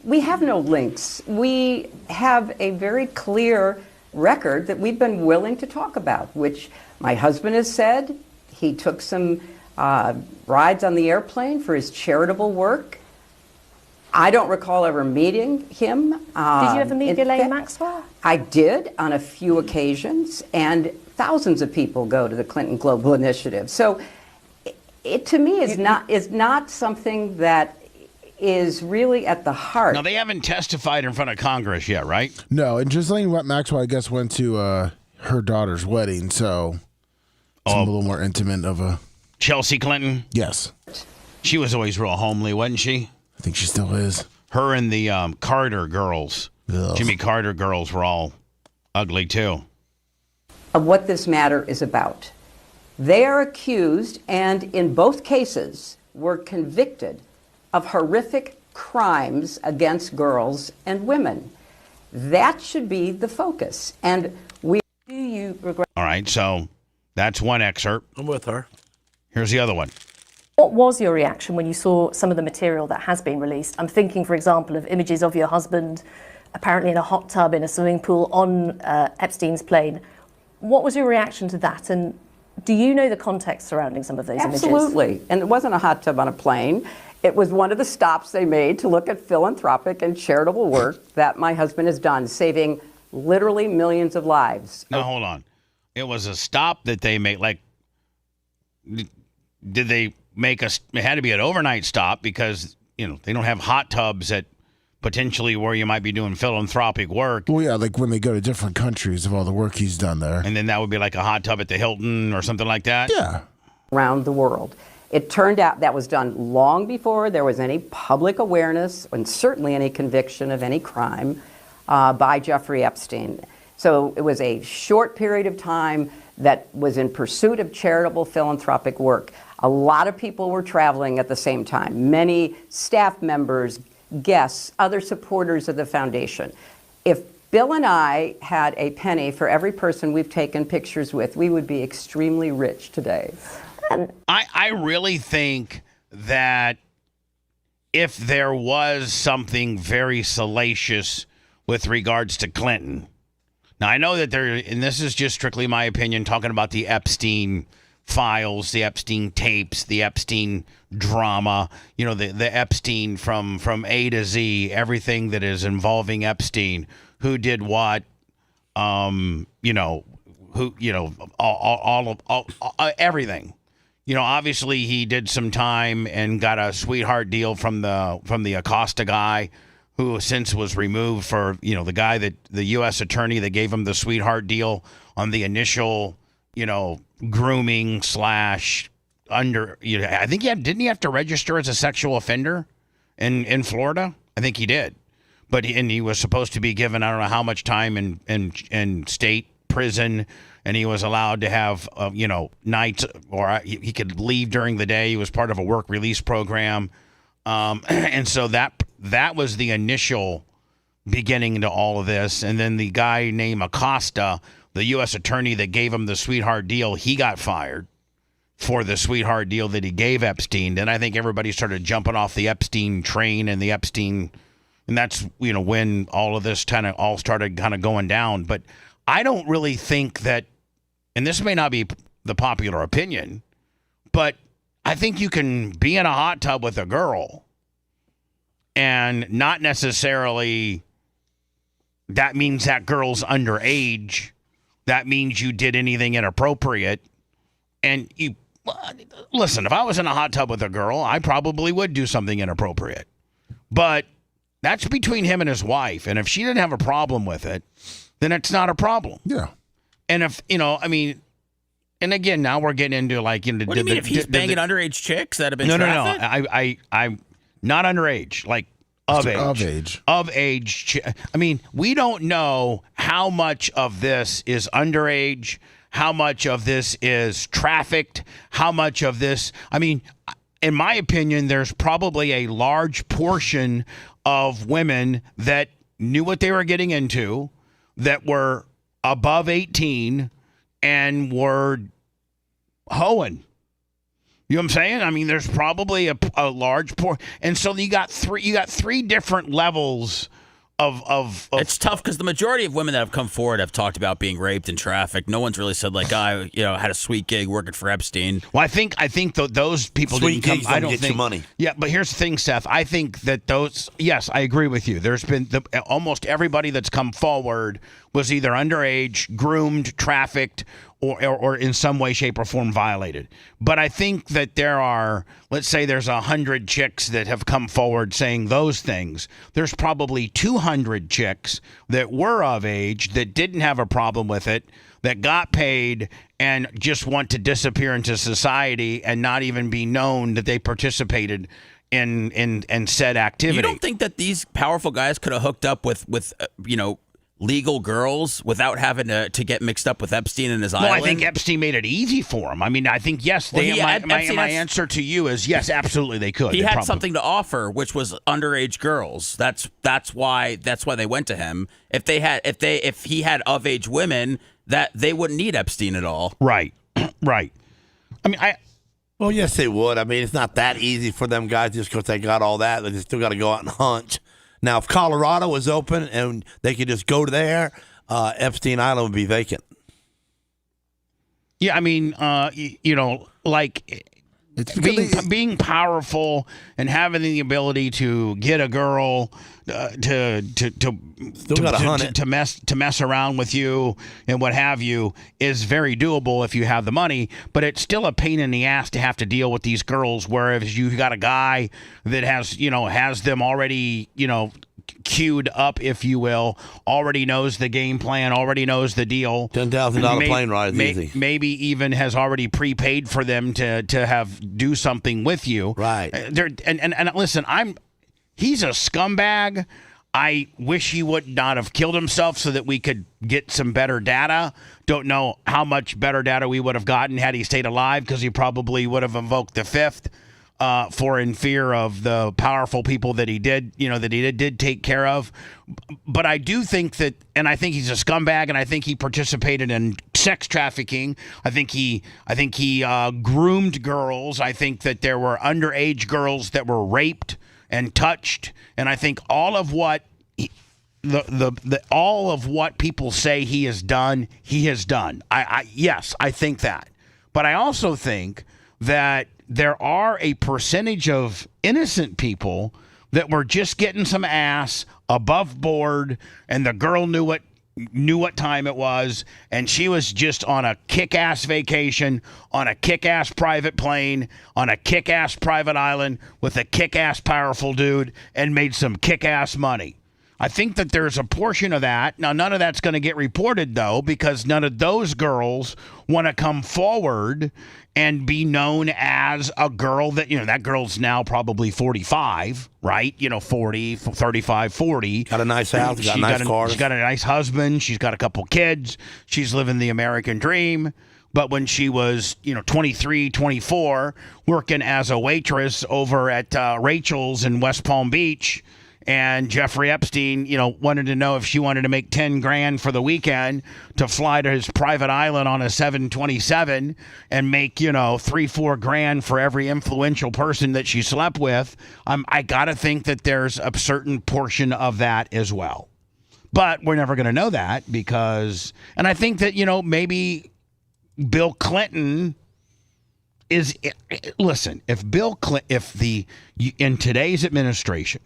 we have no links. We have a very clear record that we've been willing to talk about, which my husband has said. He took some rides on the airplane for his charitable work. I don't recall ever meeting him. Did you ever meet Ghislaine Maxwell? I did on a few occasions, and thousands of people go to the Clinton Global Initiative. So it to me is not something that is really at the heart. Now, they haven't testified in front of Congress yet, right? No, and Ghislaine Maxwell, I guess, went to her daughter's wedding, so it's a little more intimate of a... Chelsea Clinton? Yes. She was always real homely, wasn't she? I think she still is. Her and the Carter girls, Jimmy Carter girls, were all ugly, too. Of what this matter is about. They are accused, and in both cases, were convicted of horrific crimes against girls and women. That should be the focus. And do you regret? All right, so that's one excerpt. I'm with her. Here's the other one. What was your reaction when you saw some of the material that has been released? I'm thinking, for example, of images of your husband apparently in a hot tub in a swimming pool on Epstein's plane. What was your reaction to that? And do you know the context surrounding some of those images? Absolutely. And it wasn't a hot tub on a plane. It was one of the stops they made to look at philanthropic and charitable work that my husband has done, saving literally millions of lives. Now, hold on. It was a stop that they made, like, did they make it had to be an overnight stop because, they don't have hot tubs at potentially where you might be doing philanthropic work. Well, yeah, like when they go to different countries of all the work he's done there. And then that would be like a hot tub at the Hilton or something like that? Yeah. Around the world. It turned out that was done long before there was any public awareness and certainly any conviction of any crime by Jeffrey Epstein. So it was a short period of time that was in pursuit of charitable philanthropic work. A lot of people were traveling at the same time. Many staff members, guests, other supporters of the foundation. If Bill and I had a penny for every person we've taken pictures with, we would be extremely rich today. I really think that if there was something very salacious with regards to Clinton, now I know that and this is just strictly my opinion, talking about the Epstein files, the Epstein tapes, the Epstein drama, the Epstein from A to Z, everything that is involving Epstein, who did what, all everything. Obviously he did some time and got a sweetheart deal from the Acosta guy, who since was removed for, the guy that the U.S. attorney that gave him the sweetheart deal on the initial, grooming / I think didn't he have to register as a sexual offender in Florida? I think he did. But he was supposed to be given, I don't know how much time in state prison, and he was allowed to have, nights, or he could leave during the day. He was part of a work release program. And so that was the initial beginning to all of this. And then the guy named Acosta, the U.S. attorney that gave him the sweetheart deal, he got fired for the sweetheart deal that he gave Epstein. Then I think everybody started jumping off the Epstein train and that's, when all of this all started going down. But I don't really think that, and this may not be the popular opinion, but I think you can be in a hot tub with a girl and not necessarily that means that girl's underage. That means you did anything inappropriate. And listen, if I was in a hot tub with a girl, I probably would do something inappropriate. But That's between him and his wife. And if she didn't have a problem with it, then it's not a problem. Yeah. And if, I mean, and again, now we're getting into like... What do you mean if he's banging underage chicks that have been No. trafficked? I'm not underage, like of age. Of age. Of age. I mean, we don't know how much of this is underage, how much of this is trafficked, how much of this... I mean, in my opinion, there's probably a large portion of women that knew what they were getting into, that were above 18 and were hoeing. You know what I'm saying? I mean, there's probably a large portion. And so you got three different levels of It's tough because the majority of women that have come forward have talked about being raped and trafficked. No one's really said like, I had a sweet gig working for Epstein. Well, I think those people Sweet didn't come. gigs I don't don't get think you money. Yeah, but here's the thing, Seth. I think that those. Yes, I agree with you. There's been almost everybody that's come forward was either underage, groomed, trafficked, or in some way, shape, or form violated. But I think that there are, let's say there's 100 chicks that have come forward saying those things. There's probably 200 chicks that were of age that didn't have a problem with it, that got paid and just want to disappear into society and not even be known that they participated in said activity. You don't think that these powerful guys could have hooked up with legal girls without having to get mixed up with Epstein and his island? Well, I think Epstein made it easy for him. I mean, I think, yes, my answer to you is yes, absolutely they could. He had something to offer, which was underage girls. That's why they went to him. If he had of age women, that they wouldn't need Epstein at all. Right. Right. I mean, Well, yes, they would. I mean, it's not that easy for them guys just because they got all that. They still got to go out and hunt. Now, if Colorado was open and they could just go there, Epstein Island would be vacant. Yeah, I mean, like being powerful and having the ability to get a girl to mess around with you and what have you is very doable if you have the money, but it's still a pain in the ass to have to deal with these girls, whereas you've got a guy that has them already, queued up, if you will, already knows the game plan, already knows the deal. $10,000 plane ride is easy. Maybe even has already prepaid for them to have do something with you. Right. And listen, he's a scumbag. I wish he would not have killed himself so that we could get some better data. Don't know how much better data we would have gotten had he stayed alive, because he probably would have invoked the fifth. For in fear of the powerful people that he did take care of. But I do think that, and I think he's a scumbag, and I think he participated in sex trafficking. I think he groomed girls. I think that there were underage girls that were raped and touched. And I think all of what all of what people say he has done, he has done. Yes, I think that. But I also think that there are a percentage of innocent people that were just getting some ass above board, and the girl knew what time it was, and she was just on a kick-ass vacation, on a kick-ass private plane, on a kick-ass private island with a kick-ass powerful dude, and made some kick-ass money. I think that there's a portion of that. Now, none of that's going to get reported, though, because none of those girls want to come forward and be known as a girl that, that girl's now probably 45, right? 40, 35, 40. Got a nice house, got nice cars. She's got a nice husband. She's got a couple kids. She's living the American dream. But when she was, 23, 24, working as a waitress over at Rachel's in West Palm Beach, and Jeffrey Epstein, wanted to know if she wanted to make $10,000 for the weekend to fly to his private island on a 727 and make, $3-4 grand for every influential person that she slept with. I got to think that there's a certain portion of that as well. But we're never going to know that because, and I think that, maybe Bill Clinton is, listen, if Bill Clinton, in today's administration,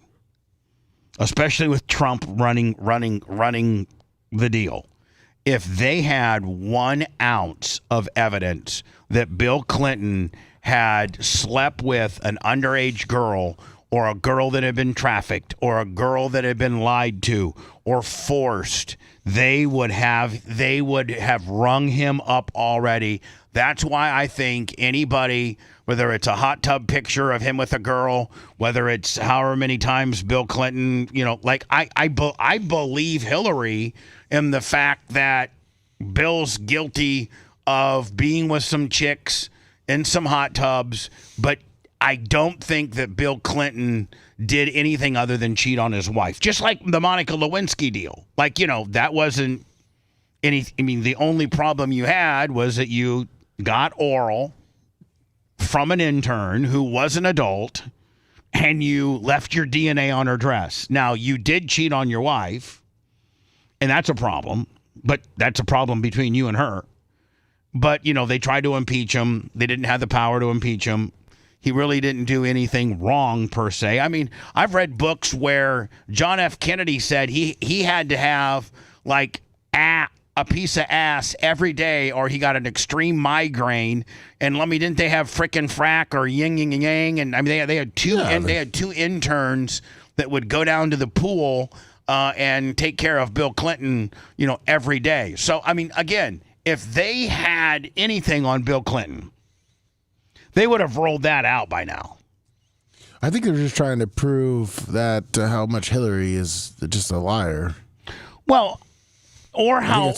especially with Trump running the deal, if they had 1 ounce of evidence that Bill Clinton had slept with an underage girl or a girl that had been trafficked or a girl that had been lied to or forced, they would have rung him up already. That's why I think anybody, whether it's a hot tub picture of him with a girl, whether it's however many times Bill Clinton, like I believe Hillary in the fact that Bill's guilty of being with some chicks in some hot tubs, but I don't think that Bill Clinton did anything other than cheat on his wife. Just like the Monica Lewinsky deal. Like, that wasn't anything. I mean, the only problem you had was that you got oral from an intern who was an adult and you left your DNA on her dress. Now, you did cheat on your wife, and that's a problem, but that's a problem between you and her. But, they tried to impeach him. They didn't have the power to impeach him. He really didn't do anything wrong, per se. I mean, I've read books where John F. Kennedy said he had to have, like, a piece of ass every day or he got an extreme migraine. And, Lummy, didn't they have frickin' frack or yin yin yang? And, I mean, they had two interns that would go down to the pool and take care of Bill Clinton, every day. So, I mean, again, if they had anything on Bill Clinton, they would have rolled that out by now. I think they're just trying to prove that how much Hillary is just a liar. Well, or how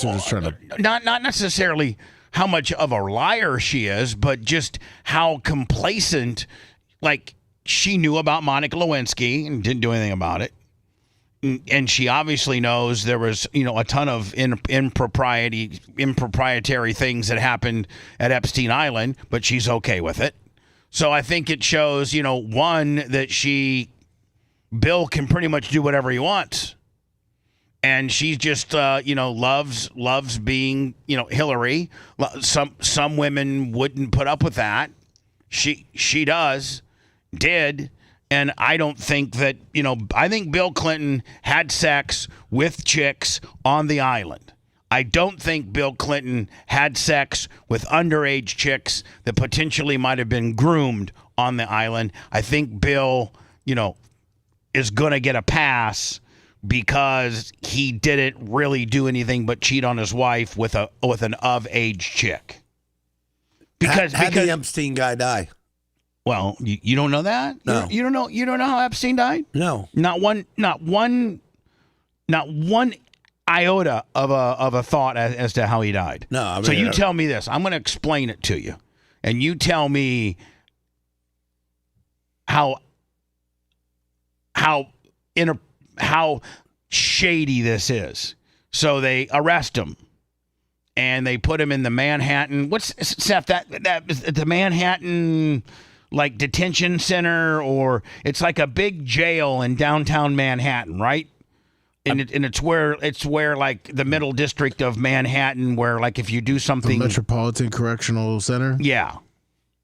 not necessarily how much of a liar she is, but just how complacent. Like, she knew about Monica Lewinsky and didn't do anything about it. And she obviously knows there was, a ton of improprietary things that happened at Epstein Island, but she's okay with it. So I think it shows, one, that Bill can pretty much do whatever he wants. And she just, loves being, Hillary. Some women wouldn't put up with that. She did. And I don't think that, I think Bill Clinton had sex with chicks on the island. I don't think Bill Clinton had sex with underage chicks that potentially might have been groomed on the island. I think Bill, is going to get a pass because he didn't really do anything but cheat on his wife with an of-age chick. Because the Epstein guy die? Well, you don't know that? No. You don't know how Epstein died? No. Not one iota of a thought as to how he died. No. I mean, so you tell me this. I'm going to explain it to you, and you tell me how shady this is. So they arrest him. And they put him in the Manhattan. What's Seth? That the Manhattan, like, detention center, or it's like a big jail in downtown Manhattan, right? And it's where like the middle district of Manhattan, where, like, if you do something, the Metropolitan Correctional Center. Yeah,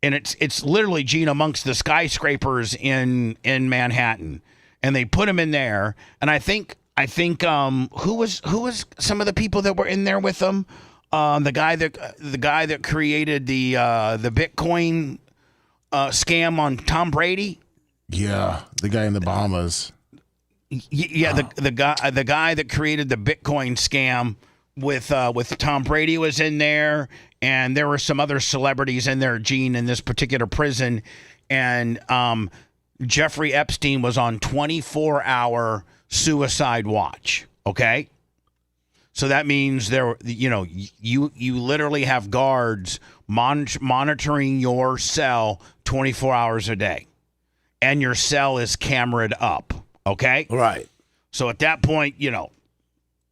and it's literally, Gene, amongst the skyscrapers in Manhattan, and they put him in there. And I think who was some of the people that were in there with them? The guy that created the Bitcoin scam on Tom Brady. Yeah, the guy in the Bahamas. Yeah, the guy that created the Bitcoin scam with Tom Brady was in there, and there were some other celebrities in there, Gene, in this particular prison, and Jeffrey Epstein was on 24-hour suicide watch. Okay. So that means you literally have guards monitoring your cell 24 hours a day, and your cell is cameraed up. Okay, right. So at that point,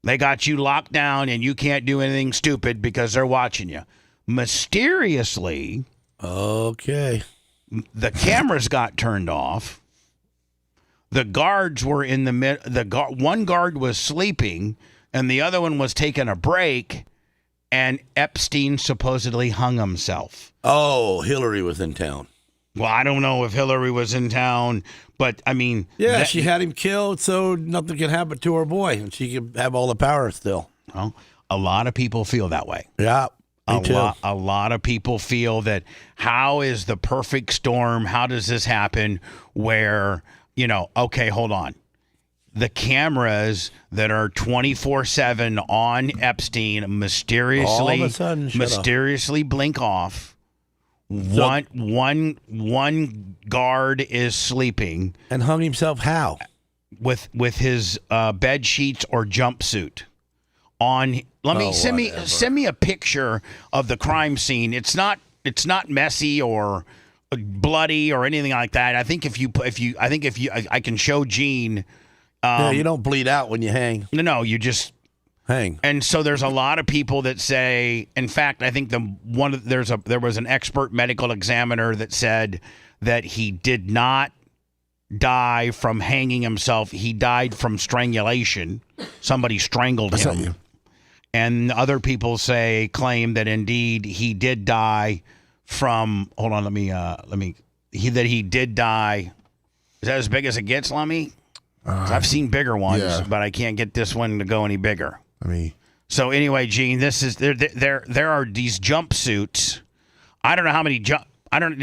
they got you locked down, and you can't do anything stupid because they're watching you. Mysteriously, okay, the cameras got turned off. The guards were in the one guard was sleeping, and the other one was taking a break, and Epstein supposedly hung himself. Oh, Hillary was in town. Well, I don't know if Hillary was in town, but, I mean... Yeah, she had him killed so nothing could happen to her boy, and she could have all the power still. Well, a lot of people feel that way. Yeah, me too. A lot of people feel that, how is the perfect storm, how does this happen, where okay, hold on. The cameras that are 24/7 on Epstein All of a mysteriously sudden, shut blink off. One guard is sleeping and hung himself how? With his bed sheets or jumpsuit on. Send me a picture of the crime scene. It's not messy or bloody or anything like that. I think I can show Gene. You don't bleed out when you hang. No, you just hang. And so there's a lot of people that say. In fact, I think there was an expert medical examiner that said that he did not die from hanging himself. He died from strangulation. Somebody strangled him. And other people claim that indeed he did die from. Hold on, he did die. Is that as big as it gets, Lummy? I've seen bigger ones, but I can't get this one to go any bigger. So anyway, Gene, this is there are these jumpsuits. I don't know how many did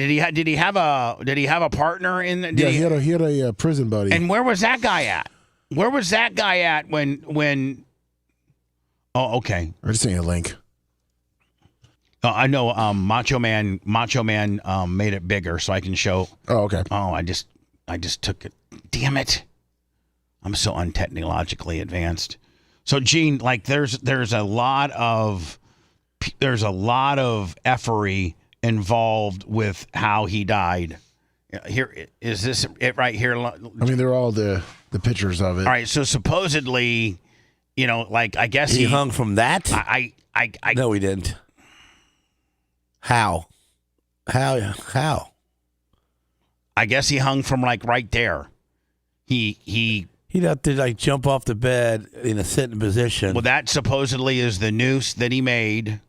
he have a partner in? He had a prison buddy. And where was that guy at? When? Oh, okay. I'm just saying a link. I know. Macho Man made it bigger so I can show. Oh, okay. Oh, I just took it. Damn it! I'm so untechnologically advanced. So, Gene, there's a lot of effery involved with how he died. Here is this it right here. They're all the pictures of it. All right. So supposedly, I guess he hung from that. No, he didn't. How? I guess he hung from right there. He'd have to jump off the bed in a sitting position. Well, that supposedly is the noose that he made.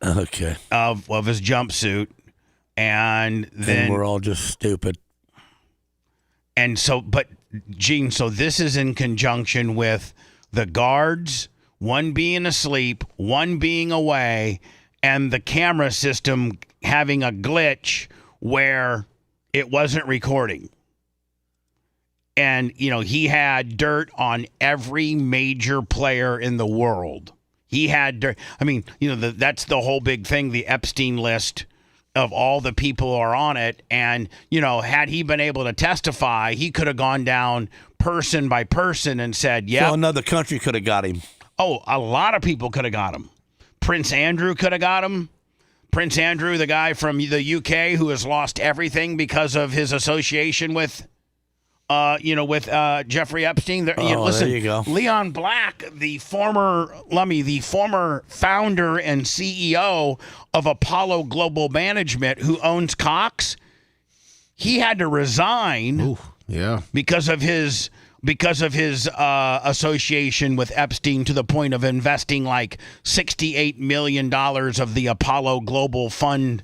Okay. Of his jumpsuit, and then we're all just stupid. And so, but Gene, so this is in conjunction with the guards, one being asleep, one being away, and the camera system having a glitch where it wasn't recording. And, he had dirt on every major player in the world. He had dirt. That's the whole big thing, the Epstein list of all the people who are on it. And, had he been able to testify, he could have gone down person by person and said, yeah. So another country could have got him. Oh, a lot of people could have got him. Prince Andrew could have got him. Prince Andrew, the guy from the UK who has lost everything because of his association with Jeffrey Epstein. Listen, there you go. Leon Black, the former founder and CEO of Apollo Global Management, who owns Cox, he had to resign. Because of his association with Epstein, to the point of investing $68 million of the Apollo Global Fund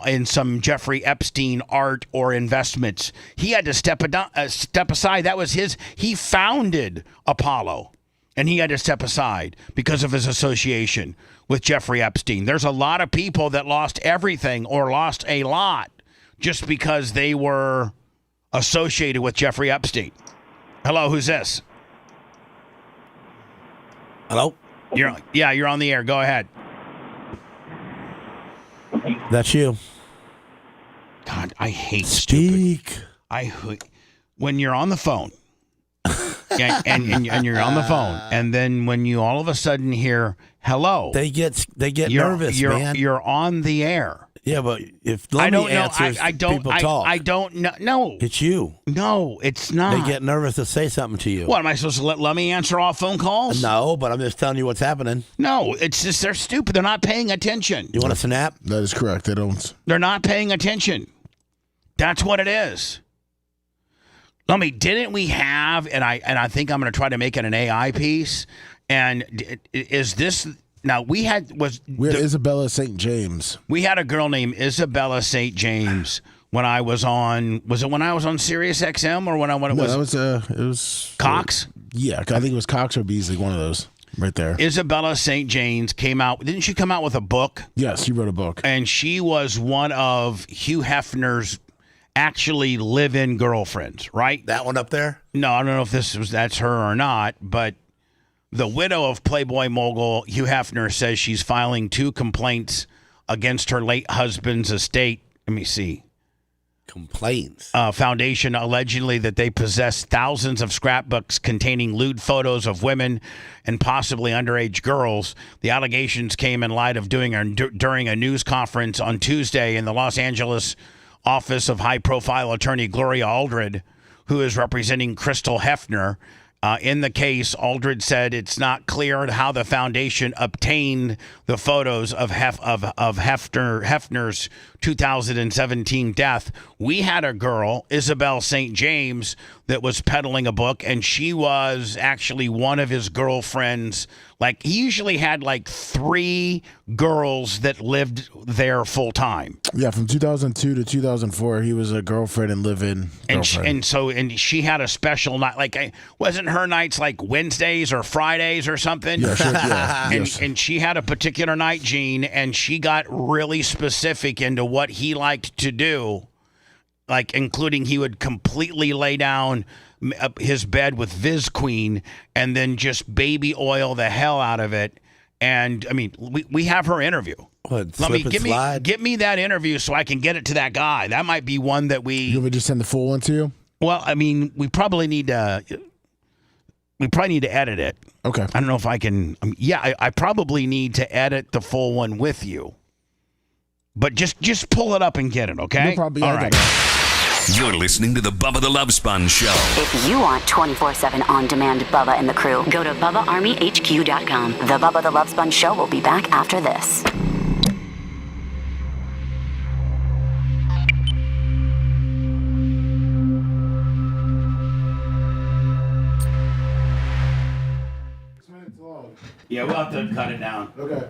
in some Jeffrey Epstein art or investments. He had to step aside. That was he founded Apollo, and he had to step aside because of his association with Jeffrey Epstein. There's a lot of people that lost everything or lost a lot just because they were associated with Jeffrey Epstein. Hello, who's this? Hello? You're on the air. Go ahead. That's you. God, I hate Speak. stupid. When you're on the phone, and you're on the phone, and then when you all of a sudden hear hello, they get nervous, man. You're on the air. Yeah, but if Lummy answers, people talk. I don't know. No, it's you. No, it's not. They get nervous to say something to you. What, am I supposed to let Lummy answer all phone calls? No, but I'm just telling you what's happening. No, it's just they're stupid. They're not paying attention. You want a snap? That is correct. They don't. They're not paying attention. That's what it is. Lummy, didn't we have? And I think I'm going to try to make it an AI piece. And is this? Now, we had Isabella St. James. We had a girl named Isabella St. James when I was on. Was it when I was on SiriusXM or when it was? It was Cox. Yeah, I think it was Cox or Beasley, one of those right there. Isabella St. James came out. Didn't she come out with a book? Yes, she wrote a book. And she was one of Hugh Hefner's actually live-in girlfriends, right? That one up there? No, I don't know if that's her or not, but the widow of Playboy mogul Hugh Hefner says she's filing 2 complaints against her late husband's estate. Let me see. Complaints. Foundation allegedly that they possess thousands of scrapbooks containing lewd photos of women and possibly underage girls. The allegations came in light of during a news conference on Tuesday in the Los Angeles office of high-profile attorney Gloria Aldred, who is representing Crystal Hefner. In the case, Aldred said it's not clear how the foundation obtained the photos of Hefner's 2017 death. We had a girl, Isabel St. James, that was peddling a book, and she was actually one of his girlfriends. Like, he usually had like 3 girls that lived there full time. Yeah, from 2002 to 2004, he was a girlfriend and live-in girlfriend. And she had a special night. Like, wasn't her nights like Wednesdays or Fridays or something? Yeah, sure, yeah. And she had a particular night, Gene, and she got really specific into what he liked to do. Like, including he would completely lay down his bed with Viz Queen and then just baby oil the hell out of it. And I mean, we have her interview. Let me get me that interview so I can get it to that guy. That might be one that we. You want me to send the full one to you? Well, I mean, we probably need to edit it. Okay. I don't know if I can. I probably need to edit the full one with you. But just pull it up and get it, okay? No problem. All right. You're listening to the Bubba the Love Sponge Show. If you want 24/7 on-demand Bubba and the crew, go to BubbaArmyHQ.com. The Bubba the Love Sponge Show will be back after this. Yeah, we'll have to cut it down. Okay.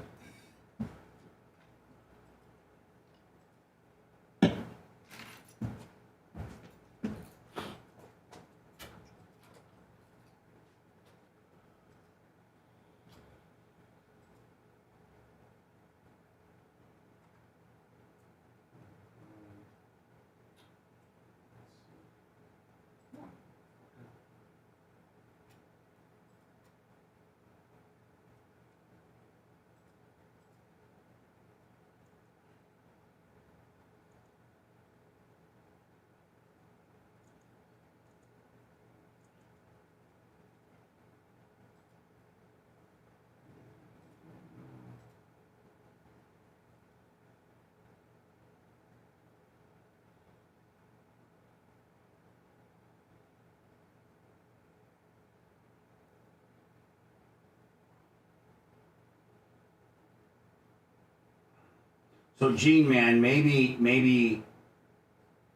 So, Gene, man, maybe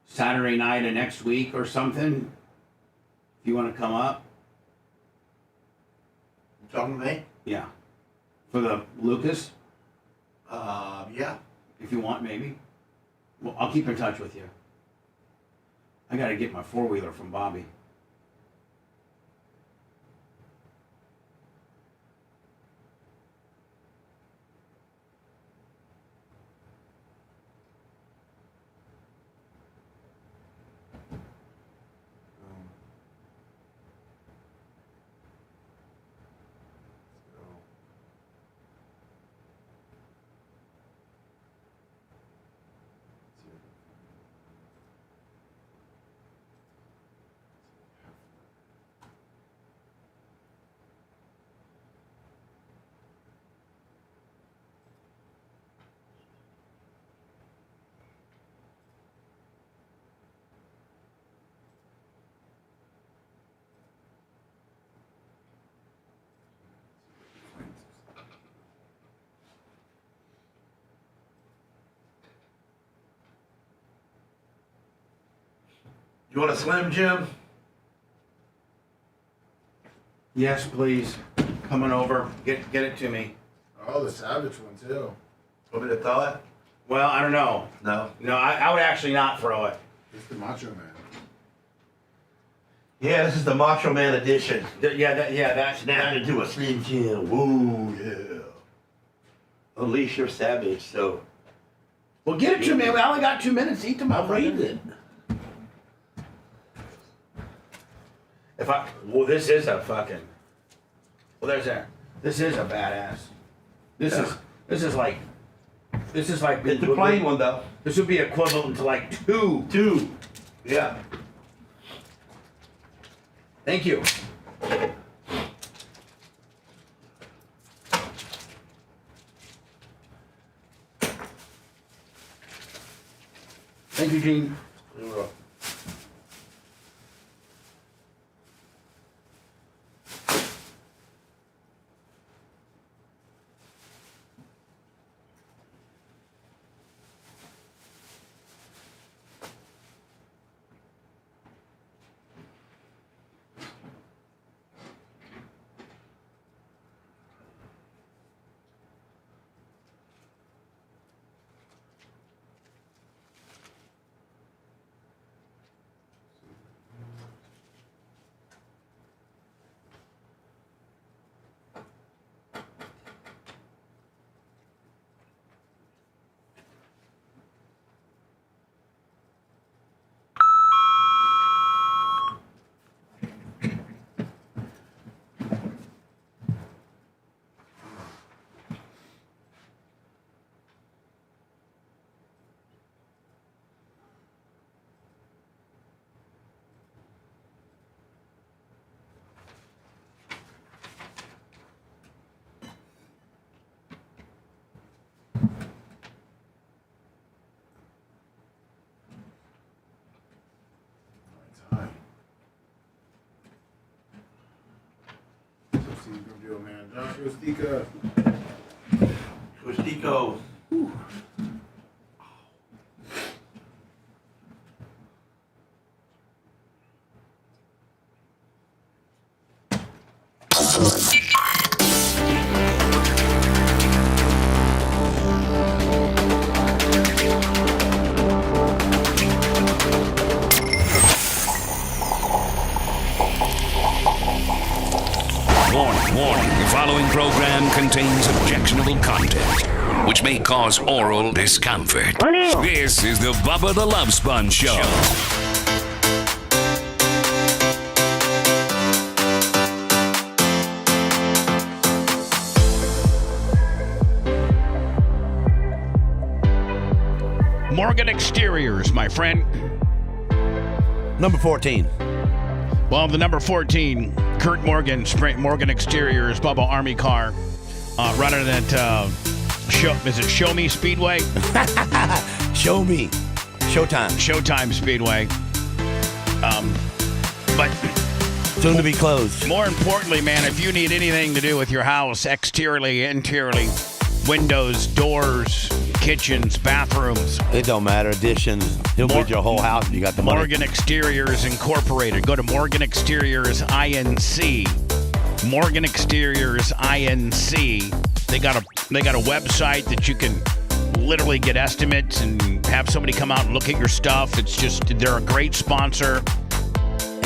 Saturday night of next week or something, if you want to come up. You talking to me? Yeah. For the Lucas? Yeah. If you want, maybe. Well, I'll keep in touch with you. I got to get my 4-wheeler from Bobby. You want a Slim Jim? Yes, please. Coming over. Get it to me. Oh, the Savage one, too. Want me to throw it? Well, I don't know. No. No, I would actually not throw it. It's the Macho Man. Yeah, this is the Macho Man edition. That's Snap into a Slim Jim. Woo, yeah. Unleash your savage. So. Well, get it to me. I only got 2 minutes. Eat them up. I'm reading. Well, this is a fucking. Well, there's that. This is a badass. This is like. This is like. It's a plain one though. This would be equivalent to like two. Yeah. Thank you. Thank you, Gene. Twistico. Warning. The following program contains objectionable content, which may cause oral discomfort. This is the Bubba the Love Sponge Show. Morgan Exteriors, my friend. Number 14. Well, the number 14, Kurt Morgan, Morgan Exteriors, Bubba Army car, running at Show Me Speedway? Show Me. Showtime Speedway. But soon to be closed. More importantly, man, if you need anything to do with your house, exteriorly, interiorly, windows, doors, kitchens, bathrooms. It don't matter. Additions. He'll build your whole house if you got the money. Morgan Exteriors Incorporated. Go to Morgan Exteriors INC. Morgan Exteriors INC. They got a website that you can literally get estimates and have somebody come out and look at your stuff. It's just, they're a great sponsor.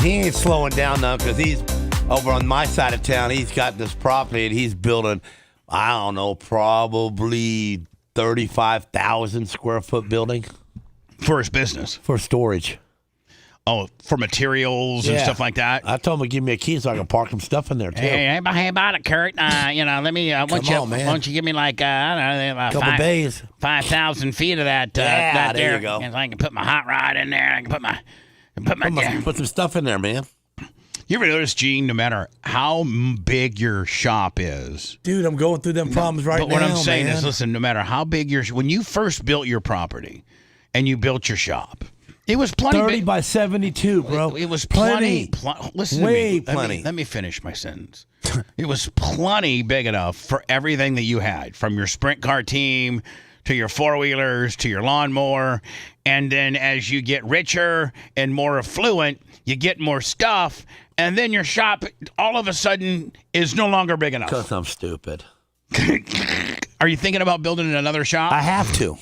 He ain't slowing down though, because he's over on my side of town. He's got this property and he's building, I don't know, probably 35,000 square foot building. For his business? For storage. Oh, for materials and stuff like that? I told him to give me a key so I can park some stuff in there, too. Hey, about it, Kurt. Let me, why don't you give me like, I don't know, couple days. 5,000 feet of that. There you go. And I can put my hot rod in there. I can put some stuff in there, man. You ever notice, Gene, no matter how big your shop is. Dude, I'm going through them problems right now, But what I'm saying is, listen, no matter how big when you first built your property and you built your shop, it was plenty 30 big. by 72, bro. It was plenty. Listen Way to me. plenty. Let me finish my sentence. It was plenty big enough for everything that you had, from your sprint car team to your four-wheelers to your lawnmower. And then as you get richer and more affluent, you get more stuff. And then your shop all of a sudden is no longer big enough. Because I'm stupid. Are you thinking about building another shop? I have to.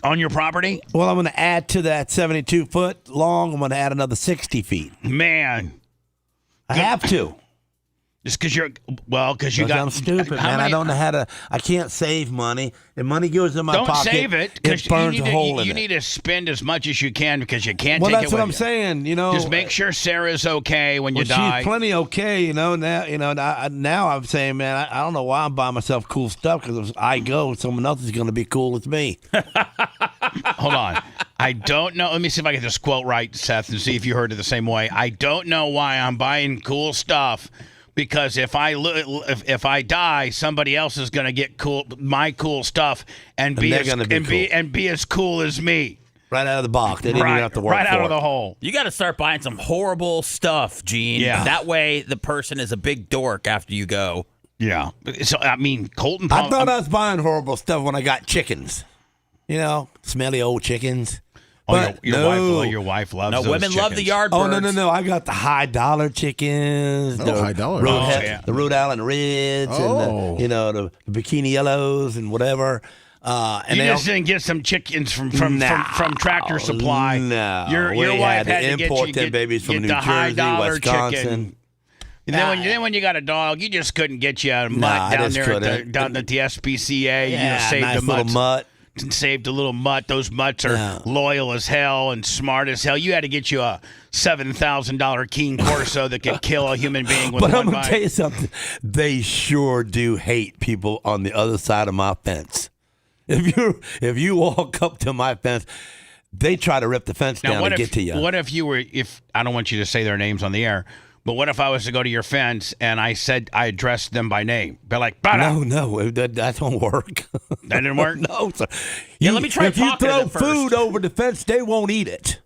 On your property? Well, I'm going to add to that 72 foot long. I'm going to add another 60 feet. Man. I have to. Just because I'm stupid, man. I don't know how to. I can't save money. If money goes in my don't pocket, save it. It burns a hole in it. You need to spend as much as you can because you can't. Well, take that's it what with I'm you. saying. Just make sure Sarah's okay when you die. She's plenty okay. Now now I'm saying, man, I don't know why I'm buying myself cool stuff because if I go, someone else is going to be cool as me. Hold on. I don't know. Let me see if I can just quote right, Seth, and see if you heard it the same way. I don't know why I'm buying cool stuff. Because if I die, somebody else is going to get my cool stuff and be as cool as me. Right out of the box. They didn't even have to work right for out it. of the hole. You got to start buying some horrible stuff, Gene. Yeah. That way the person is a big dork after you go. Yeah. So, I mean, Colton... I thought I was buying horrible stuff when I got chickens. Smelly old chickens. Oh, your wife loves those women chickens. love the yard Oh, birds. no. I got the high dollar chickens. Oh, high dollar. The Rhode Island Reds and the Bikini Yellows and whatever. And you just didn't get some chickens from Tractor Supply. No. Your wife had to import them babies from New the Jersey, high-dollar Wisconsin. chicken. And then when you got a dog, you just couldn't get you a mutt down there down at the SPCA. Yeah, saved nice the little mutt. Saved a little mutt. Those mutts are loyal as hell and smart as hell. You had to get you a $7,000 King Corso that could kill a human being with But one I'm going bite. to tell you something. They sure do hate people on the other side of my fence. If you walk up to my fence, they try to rip the fence down and get to you. What if I don't want you to say their names on the air, but what if I was to go to your fence and I addressed them by name? Be like, no, that don't work. That didn't work? No, sir. Let me try If you talking to throw them first. food over the fence, they won't eat it.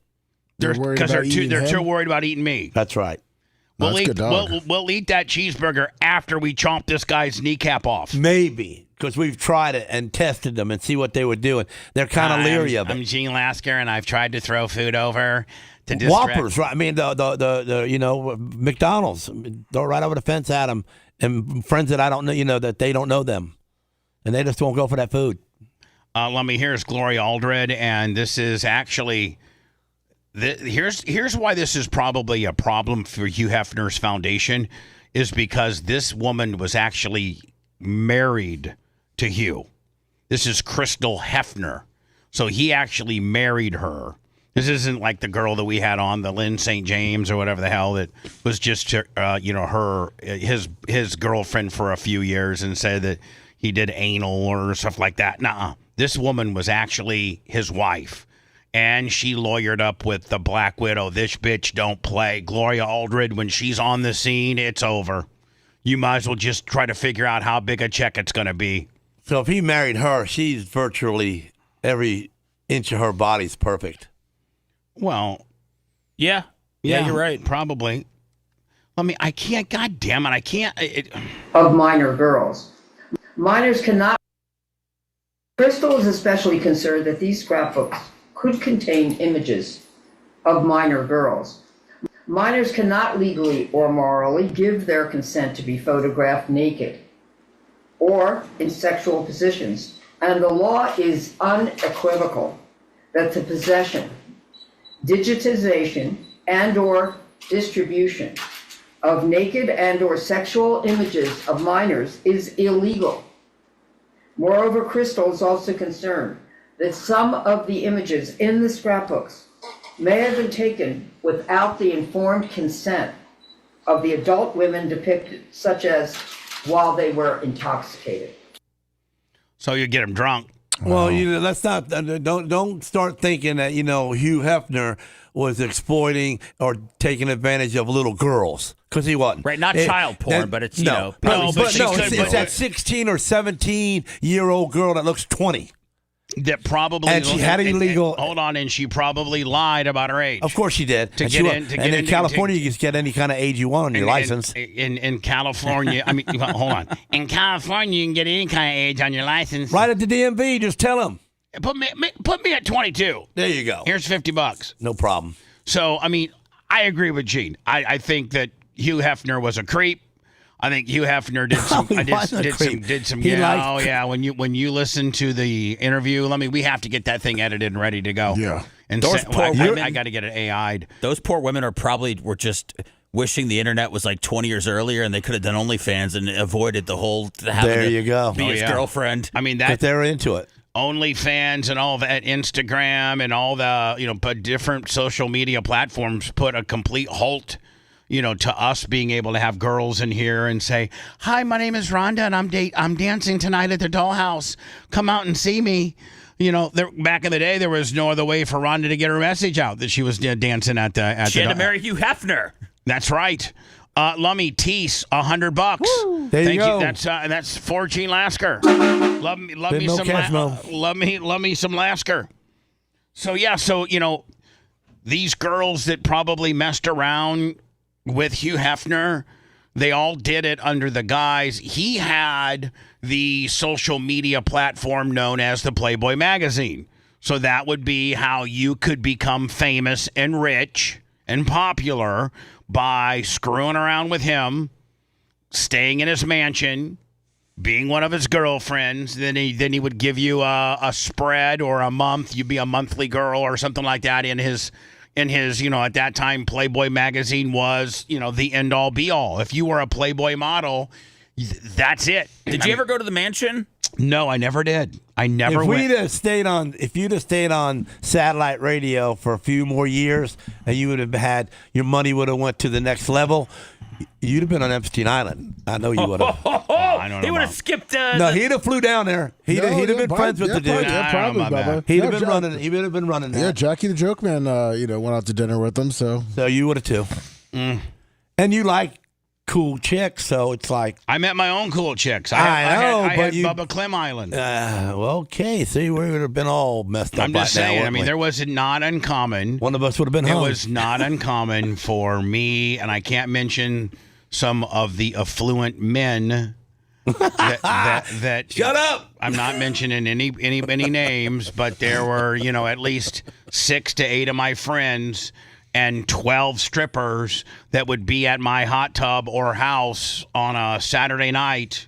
Because they're too worried about eating me. That's right. We'll eat that cheeseburger after we chomp this guy's kneecap off. Maybe. Because we've tried it and tested them and see what they were doing. They're kind of leery of it. I'm Gene Lasker, and I've tried to throw food over to distract. Whoppers, right? I mean, the McDonald's, throw right over the fence at them, and friends that I don't know, that they don't know them, and they just won't go for that food. Lummy, here's Gloria Aldred, and this is actually here's why this is probably a problem for Hugh Hefner's foundation, is because this woman was actually married to Hugh. This is Crystal Hefner. So he actually married her. This isn't like the girl that we had on, the Lynn St. James or whatever the hell, that was just his girlfriend for a few years and said that he did anal or stuff like that. Nuh-uh. This woman was actually his wife. And she lawyered up with the Black Widow. This bitch don't play. Gloria Aldred, when she's on the scene, it's over. You might as well just try to figure out how big a check it's going to be. So if he married her, she's virtually every inch of her body's perfect. Well, yeah, you're right. Probably. I can't, God damn it, I can't. Of minor girls. Minors cannot. Crystal is especially concerned that these scrapbooks could contain images of minor girls. Minors cannot legally or morally give their consent to be photographed naked or in sexual positions, and the law is unequivocal that the possession, digitization, and/or distribution of naked and/or sexual images of minors is illegal. Moreover, Crystal is also concerned that some of the images in the scrapbooks may have been taken without the informed consent of the adult women depicted, such as while they were intoxicated. So you get them drunk. Well, let's not don't start thinking that Hugh Hefner was exploiting or taking advantage of little girls, because he wasn't. Right, not child porn, but it's it's that 16 or 17-year-old girl that looks 20. That probably and she had illegal. Hold on, and she probably lied about her age. Of course she did. To and get in California, you can get any kind of age you want on your license. In California, hold on. In California, you can get any kind of age on your license. Right at the DMV, just tell them. Put me at 22. There you go. Here's $50. No problem. So I agree with Gene. I think that Hugh Hefner was a creep. I think Hugh Hefner did some. When you listen to the interview, we have to get that thing edited and ready to go. Yeah. And those poor women, I got to get it AI'd. Those poor women were just wishing the internet was like 20 years earlier and they could have done OnlyFans and avoided the whole There you go. be his girlfriend. I mean, But they're into it. OnlyFans and all that, Instagram and all the, but different social media platforms put a complete halt, to us being able to have girls in here and say, "Hi, my name is Rhonda and I'm dancing tonight at the Dollhouse. Come out and see me." Back in the day, there was no other way for Rhonda to get her message out that she was dancing at the. She had to marry Hugh Hefner. That's right. Lummy Tease, $100. There you go. That's 4 Gene Lasker. Love me some Lasker. So these girls that probably messed around with Hugh Hefner, they all did it under the guise. He had the social media platform known as the Playboy magazine. So that would be how you could become famous and rich and popular, by screwing around with him, staying in his mansion, being one of his girlfriends. Then he would give you a spread or a month. You'd be a monthly girl or something like that in his at that time, Playboy magazine was, the end all be all. If you were a Playboy model, that's it. Did you ever go to the mansion? No, I never did. I never went. If you'd have stayed on satellite radio for a few more years, and you would have had your money would have went to the next level, you'd have been on Epstein Island. I know you would have. I don't know. He would have skipped. No, he'd have flew down there. He'd have been friends with the dude. Probably, Bubba. He'd have been running. He would have been running. Yeah, Jackie the Joke Man, went out to dinner with them. So you would have too. And you like cool chicks, so it's like I met my own cool chicks. I had Bubba Clem Island. Okay, see, we would have been all messed up. I'm just saying. I mean, there was not uncommon. One of us would have been hung. It was not uncommon for me, and I can't mention some of the affluent men that Shut up. I'm not mentioning any names, but there were at least 6 to 8 of my friends and 12 strippers that would be at my hot tub or house on a Saturday night.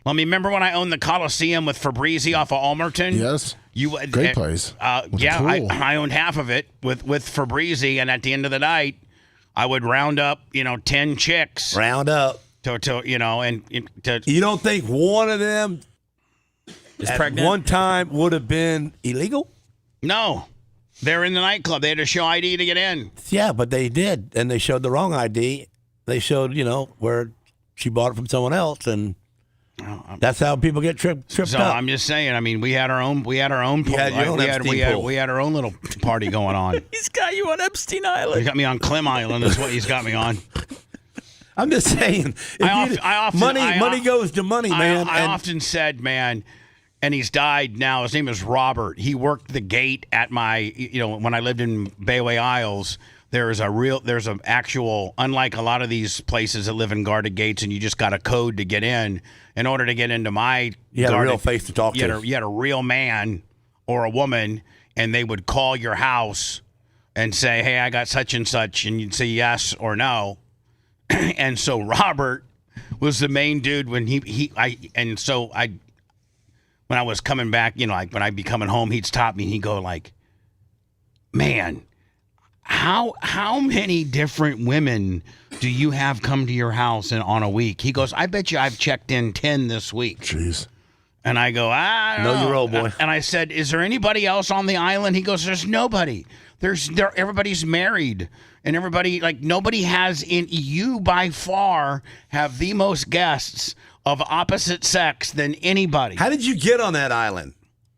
Let me remember when I owned the Coliseum with Fabrizi off of Almerton. Yes. Great place. I owned half of it with Fabrizi, and at the end of the night, I would round up 10 chicks. Round up. You don't think one of them is at pregnant? One time would have been illegal? No. They're in the nightclub. They had to show ID to get in. Yeah, but they did, and they showed the wrong ID. They showed, where she bought it from someone else, and that's how people get tripped so up. I'm just saying. I mean, we had our own. We had our own. You had your own Epstein pool. We had our own little party going on. He's got you on Epstein Island. He got me on Clem Island. Is what he's got me on. I'm just saying. Money goes to money, man. I often said, man. And he's died now. His name is Robert. He worked the gate at my, when I lived in Bayway Isles. There's an actual, unlike a lot of these places that live in guarded gates and you just got a code to get in. In order to get into my you had a real face to talk to. You had a real man or a woman, and they would call your house and say, "Hey, I got such and such," and you'd say yes or no. And so Robert was the main dude when when I was coming back, when I'd be coming home, he'd stop me and he'd go like, "Man, how many different women do you have come to your house on a week?" He goes, "I bet you I've checked in 10 this week." Jeez. And I go, "I don't know your old boy." And I said, "Is there anybody else on the island?" He goes, "There's nobody. Everybody's married. And everybody, nobody has you by far have the most guests of opposite sex than anybody." How did you get on that island?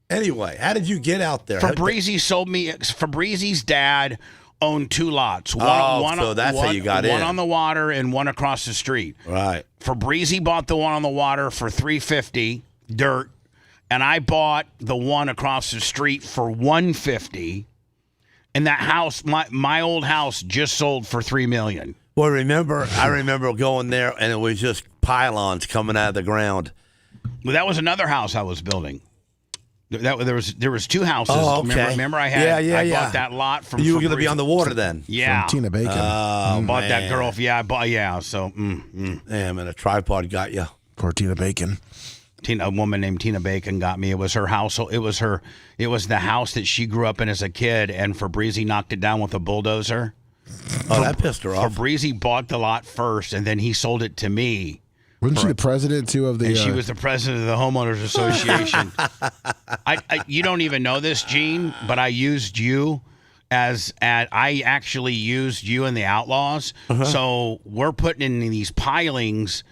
Anyway, how did you get out there? Fabrizi sold me. Fabrizi's dad owned 2 lots. So that's how you got in. One on the water and one across the street. Right. Fabrizi bought the one on the water for $350 dirt, and I bought the one across the street for $150. And that house, my old house, just sold for $3 million. Well, I remember going there, and it was just pylons coming out of the ground. Well, that was another house I was building. There was 2 houses. Oh, okay. Remember I had I yeah. bought that lot from. You were going to be on the water then. Yeah, from Tina Bacon. I bought that girl. Yeah, I bought. Yeah, so. Damn, and a tripod got you. Poor Tina Bacon. A woman named Tina Bacon got me. It was her house. It was the house that she grew up in as a kid, and Fabrizi knocked it down with a bulldozer. Oh, that pissed her off. Fabrizi bought the lot first, and then he sold it to me. Wasn't she the president, too, of the... And she was the president of the Homeowners Association. You don't even know this, Gene, but I used you I actually used you in the Outlaws. So we're putting in these pilings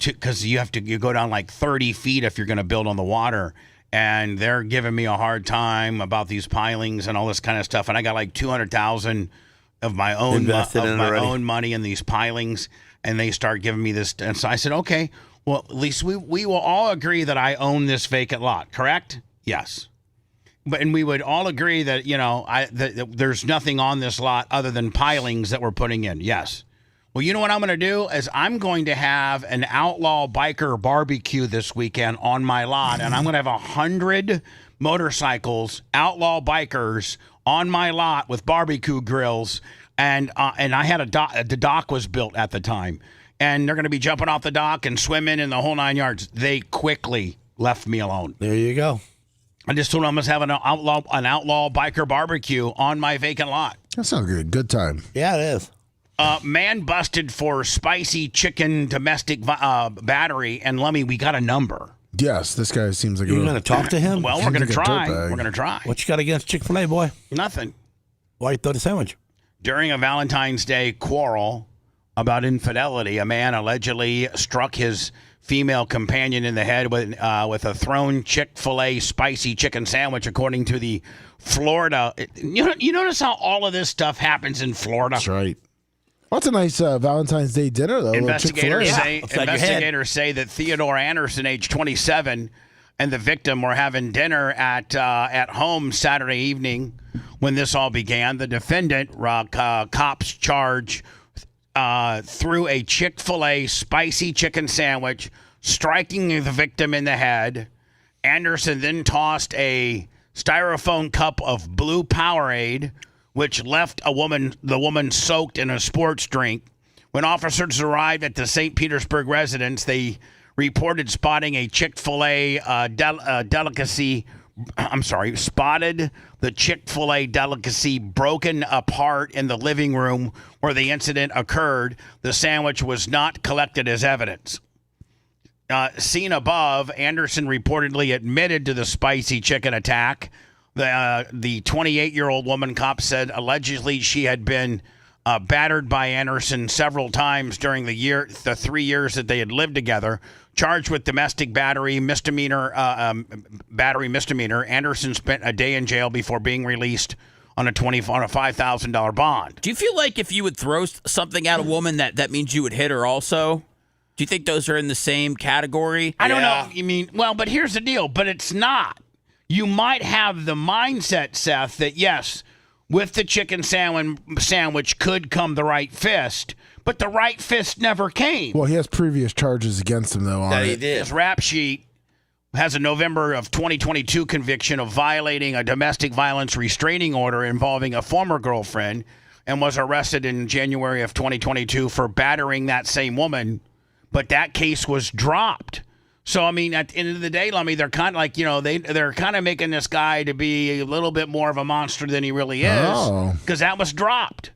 because you go down like 30 feet if you're going to build on the water. And they're giving me a hard time about these pilings and all this kind of stuff. And I got like $200,000 of my own money in these pilings. And they start giving me this. And so I said, okay, well, at least we will all agree that I own this vacant lot, correct? Yes. And we would all agree that, that there's nothing on this lot other than pilings that we're putting in. Yes. Well, you know what I'm going to do is I'm going to have an outlaw biker barbecue this weekend on my lot, and I'm going to have 100 motorcycles, outlaw bikers on my lot with barbecue grills, and I had the dock was built at the time, and they're going to be jumping off the dock and swimming in the whole 9 yards. They quickly left me alone. There you go. I just told them I must have an outlaw biker barbecue on my vacant lot. That sounds good. Good time. Yeah, it is. Man busted for spicy chicken domestic battery. And Lummy, we got a number. Yes, this guy seems like you're going to talk to him. Well, we're going to try. We're going to try. What you got against Chick-fil-A, boy? Nothing. Why you throw the sandwich? During a Valentine's Day quarrel about infidelity, a man allegedly struck his female companion in the head with a thrown Chick-fil-A spicy chicken sandwich, according to the Florida. You notice how all of this stuff happens in Florida? That's right. Well, it's a nice Valentine's Day dinner, though. Investigators say that Theodore Anderson, age 27, and the victim were having dinner at home Saturday evening when this all began. The defendant, cops charge, threw a Chick-fil-A spicy chicken sandwich, striking the victim in the head. Anderson then tossed a styrofoam cup of blue Powerade, which left the woman soaked in a sports drink. When officers arrived at the St. Petersburg residence, they reported spotting a Chick-fil-A spotted the Chick-fil-A delicacy broken apart in the living room where the incident occurred. The sandwich was not collected as evidence. Seen above, Anderson reportedly admitted to the spicy chicken attack. The 28-year-old woman, cops said, allegedly she had been battered by Anderson several times during the 3 years that they had lived together. Charged with domestic battery misdemeanor. Anderson spent a day in jail before being released on a $5,000 bond. Do you feel like if you would throw something at a woman, that means you would hit her also? Do you think those are in the same category? I don't know. You mean, well, but here's the deal. But it's not. You might have the mindset, Seth, that yes, with the chicken sandwich could come the right fist, but the right fist never came. Well, he has previous charges against him, though. That he did. His rap sheet has a November of 2022 conviction of violating a domestic violence restraining order involving a former girlfriend, and was arrested in January of 2022 for battering that same woman, but that case was dropped. So, I mean, at the end of the day, Lummy, they're kind of like, they're kind of making this guy to be a little bit more of a monster than he really is, because that was dropped.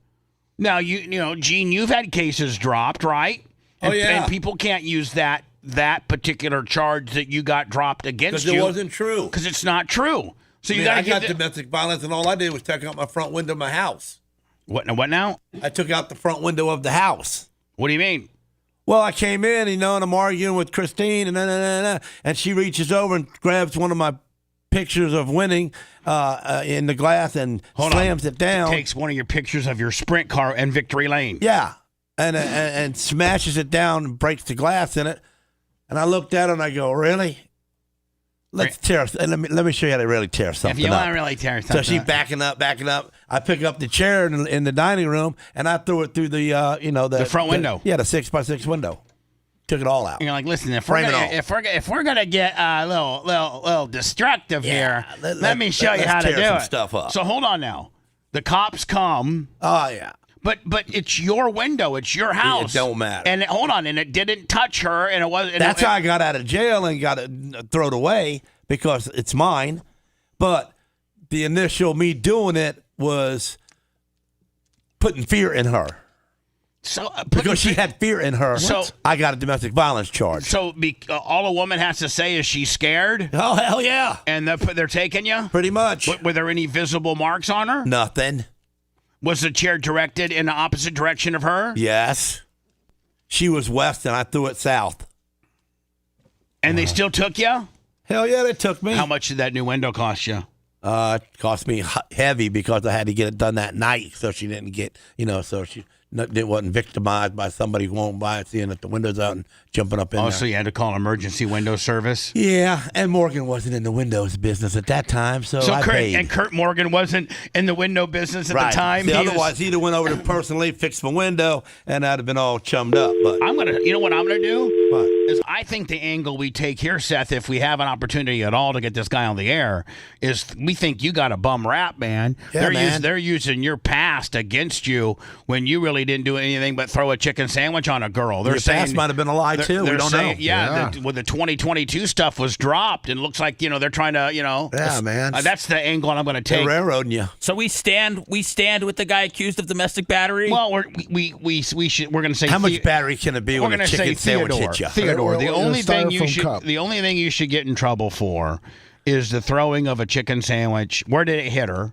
Now, Gene, you've had cases dropped, right? And, and people can't use that particular charge that you got dropped against you. Because it wasn't true. Because it's not true. So I got domestic violence, and all I did was take out my front window of my house. What now? I took out the front window of the house. What do you mean? Well, I came in, and I'm arguing with Christine, and she reaches over and grabs one of my pictures of winning in the glass and slams it down. Takes one of your pictures of your sprint car and victory lane. Yeah, and smashes it down and breaks the glass in it. And I looked at her and I go, really? Let's tear. Let me show you how to really tear something up. If you want to really tear something up. So she's backing up. I pick up the chair in the dining room and I threw it through the the front window. The 6x6 window. Took it all out. You're like, listen, if we're gonna get a little destructive here, let me show you how to do some it. Stuff up. So hold on now. The cops come. Oh yeah. But it's your window. It's your house. It don't matter. And hold on, and it didn't touch her, and it wasn't. That's how I got out of jail and got it thrown away because it's mine. But the initial me doing it was putting fear in her. So because she had fear in her, So- I got a domestic violence charge. So all a woman has to say is she's scared? Oh, hell yeah. And they're taking you? Pretty much. Were there any visible marks on her? Nothing. Was the chair directed in the opposite direction of her? Yes. She was west and I threw it south. And they still took you? Hell yeah, they took me. How much did that new window cost you? It cost me heavy because I had to get it done that night so she didn't get, so she wasn't victimized by somebody going by and seeing that the window's out and jumping up in there. So you had to call emergency window service? Yeah, and Morgan wasn't in the windows business at that time, so I paid. Kurt Morgan wasn't in the window business at the time? See, otherwise, he'd have went over to personally fix my window, and I'd have been all chummed up. But you know what I'm going to do? What? Is I think the angle we take here, Seth, if we have an opportunity at all to get this guy on the air, is we think you got a bum rap, man. Yeah, They're using your past against you when you really didn't do anything but throw a chicken sandwich on a girl. They're your saying past might have been a lie, too. We don't know. Yeah, the 2022 stuff was dropped, and it looks like, they're trying to, Yeah, man. That's the angle I'm going to take. They're railroading you. So we stand with the guy accused of domestic battery? Well, we're going to say how much battery can it be when a chicken sandwich hits you? Theodore, the only thing you should get in trouble for is the throwing of a chicken sandwich. Where did it hit her?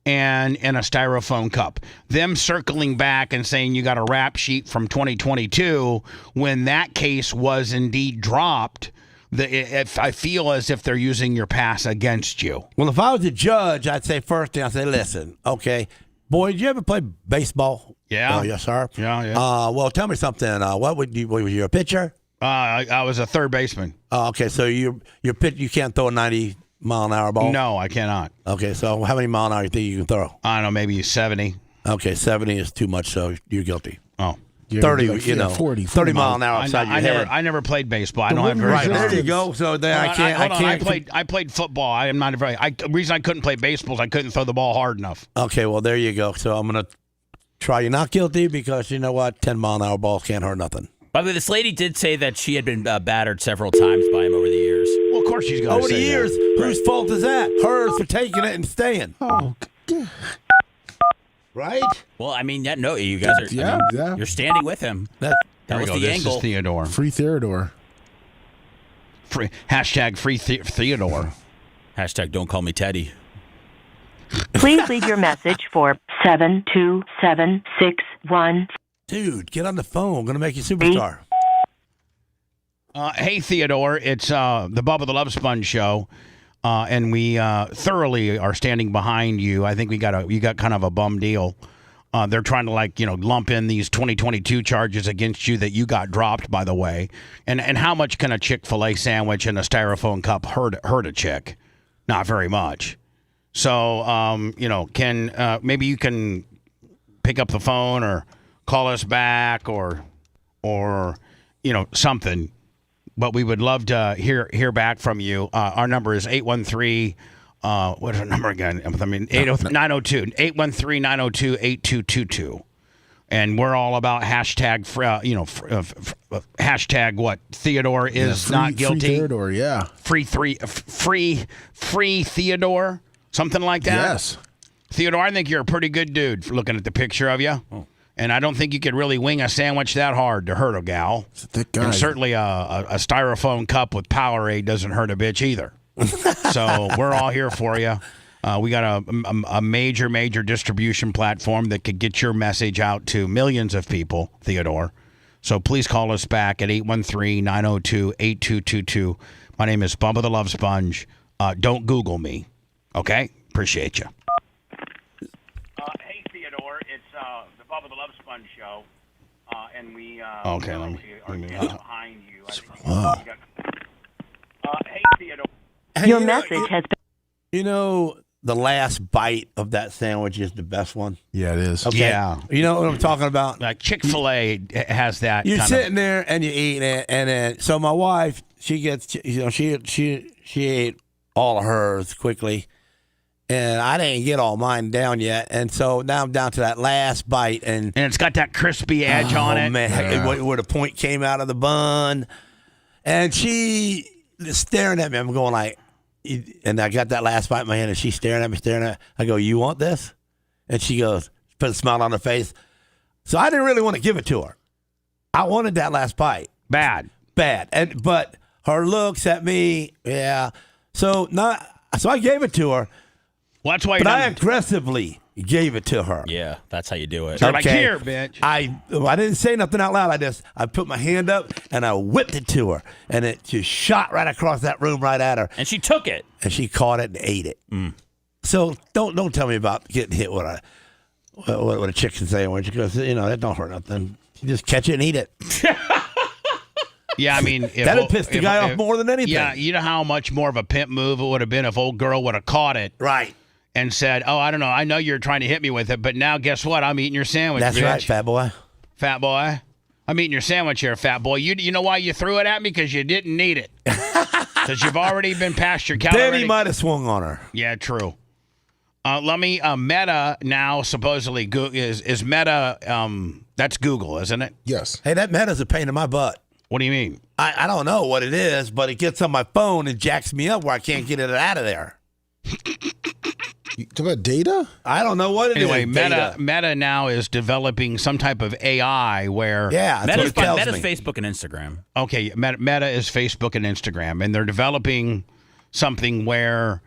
And in a styrofoam cup. Them circling back and saying you got a rap sheet from 2022 when that case was indeed dropped. I feel as if they're using your past against you. Well, if I was a judge, I'd say first thing, I'd say, listen, okay, boy, did you ever play baseball? Yeah. Oh, yes, sir. Yeah. Well, tell me something. What was you a pitcher? I was a third baseman. Okay, so you can't throw a 90-mile-an-hour ball? No, I cannot. Okay, so how many mile an hour do you think you can throw? I don't know, maybe 70. Okay, 70 is too much, so you're guilty. Oh. 30, like, 40 mile an hour outside your head. I never played baseball. I don't have very right, there you go. So then I played football. I am not very. The reason I couldn't play baseball is I couldn't throw the ball hard enough. Okay, well there you go. So I'm gonna try you not guilty because you know what, 10-mile-an-hour balls can't hurt nothing. By the way, this lady did say that she had been battered several times by him over the years. Well, of course she's going to over say the years. that. Whose fault is that? Hers for taking it and staying. Oh, right? Well, I mean, no, you guys are. You're standing with him. That was the This angle. is Theodore. Free Theodore. Free Theodore. Hashtag don't call me Teddy. Please leave your message for 72761. Dude, get on the phone. I'm going to make you superstar. Hey, Theodore. It's the Bubba the Love Sponge show. And we thoroughly are standing behind you. I think you got kind of a bum deal. They're trying to lump in these 2022 charges against you that you got dropped, by the way. And how much can a Chick-fil-A sandwich in a styrofoam cup hurt a chick? Not very much. So can maybe you can pick up the phone or call us back or something. But we would love to hear back from you. Our number is 813. What is our number again? 813-902-8222. And we're all about hashtag, hashtag what? Theodore is not guilty. Free Theodore, yeah. Free Theodore, something like that. Yes. Theodore, I think you're a pretty good dude for looking at the picture of you. Oh. And I don't think you could really wing a sandwich that hard to hurt a gal. It's a thick guy. And certainly a styrofoam cup with Powerade doesn't hurt a bitch either. So we're all here for you. We got a major distribution platform that could get your message out to millions of people, Theodore. So please call us back at 813-902-8222. My name is Bubba the Love Sponge. Don't Google me. Okay? Appreciate you. Hey, Theodore. It's the Bubba the Love Sponge show. And we are behind you. Hey, Theodore. Your message has been... The last bite of that sandwich is the best one. Yeah, it is. Okay. Yeah. You know what I'm talking about? Like Chick-fil-A has that. You're sitting there and you're eating it, and then so my wife, she gets, she ate all of hers quickly, and I didn't get all mine down yet, and so now I'm down to that last bite, and it's got that crispy edge on it. Man, where the point came out of the bun, and she is staring at me. I'm going like. And I got that last bite in my hand, and she's staring at me. I go, you want this? And she goes, put a smile on her face. So I didn't really want to give it to her. I wanted that last bite. Bad. But her looks at me, yeah. So I gave it to her. Well, that's why. But I aggressively gave it to her. Yeah, that's how you do it. So like, here, bitch. I didn't say nothing out loud. I put my hand up and I whipped it to her, and it just shot right across that room right at her. And she took it. And she caught it and ate it. So don't tell me about getting hit with a chicken sandwich, because that don't hurt nothing. You just catch it and eat it. Yeah, I mean, that'd piss the guy off more than anything. Yeah, you know how much more of a pimp move it would have been if old girl would have caught it, right, and said, "Oh, I don't know. I know you're trying to hit me with it, but now guess what? I'm eating your sandwich." That's bitch. right, fat boy. Fat boy, I'm eating your sandwich here, fat boy. You know why you threw it at me? Because you didn't need it. Because you've already been past your calorie. Then he might have swung on her. Yeah, true. Lummy, Meta now supposedly is Meta. That's Google, isn't it? Yes. Hey, that Meta's a pain in my butt. What do you mean? I don't know what it is, but it gets on my phone and jacks me up where I can't get it out of there. You talk about data? I don't know what it is. Anyway, Meta now is developing some type of AI where Meta's Facebook and Instagram. Okay, Meta is Facebook and Instagram, and they're developing something where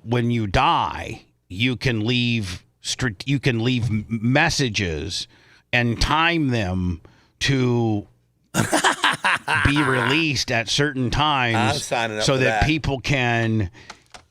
when you die, you can leave messages and time them to be released at certain times. I'm signing up so for that. people can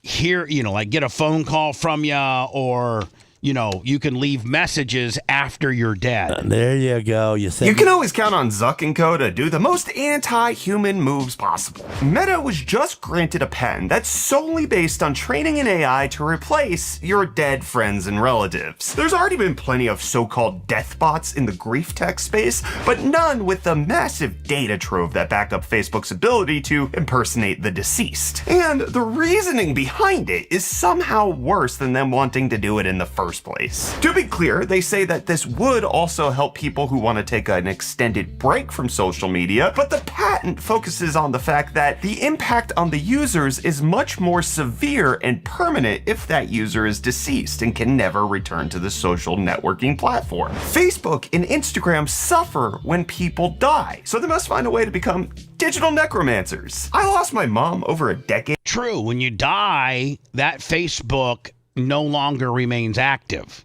hear, like get a phone call from you, or you can leave messages after you're dead. There you go. You can always count on Zuck & Co. to do the most anti-human moves possible. Meta was just granted a patent that's solely based on training an AI to replace your dead friends and relatives. There's already been plenty of so-called death bots in the grief tech space, but none with the massive data trove that backed up Facebook's ability to impersonate the deceased. And the reasoning behind it is somehow worse than them wanting to do it in the first place. To be clear, they say that this would also help people who want to take an extended break from social media, but the patent focuses on the fact that the impact on the users is much more severe and permanent if that user is deceased and can never return to the social networking platform. Facebook and Instagram suffer when people die, so they must find a way to become digital necromancers. I lost my mom over a decade. True, when you die, that Facebook no longer remains active.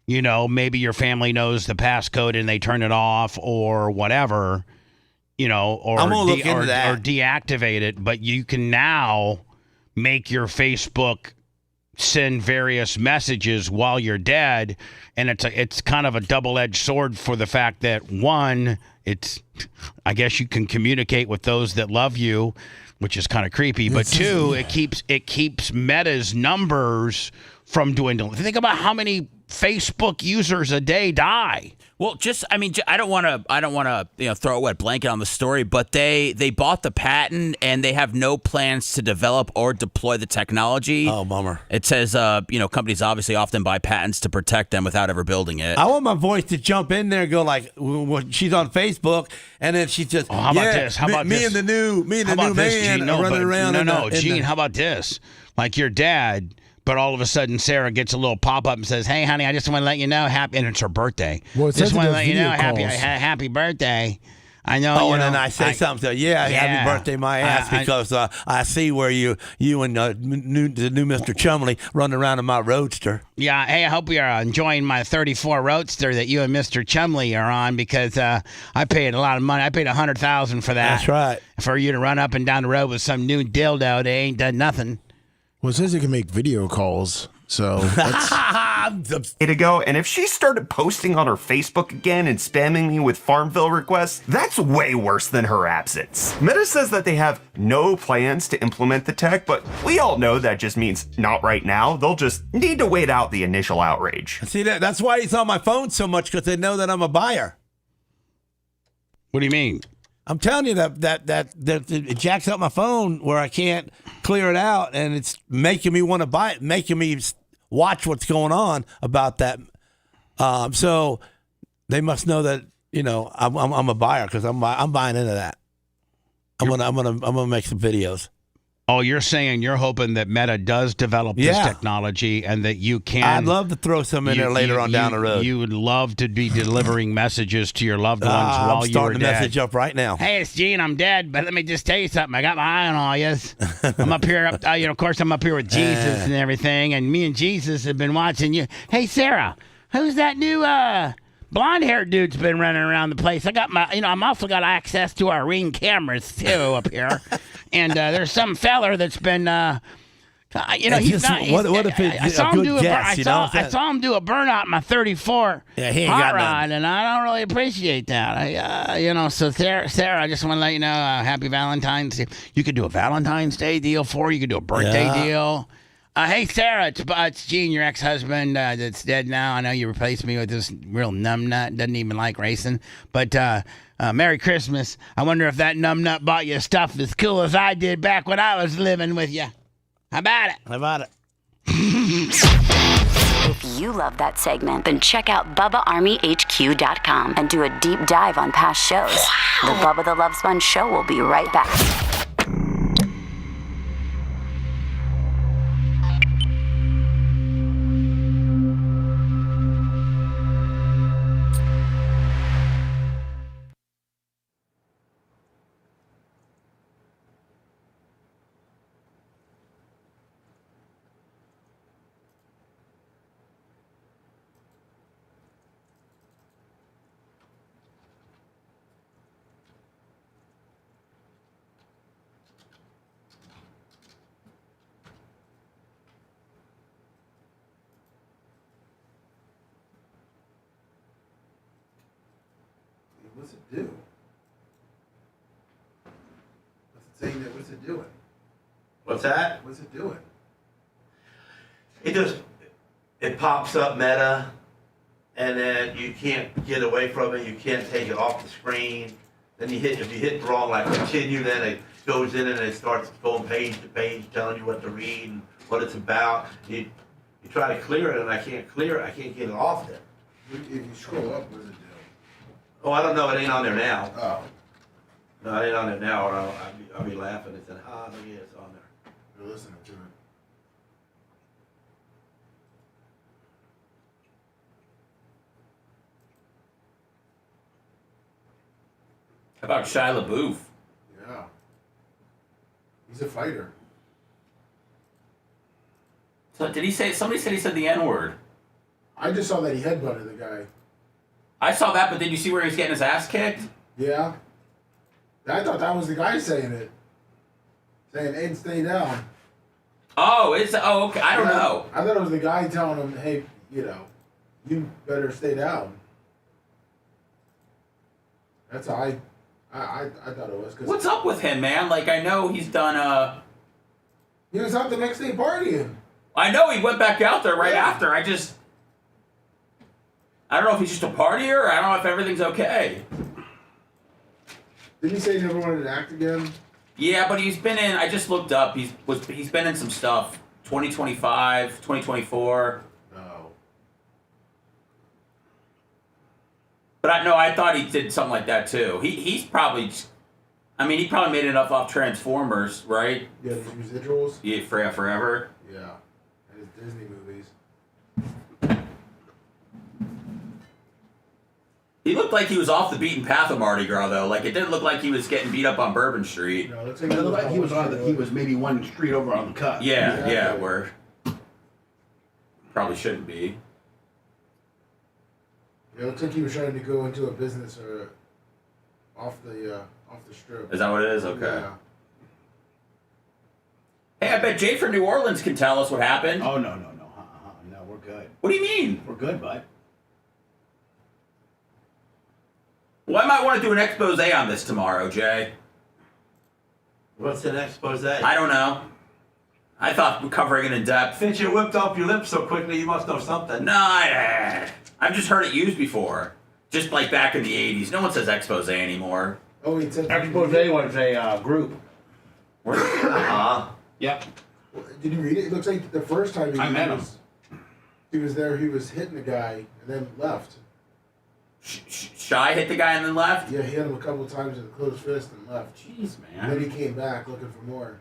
Maybe your family knows the passcode and they turn it off or whatever, or I'm gonna look into that. Or deactivate it. But you can now make your Facebook send various messages while you're dead, and it's kind of a double-edged sword for the fact that one, I guess you can communicate with those that love you, which is kind of creepy. But two, it keeps Meta's numbers from dwindling. Think about how many Facebook users a day die. Well, I don't want to throw a wet blanket on the story, but they bought the patent and they have no plans to develop or deploy the technology. Oh, bummer. It says companies obviously often buy patents to protect them without ever building it. I want my voice to jump in there and go like, when she's on Facebook, and then she just, how about this? How about me this? and the new man Gene? are running around. Gene, how about this? Like your dad. But all of a sudden, Sarah gets a little pop-up and says, "Hey, honey, I just want to let you know, and it's her birthday. Well, just want to let you know, calls. happy birthday. I know." Oh, and then I say something. Happy birthday, my ass, because I see where you and the new Mr. Chumley running around in my roadster. Yeah, hey, I hope you're enjoying my 34 roadster that you and Mr. Chumley are on, because I paid a lot of money. I paid $100,000 for that. That's right. For you to run up and down the road with some new dildo that ain't done nothing. Well, it says you can make video calls, so that's... ago, and if she started posting on her Facebook again and spamming me with Farmville requests, that's way worse than her absence. Meta says that they have no plans to implement the tech, but we all know that just means not right now. They'll just need to wait out the initial outrage. See, that's why he's on my phone so much, because they know that I'm a buyer. What do you mean? I'm telling you that it jacks up my phone where I can't clear it out, and it's making me want to buy it, making me watch what's going on about that. So they must know that I'm a buyer, because I'm buying into that. I'm gonna make some videos. Oh, you're saying you're hoping that Meta does develop this technology and that you can. I'd love to throw some in there later on down the road. You would love to be delivering messages to your loved ones while you were dead. I'm starting the message up right now. Hey, it's Gene. I'm dead, but let me just tell you something. I got my eye on all yous. I'm up here. Of course, I'm up here with Jesus and everything, and me and Jesus have been watching you. Hey, Sarah, who's that new blonde-haired dude's been running around the place? I got my, I'm also got access to our Ring cameras too up here, and there's some feller that's been, he's not. What if it's a good guess? I saw him do a burnout in my 34 he ain't hot got rod, and I don't really appreciate that. So Sarah, I just want to let you know, happy Valentine's Day. You could do a Valentine's Day deal for you. You could do a birthday deal. Hey, Sarah, it's Gene, your ex-husband that's dead now. I know you replaced me with this real numbnut, doesn't even like racing. But Merry Christmas. I wonder if that numbnut bought you stuff as cool as I did back when I was living with you. How about it? How about it? If you love that segment, then check out BubbaArmyHQ.com and do a deep dive on past shows. The Bubba the Love Sponge Show will be right back. What's it do? What's it saying there? What's it doing? What's that? What's it doing? It pops up Meta, and then you can't get away from it. You can't take it off the screen. Then if you hit wrong, like continue, then it goes in and it starts going page to page, telling you what to read and what it's about. You try to clear it, and I can't clear it. I can't get it off there. If you scroll up, what does it do? Oh, I don't know. It ain't on there now. Oh. No, it ain't on there now, or I'll be laughing and saying, look at it, it's on there. You're listening to it. How about Shia LaBeouf? Yeah. He's a fighter. So did he say? Somebody said he said the N-word. I just saw that he headbutted the guy. I saw that, but did you see where he was getting his ass kicked? Yeah. I thought that was the guy saying it. Saying, Ed, stay down. Oh, okay. I don't know. I thought it was the guy telling him, hey, you better stay down. That's how I thought it was. What's up with him, man? Like, I know he's done, He was out the next day partying. I know he went back out there right after. I don't know if he's just a partier, or I don't know if everything's okay. Didn't he say he never wanted to act again? Yeah, but he's been in, I just looked up, he's been in some stuff. 2025, 2024. No. But I thought he did something like that too. He's probably, he probably made enough off Transformers, right? Yeah, his residuals? Yeah, forever. Yeah. And his Disney movies. He looked like he was off the beaten path of Mardi Gras, though. Like, it didn't look like he was getting beat up on Bourbon Street. No, it looked like he was maybe one street over on the cut. Yeah, where probably shouldn't be. Yeah, it looks like he was trying to go into a business or off the strip. Is that what it is? Okay. Yeah. Hey, I bet Jay from New Orleans can tell us what happened. Oh, no. No, we're good. What do you mean? We're good, bud. Well, I might want to do an expose on this tomorrow, Jay. What's an expose? I don't know. I thought we're covering it in depth. Since you whipped off your lips so quickly, you must know something. No, I've just heard it used before. Just like back in the 80s. No one says expose anymore. Oh, he said expose was a group. Yep. Did you read it? It looks like the first time I met him. He was there, he was hitting the guy and then left. Shy hit the guy and then left? Yeah, he hit him a couple times with a closed fist and left. Jeez, man. And then he came back looking for more.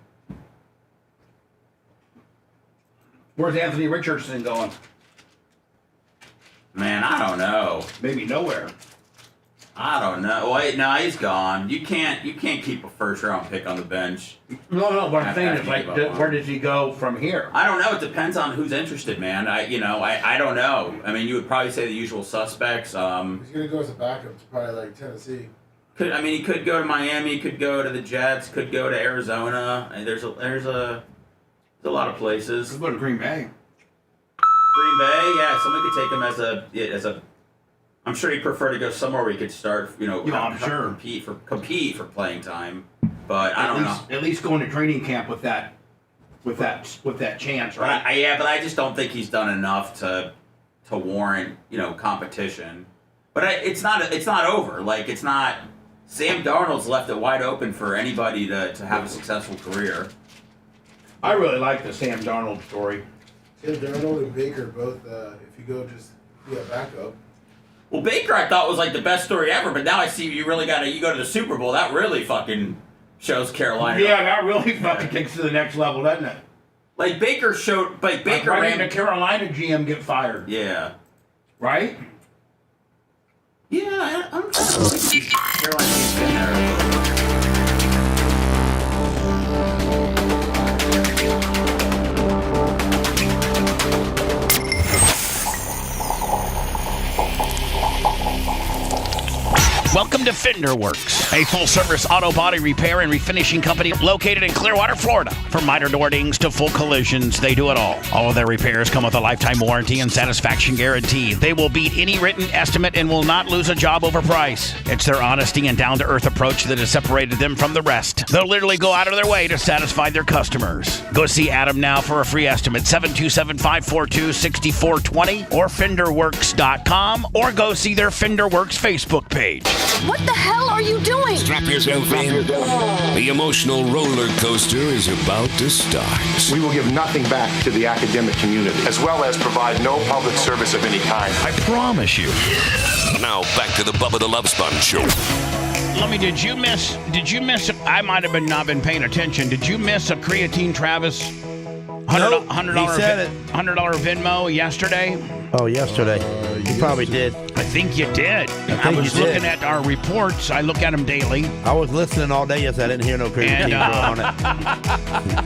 Where's Anthony Richardson going? Man, I don't know. Maybe nowhere. I don't know. Wait, no, he's gone. You can't keep a first round pick on the bench. No. What I'm saying is, like, where does he go from here? I don't know. It depends on who's interested, man. I don't know. I mean, you would probably say the usual suspects. He's gonna go as a backup to probably like Tennessee. He could go to Miami. Could go to the Jets. Could go to Arizona. And there's a lot of places. Could go to Green Bay. Green Bay, yeah. Somebody could take him as a. I'm sure he'd prefer to go somewhere where he could start, I'm sure. compete for playing time. But I don't know. At least going to training camp with that chance, right? But I just don't think he's done enough to warrant, competition. But it's not over. Like, it's not. Sam Darnold's left it wide open for anybody to have a successful career. I really like the Sam Darnold story. Sam Darnold and Baker both. If you go just be a backup. Well, Baker, I thought was like the best story ever, but now I see you really you go to the Super Bowl. That really fucking shows Carolina. Yeah, that really fucking takes to the next level, doesn't it? Like Baker showed, Baker ran the Carolina GM get fired. Yeah. Right? Yeah, I'm Carolina's been there. Welcome to Fender Works, a full-service auto body repair and refinishing company located in Clearwater, Florida. From minor door dings to full collisions, they do it all. All of their repairs come with a lifetime warranty and satisfaction guarantee. They will beat any written estimate and will not lose a job over price. It's their honesty and down-to-earth approach that has separated them from the rest. They'll literally go out of their way to satisfy their customers. Go see Adam now for a free estimate, 727-542-6420 or FenderWorks.com, or go see their Fender Works Facebook page. What the hell are you doing? Strap yourself in. The emotional roller coaster is about to start. We will give nothing back to the academic community, as well as provide no public service of any kind. I promise you. Now back to the Bubba the Love Sponge Show. Lummy, did you miss, I might have not been paying attention. Did you miss a Creatine Travis $100 Venmo yesterday? Oh, yesterday. You probably did. I think you did. I was looking at our reports. I look at them daily. I was listening all day. Yes, I didn't hear no Creatine on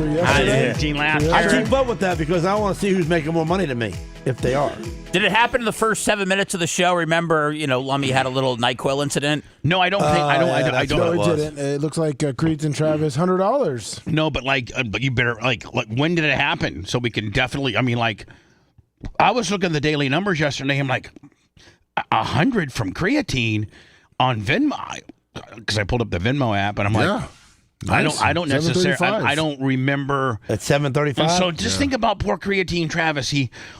it. Gene Lasker. I keep up with that because I want to see who's making more money than me, if they are. Did it happen in the first 7 minutes of the show? Remember, Lummy had a little NyQuil incident. No, I don't think. I don't. No, it didn't. It looks like Creatine Travis $100. No, but but you better when did it happen? So we can definitely. I was looking at the daily numbers yesterday. I'm like, 100 from Creatine on Venmo, because I pulled up the Venmo app, and I'm like, nice. I don't necessarily. I don't remember. At 7:35. So just think about poor Creatine Travis.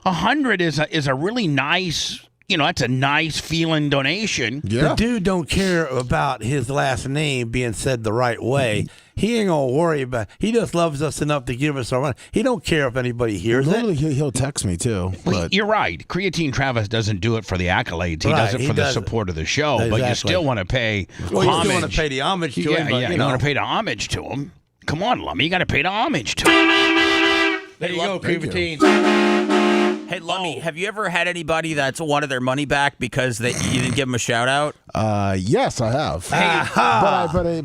100 is a really nice. That's a nice feeling donation. Yeah. The dude don't care about his last name being said the right way. He ain't gonna worry about. He just loves us enough to give us our money. He don't care if anybody hears it. He'll text me too. Well, you're right. Creatine Travis doesn't do it for the accolades. He does it for the support of the show. Exactly. But you still want to pay homage. You still want to pay the homage to him. Yeah, you want to pay the homage to him. Come on, Lummy. You got to pay the homage to him. There you go, Creatine. Hey, Lummy, have you ever had anybody that's wanted their money back because you didn't give them a shout out? Yes, I have.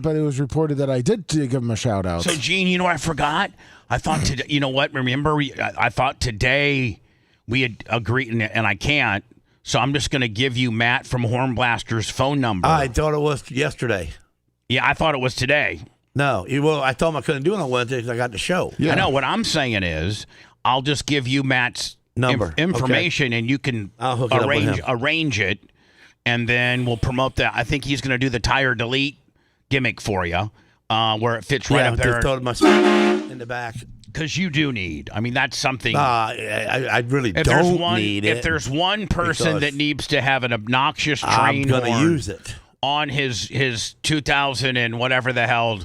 But it was reported that I did give them a shout out. So, Gene, I forgot. I thought today. You know what? Remember, I thought today we had agreed, and I can't. So I'm just going to give you Matt from Hornblaster's phone number. I thought it was yesterday. Yeah, I thought it was today. No, I told him I couldn't do it on Wednesday because I got the show. Yeah. I know. What I'm saying is, I'll just give you Matt's number information, and you can arrange it, and then we'll promote that. I think he's going to do the tire delete gimmick for you, where it fits right up there. Just in the back. Because you do need. That's something. I really don't need it. If there's one person that needs to have an obnoxious train I'm going to use it on his 2000 and whatever the hell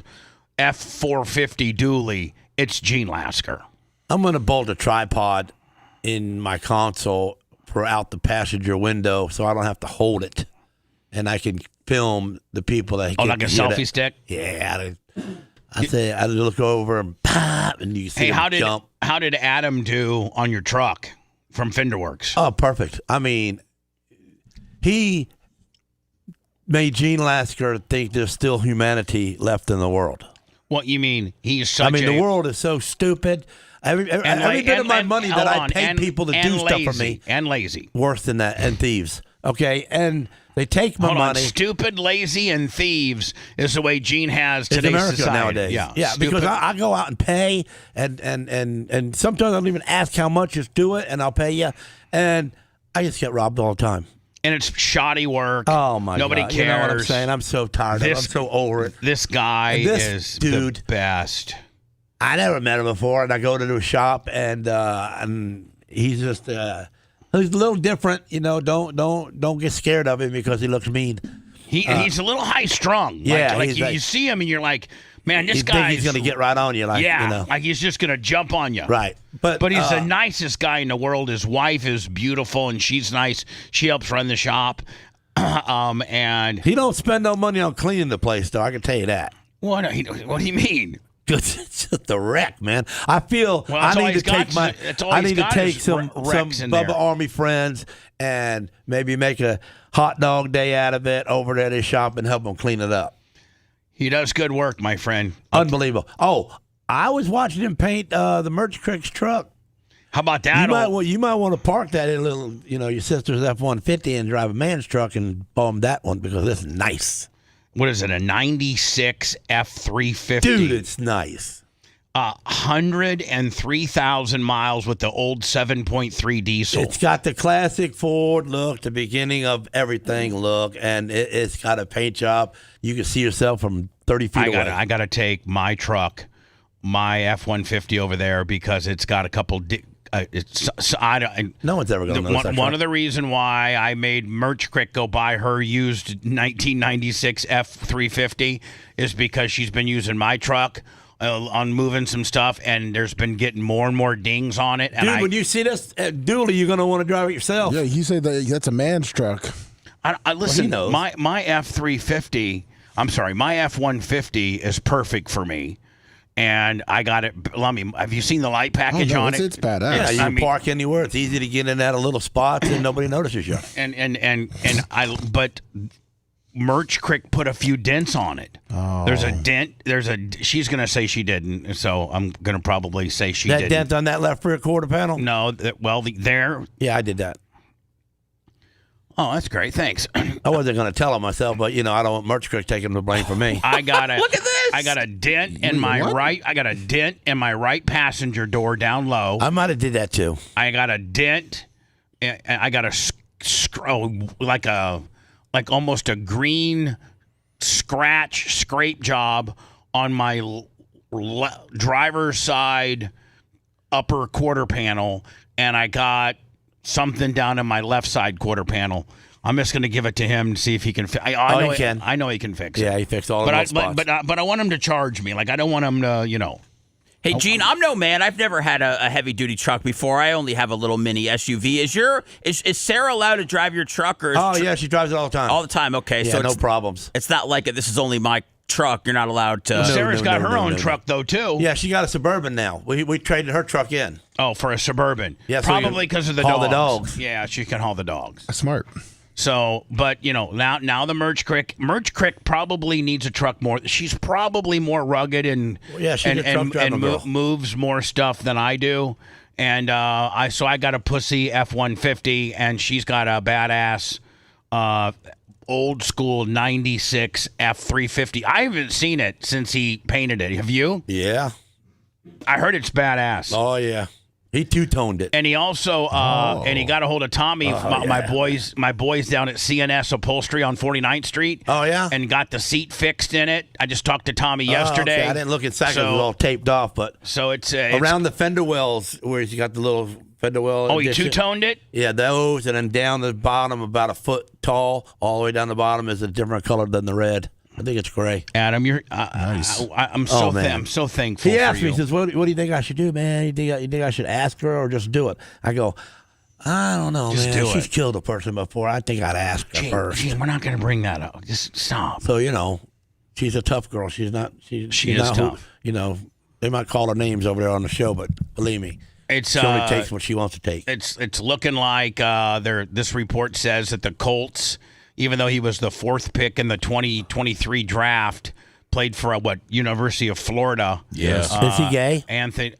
F450 dually, it's Gene Lasker. I'm going to bolt a tripod in my console for out the passenger window so I don't have to hold it, and I can film the people that like a selfie stick. Yeah, I look over and pop, and you see him jump. How did Adam do on your truck from Fenderworks? Oh, perfect. I mean, he made Gene Lasker think there's still humanity left in the world. What you mean? He's such the world is so stupid. Every bit of my money that I pay people to do stuff for me. And lazy. Worse than that, and thieves. Okay, and they take my money. Stupid, lazy, and thieves is the way Gene has today's America society. Nowadays. Yeah, because I go out and pay, and sometimes I don't even ask how much, just do it, and I'll pay you. And I just get robbed all the time. And it's shoddy work. Oh, my Nobody God. cares. You know what I'm saying? I'm so tired of it. I'm so over it. This guy is dude, the best. I never met him before, and I go to a shop, and he's just he's a little different. You know, don't get scared of him because he looks mean. He's a little high strung. Yeah, like you see him, and you're like, man, this guy. He's gonna get right on you, like like he's just gonna jump on you. Right, but he's the nicest guy in the world. His wife is beautiful, and she's nice. She helps run the shop, and he don't spend no money on cleaning the place, though. I can tell you that. What do you mean? It's just a wreck, man. I feel I need to take some Bubba Army friends and maybe make a hot dog day out of it over there at his shop and help him clean it up. He does good work, my friend. Unbelievable. Oh, I was watching him paint the Merch Crick's truck. How about that? You might want to park that in a little, your sister's F-150 and drive a man's truck and bomb that one because it's nice. What is it, a 96 F-350? Dude, it's nice. 103,000 miles with the old 7.3 diesel. It's got the classic Ford look, the beginning of everything look, and it's got a paint job. You can see yourself from 30 feet away. I got to take my truck, my F-150 over there because it's got a couple... no one's ever going to notice that. One of the reason why I made Merch Crick go buy her used 1996 F-350 is because she's been using my truck on moving some stuff, and there's been getting more and more dings on it. Dude, when you see this dually, you're going to want to drive it yourself. Yeah, you say that's a man's truck. Listen, my F-350, I'm sorry, my F-150 is perfect for me. And I got it. Lummy, have you seen the light package on it? It's badass. Yeah, you can park anywhere. It's easy to get in at a little spots, and nobody notices you. But Merch Crick put a few dents on it. Oh. There's a dent. She's gonna say she didn't, so I'm gonna probably say she didn't. That dent on that left rear quarter panel? No. There. Yeah, I did that. Oh, that's great. Thanks. I wasn't going to tell him myself, but I don't want Merch Crick taking the blame for me. I got Look at this. I got a dent in my right. I got a dent in my right passenger door down low. I might have did that too. I got a dent. I got like almost a green scrape job on my driver's side upper quarter panel, and I got something down in my left side quarter panel. I'm just going to give it to him to see if he can fix. I know he can fix it. Yeah, he fixed all of those spots. But I want him to charge me. Like I don't want him to, Hey, Gene, I'm no man. I've never had a heavy-duty truck before. I only have a little mini SUV. Is Sarah allowed to drive your truck? Or yeah, she drives it all the time. All the time, okay. Yeah, so no problems. It's not like this is only my truck. You're not allowed to. Sarah's got her own truck, though, too. Yeah, she got a Suburban now. We traded her truck in. Oh, for a Suburban. Yeah, probably because of the dogs. The dogs. Yeah, she can haul the dogs. Smart. So, but now the Merch Crick probably needs a truck more. She's probably more rugged and moves more stuff than I do. And I got a pussy F-150, and she's got a badass old school 96 F-350. I haven't seen it since he painted it. Have you? Yeah. I heard it's badass. Oh yeah. He two-toned it. And he also and he got a hold of Tommy, my boys down at CNS Upholstery on 49th Street. Oh, yeah? And got the seat fixed in it. I just talked to Tommy yesterday. Okay. I didn't look inside because it was all taped off, but so it's around the fender wells where you got the little fender well. Oh, he two-toned it? Yeah, those, and then down the bottom, about a foot tall, all the way down the bottom is a different color than the red. I think it's gray. Adam, you're nice. I'm so thankful. He asked for me, you. he says, "What do you think I should do, man? You think I should ask her or just do it?" I go, "I don't know, just man. Do She's it. killed a person before. I think I'd ask her first." Gene, we're not going to bring that up. Just stop. So She's a tough girl. She's not. She she's is not tough. They might call her names over there on the show, but believe me, she only takes what she wants to take. It's looking like this report says that the Colts, even though he was the 4th pick in the 2023 draft, played for University of Florida. Yes. Is he gay? Anthony.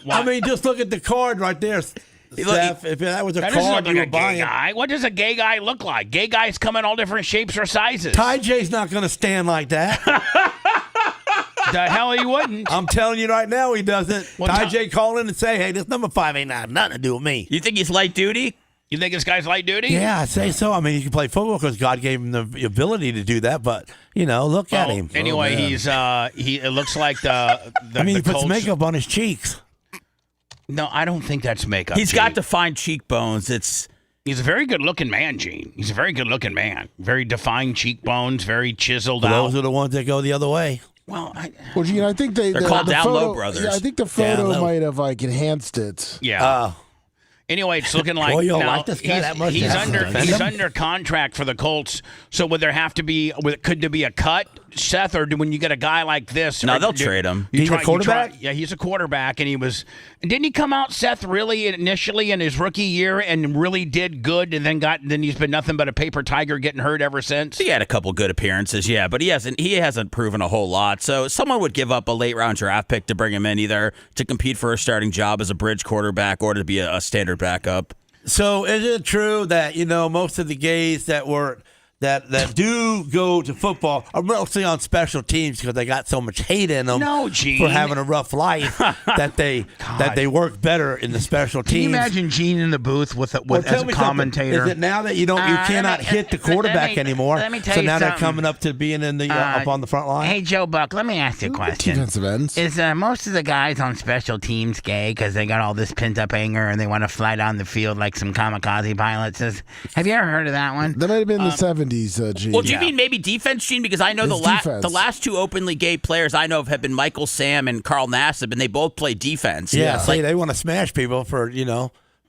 I mean, just look at the card right there, Seth. If that was a card you were buying. Guy. What does a gay guy look like? Gay guys come in all different shapes or sizes. Ty J's not going to stand like that. The hell he wouldn't. I'm telling you right now, he doesn't. Ty J call in and say, hey, this number 5 ain't got nothing to do with me. You think he's light duty? You think this guy's light duty? Yeah, I'd say so. I mean, he can play football because God gave him the ability to do that, but, look at him. Anyway, it looks like the he puts Colts, makeup on his cheeks. No, I don't think that's makeup. He's got defined cheekbones. He's a very good-looking man, Gene. He's a very good-looking man. Very defined cheekbones, very chiseled out. Those are the ones that go the other way. Well, Gene, I think they're called Down photo, Low Brothers. Yeah, I think the photo might have enhanced it. Yeah. Anyway, it's looking like Boy, you don't now like this guy that much. he's under contract for the Colts. So would there have to be? Could there be a cut, Seth, or when you get a guy like this? No, they'll trade him. He's a quarterback. Yeah, he's a quarterback, and didn't he come out, Seth, really initially in his rookie year and really did good, and then he's been nothing but a paper tiger, getting hurt ever since. He had a couple good appearances, yeah, but he hasn't proven a whole lot. So someone would give up a late round draft pick to bring him in, either to compete for a starting job as a bridge quarterback or to be a standard backup. So is it true that most of the gays that do go to football are mostly on special teams because they got so much hate in them for having a rough life that they work better in the special teams? Can you imagine Gene in the booth with as a commentator? Is it now that you cannot hit the quarterback anymore? Let me tell so you now something. they're coming up to being in the up on the front line. Hey, Joe Buck, let me ask you a question. Defensive ends. Is most of the guys on special teams gay because they got all this pent up anger and they want to fly down the field like some kamikaze pilots? Have you ever heard of that one? That might have been the 70s, Gene. Well, do you mean maybe defense, Gene? Because I know the last 2 openly gay players I know of have been Michael Sam and Carl Nassib, and they both play defense. Yeah, they want to smash people for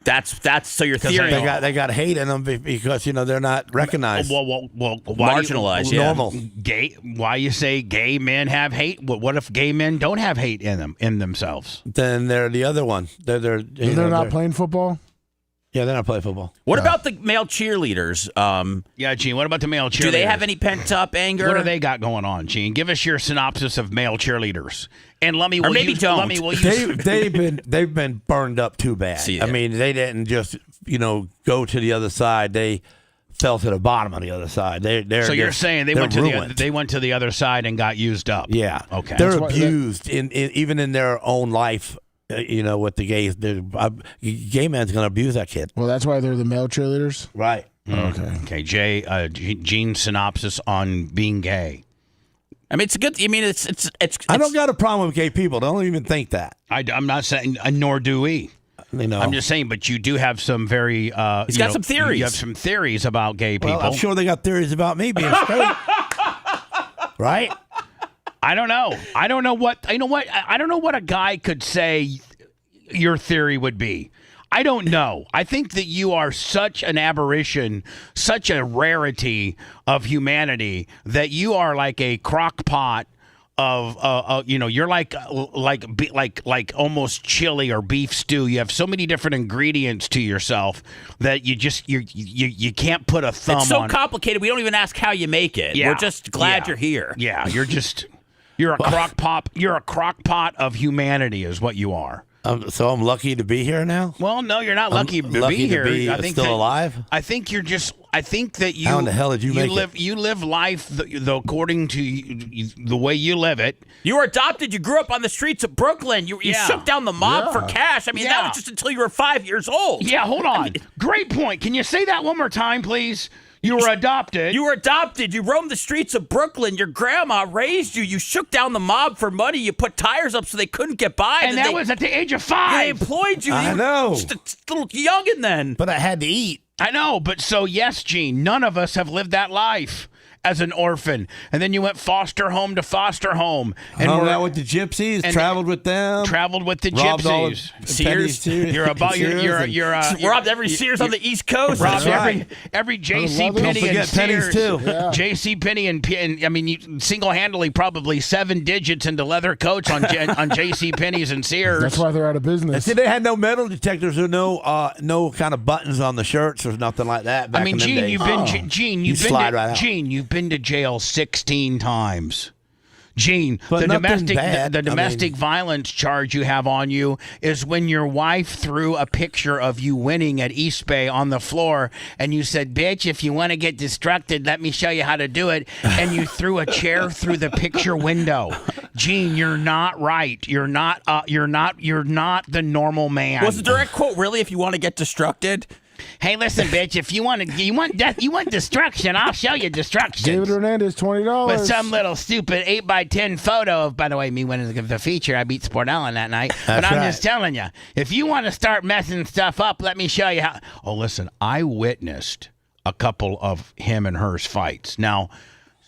That's so your theory. They got hate in them because they're not recognized. Well, marginalized. Normal. Gay. Why you say gay men have hate? What if gay men don't have hate in themselves? Then they're the other one. They're not playing football. Yeah, they're not playing football. What about the male cheerleaders? Yeah, Gene, what about the male cheerleaders? Do they have any pent-up anger? What do they got going on, Gene? Give us your synopsis of male cheerleaders. And Lummy, or maybe don't. Lummy, will they've been burned up too bad. I mean, they didn't just go to the other side. They fell to the bottom of the other side. You're saying they went to the other side and got used up? Yeah. Okay. They're abused even in their own life. With the gays, gay man's going to abuse that kid. Well, that's why they're the male cheerleaders? Right. Okay, Jay, Gene's synopsis on being gay. I mean, it's good. I mean, it's. I don't got a problem with gay people. Don't even think that. I'm not saying, nor do we. I'm just saying, but you do have some very. He's got some theories. You have some theories about gay people. Well, I'm sure they got theories about me being straight. Right? I don't know. I don't know what a guy could say your theory would be. I don't know. I think that you are such an aberration, such a rarity of humanity that you are like a crock pot of you're like almost chili or beef stew. You have so many different ingredients to yourself that you can't put a thumb on. It's so complicated. We don't even ask how you make it. Yeah. We're just glad you're here. Yeah, you're a crock pot. You're a crock pot of humanity, is what you are. So I'm lucky to be here now? Well, no, you're not lucky to be here. I think still alive? I think you're just. I think that you. How in the hell did you make it? You live life according to the way you live it. You were adopted. You grew up on the streets of Brooklyn. You shook down the mob for cash. I mean, that was just until you were 5 years old. Yeah, hold on. Great point. Can you say that one more time, please? You were adopted. You were adopted. You roamed the streets of Brooklyn. Your grandma raised you. You shook down the mob for money. You put tires up so they couldn't get by. And that was at the age of 5. They employed you. I know. Just a little youngin' then. But I had to eat. I know. But so, yes, Gene, none of us have lived that life. as an orphan, and then you went foster home to foster home, and hung out with the gypsies, traveled with them, traveled with the robbed all gypsies. the Sears, you're robbed every Sears on the East Coast. Robbed That's every J.C. Penney and Pennies Sears. too. Yeah. J.C. Penney and I mean, you single-handedly probably 7 digits into leather coats on J.C. Penney's and Sears. That's why they're out of business. And see, they had no metal detectors or no kind of buttons on the shirts or nothing like that. Back I mean, in them Gene, days. you've been to jail 16 times. Gene, But the nothing bad. domestic violence charge you have on you is when your wife threw a picture of you winning at East Bay on the floor, and you said, "Bitch, if you want to get distracted, let me show you how to do it." And you threw a chair through the picture window. Gene, you're not right. You're not the normal man. Was the direct quote really? If you want to get destructed. Hey, listen, bitch. If you want death, you want destruction. I'll show you destruction. David Hernandez, $20. With some little stupid 8x10 photo of, by the way, me winning the feature. I beat Sport Ellen that night. But I'm just telling you, if you want to start messing stuff up, let me show you how. Oh, listen, I witnessed a couple of him and hers fights. Now,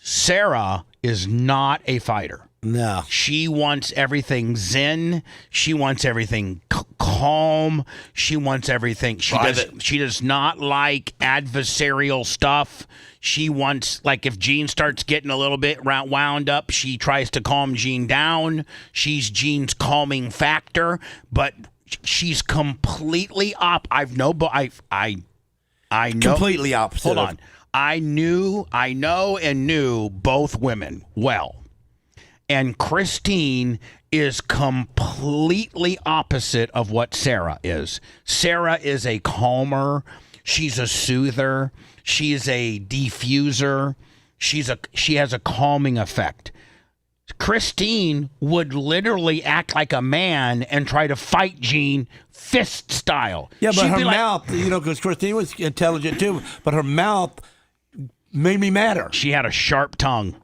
Sarah is not a fighter. No. She wants everything zen. She wants everything calm. She wants everything. She does not like adversarial stuff. She wants, like, if Gene starts getting a little bit wound up, she tries to calm Gene down. She's Gene's calming factor, but she's completely I know Completely opposite. Hold on. I know and knew both women well. And Christine is completely opposite of what Sarah is. Sarah is a calmer. She's a soother. She is a diffuser. She has a calming effect. Christine would literally act like a man and try to fight Gene fist style. Yeah, but She'd her be like, mouth, because Christine was intelligent too, but her mouth made me madder. She had a sharp tongue.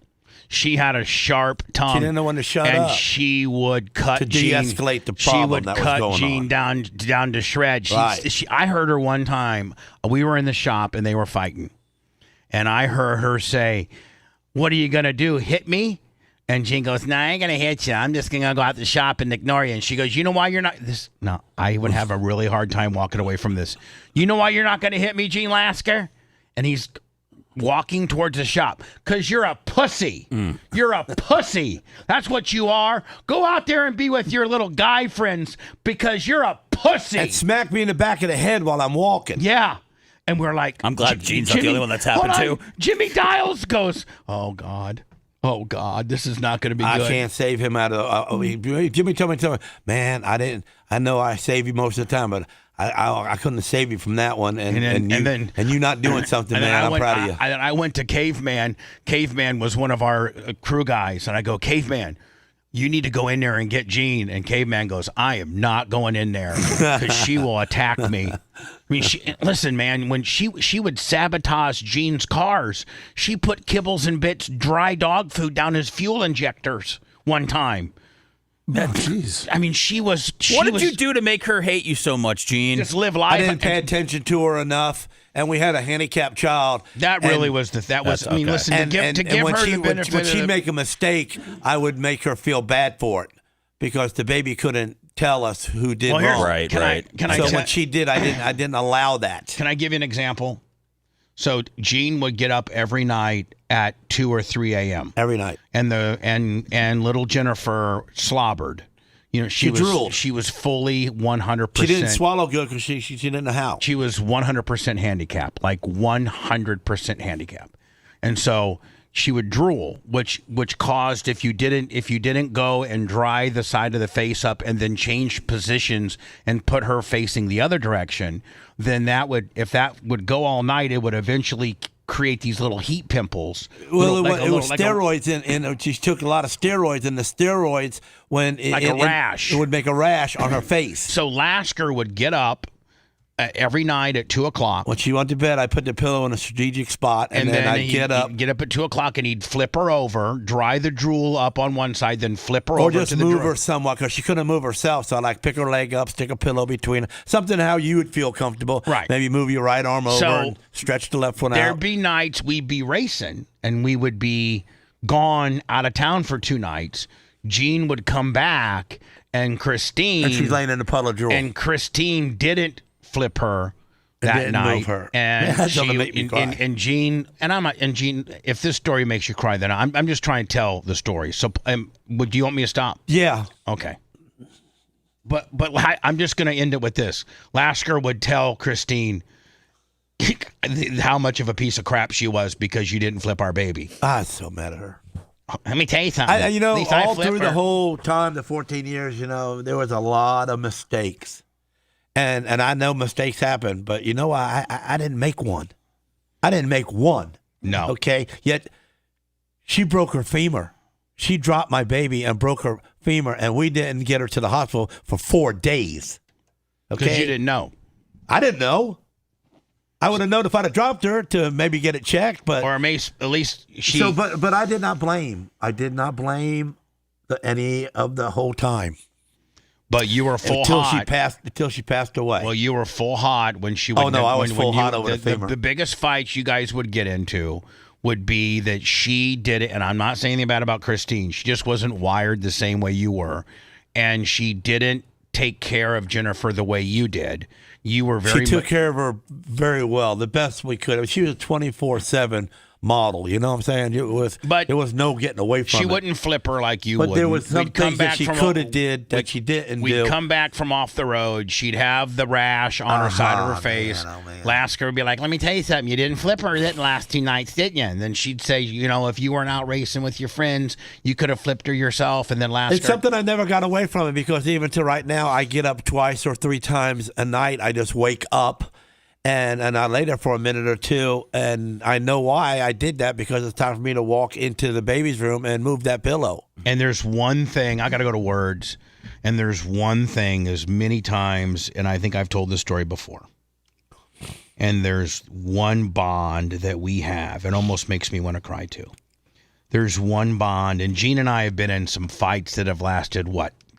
She didn't know when to shut and up. And she would cut to de-escalate the problem that was going on. She would cut Gene down to shreds. Right. I heard her one time. We were in the shop and they were fighting. And I heard her say, "What are you going to do, hit me?" And Gene goes, "No, I ain't going to hit you. I'm just going to go out the shop and ignore you." And she goes, "You know why you're not this?" No, I would have a really hard time walking away from this. "You know why you're not going to hit me, Gene Lasker?" And he's walking towards the shop. "Because you're a pussy. You're a pussy. That's what you are. Go out there and be with your little guy friends because you're a pussy." And smack me in the back of the head while I'm walking. Yeah. And we're like, I'm glad Gene's not the only one that's happened to. Jimmy Dials goes, "Oh, God. Oh, God, this is not going to be good." I can't save him out of. Jimmy told me, "Man, I know I save you most of the time, but I couldn't have saved you from that one." And you not doing something, man. I'm proud of you. I went to Caveman. Caveman was one of our crew guys, and I go, "Caveman, you need to go in there and get Gene." And Caveman goes, "I am not going in there because she will attack me." I mean, listen, man, when she would sabotage Gene's cars, she put Kibbles and Bits dry dog food down his fuel injectors one time. Jeez. I mean, she was. What did you do to make her hate you so much, Gene? Just live life. I didn't pay attention to her enough, and we had a handicapped child. That really was the. That was. I mean, listen. To give when her the benefit. When she'd make a mistake, I would make her feel bad for it because the baby couldn't tell us who did wrong. Right. So when she did, I didn't allow that. Can I give you an example? So Gene would get up every night at 2 or 3 a.m. Every night, and little Jennifer slobbered. She drooled. She was fully 100%. She didn't swallow good because she didn't know how. She was 100% handicapped, like 100% handicapped, and so she would drool, which caused if you didn't go and dry the side of the face up and then change positions and put her facing the other direction, then if that would go all night, it would eventually create these little heat pimples. Well, it was steroids, and she took a lot of steroids, and the steroids a rash. It would make a rash on her face. So Lasker would get up every night at 2:00. When she went to bed, I put the pillow in a strategic spot, and then I'd get up. He'd get up at 2:00, and he'd flip her over, dry the drool up on one side, then flip her or over just to the move drawer. her somewhat because she couldn't move herself. So I like pick her leg up, stick a pillow between, something how you would feel comfortable. Right. Maybe move your right arm over So, and stretch the left one There'd out. be nights we'd be racing, and we would be gone out of town for 2 nights. Gene would come back, and Christine... And she's laying in the puddle of drool. And Christine didn't flip her that didn't night. move her. And That's gonna make me cry. and Gene, if this story makes you cry, then I'm just trying to tell the story. So, do you want me to stop? Yeah. Okay. But I'm just going to end it with this. Lasker would tell Christine how much of a piece of crap she was because you didn't flip our baby. I was so mad at her. Let me tell you something. At least all flip through her. the whole time, the 14 years, there was a lot of mistakes. And I know mistakes happen, but I didn't make one. I didn't make one. No. Okay? Yet she broke her femur. She dropped my baby and broke her femur, and we didn't get her to the hospital for 4 days. Okay? Because you didn't know. I didn't know. I would have known if I'd have dropped her to maybe get it checked, but or at least she. So, but I did not blame. I did not blame any of the whole time. But you were full hot until she passed away. Well, you were full hot when she. Would, oh no, I was full hot over the femur. The biggest fights you guys would get into would be that she did it, and I'm not saying anything bad about Christine. She just wasn't wired the same way you were, and she didn't take care of Jennifer the way you did. You were very. She took care of her very well, the best we could. She was a 24/7 model. You know what I'm saying? It was no getting away from it. She wouldn't flip her like you would. would. But there was some things that she could have did that she didn't do. We'd come back from off the road. She'd have the rash on her side of her face. Lasker would be like, let me tell you something. You didn't flip her the last 2 nights, didn't you? And then she'd say, if you weren't out racing with your friends, you could have flipped her yourself. And then Lasker. It's something I never got away from it because even to right now, I get up 2 or 3 times a night. I just wake up. And I lay there for a minute or two, and I know why I did that because it's time for me to walk into the baby's room and move that pillow. And there's one thing, I got to go to words, and there's one thing as many times, and I think I've told this story before, and there's one bond that we have. It almost makes me want to cry too. There's one bond, and Gene and I have been in some fights that have lasted,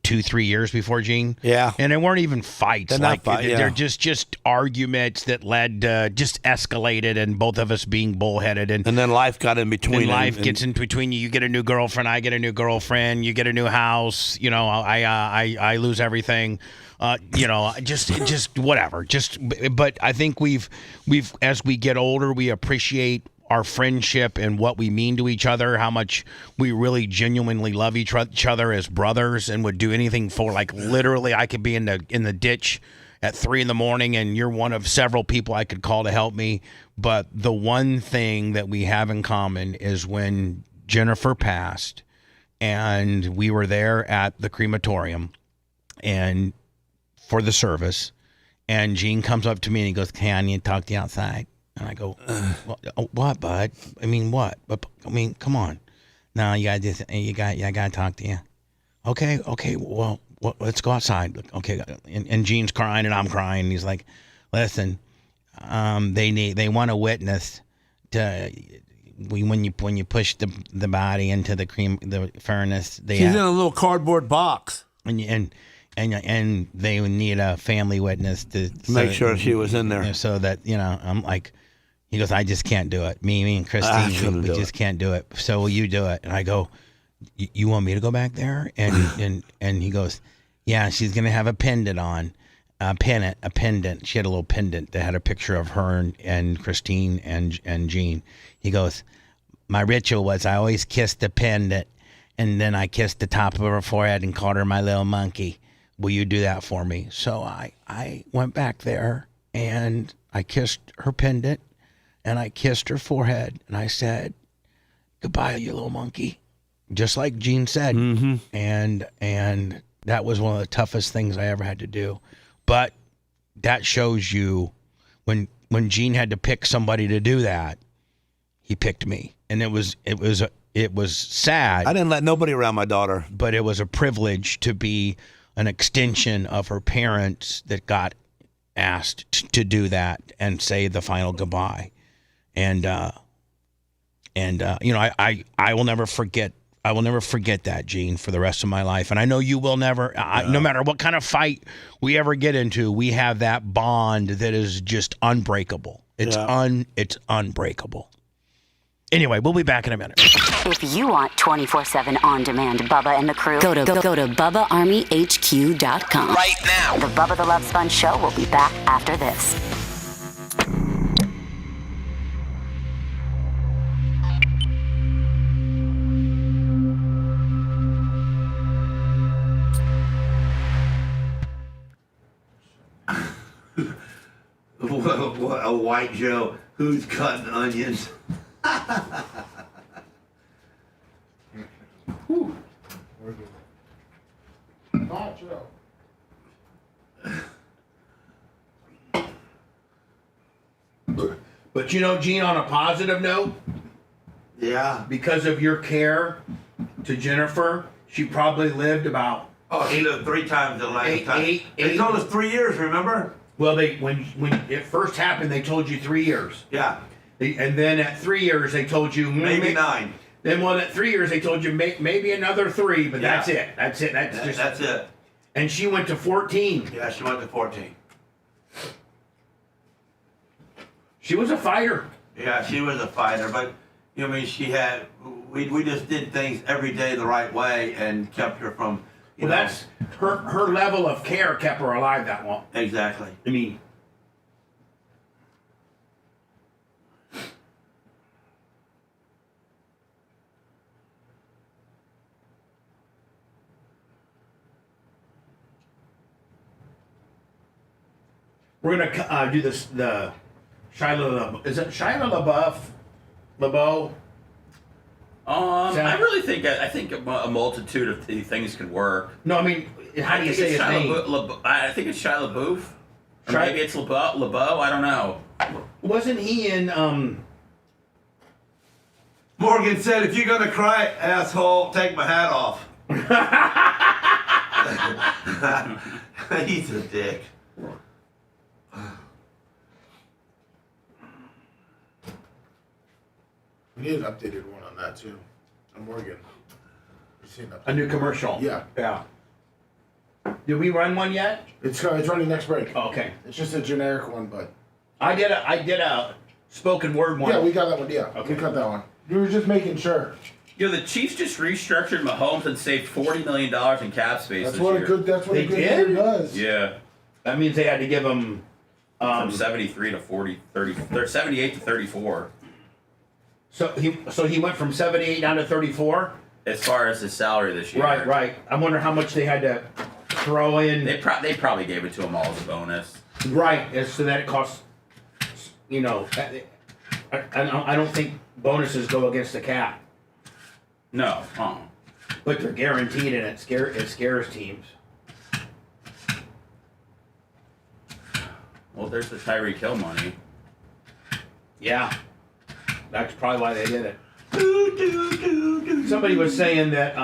2-3 years before Gene? Yeah. And they weren't even fights. They're just arguments that led just escalated and both of us being bullheaded. And then life got in between. And life gets in between you. You get a new girlfriend, I get a new girlfriend, you get a new house, I lose everything. Just whatever. But I think we've as we get older, we appreciate our friendship and what we mean to each other, how much we really genuinely love each other as brothers and would do anything for, literally I could be in the ditch at 3 a.m. and you're one of several people I could call to help me. But the one thing that we have in common is when Jennifer passed and we were there at the crematorium and for the service, and Gene comes up to me and he goes, "Hey, I need to talk to you outside." And I go, "What, bud? I mean, what? Come on. No, I gotta talk to you." Okay. Well, let's go outside. Okay. And Gene's crying and I'm crying. And he's like, "Listen, they want a witness to when you push the body into the furnace. She's in a little cardboard box, and they would need a family witness to make sure she was in there, so that I'm like." He goes, "I just can't do it. Me and Christine, we just can't do it. So will you do it?" And I go, "You want me to go back there?" And he goes, "Yeah, she's gonna have a pendant on, a pendant. She had a little pendant that had a picture of her and Christine and Gene." He goes, "My ritual was I always kissed the pendant, and then I kissed the top of her forehead and called her my little monkey. Will you do that for me?" So I went back there and I kissed her pendant. And I kissed her forehead, and I said, "Goodbye, you little monkey," just like Gene said. Mm-hmm. And that was one of the toughest things I ever had to do. But that shows you when Gene had to pick somebody to do that, he picked me, and it was sad. I didn't let nobody around my daughter, but it was a privilege to be an extension of her parents that got asked to do that and say the final goodbye. And you know, I will never forget. I will never forget that, Gene, for the rest of my life. And I know you will never. No matter what kind of fight we ever get into, we have that bond that is just unbreakable. It's unbreakable. Anyway, we'll be back in a minute. If you want 24/7 on-demand Bubba and the crew, go to BubbaArmyHQ.com. Right now. The Bubba the Love Sponge Show will be back after this. What a white Joe who's cutting onions. But you know, Gene, on a positive note, because of your care to Jennifer, she probably lived about. Oh, she lived 3 times the last time. They told us 3 years, remember? Well, when it first happened, they told you 3 years. Yeah. And then at 3 years, they told you maybe 9. Then at 3 years, they told you maybe another 3, but that's it. That's it. That's it. And she went to 14. Yeah, she went to 14. She was a fighter. Yeah, she was a fighter, but you know, I mean, she had. We just did things every day the right way and kept her from. You know, that's her level of care kept her alive that long. Exactly. I mean. We're gonna do this. The Shia. Is it Shia LaBeouf? I really think a multitude of things could work. No, I mean, how do you say his name? I think it's Shia LaBeouf. Or maybe it's LeBeau. I don't know. Wasn't he in? Morgan said, "If you're gonna cry, asshole, take my hat off." He's a dick. We need an updated one on that too. I'm Morgan. A new commercial. Yeah. Did we run one yet? It's running next break. Oh, okay. It's just a generic one, but I did a spoken word one. Yeah, we got that one. Yeah, okay. We got that one. We were just making sure. You know, the Chiefs just restructured Mahomes and saved $40 million in cap space. That's this what year. a good. That's what They a good did? year does. Yeah. That means they had to give him from 73 to 40, 30. They're 78 to 34. So he went from 78 down to 34. As far as his salary this year. Right. I wonder how much they had to throw in. They probably gave it to him all as a bonus. Right, so that it costs. You know, I don't think bonuses go against the cap. No. But they're guaranteed, and it scares teams. Well, there's the Tyreek Hill money. Yeah. That's probably why they did it. Somebody was saying that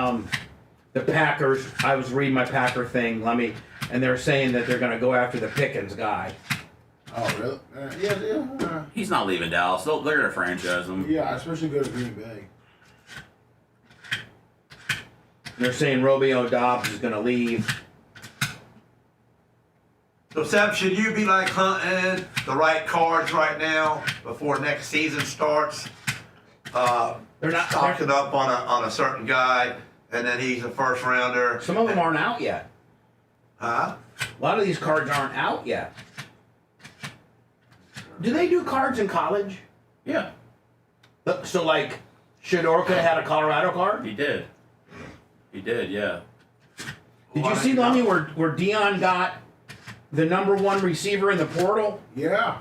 the Packers, I was reading my Packer thing, Lummy, and they're saying that they're going to go after the Pickens guy. Oh, really? Yeah. He's not leaving Dallas. They're going to franchise him. Yeah, especially go to Green Bay. They're saying Romeo Dobbs is going to leave. So, Sam, should you be like hunting the right cards right now before next season starts? They're not stocking up on a certain guy, and then he's a first rounder. Some of them aren't out yet. Huh? A lot of these cards aren't out yet. Do they do cards in college? Yeah. So, like, Shador could have had a Colorado card? He did, yeah. Did you see, Lummy, where Dion got the #1 receiver in the portal? Yeah.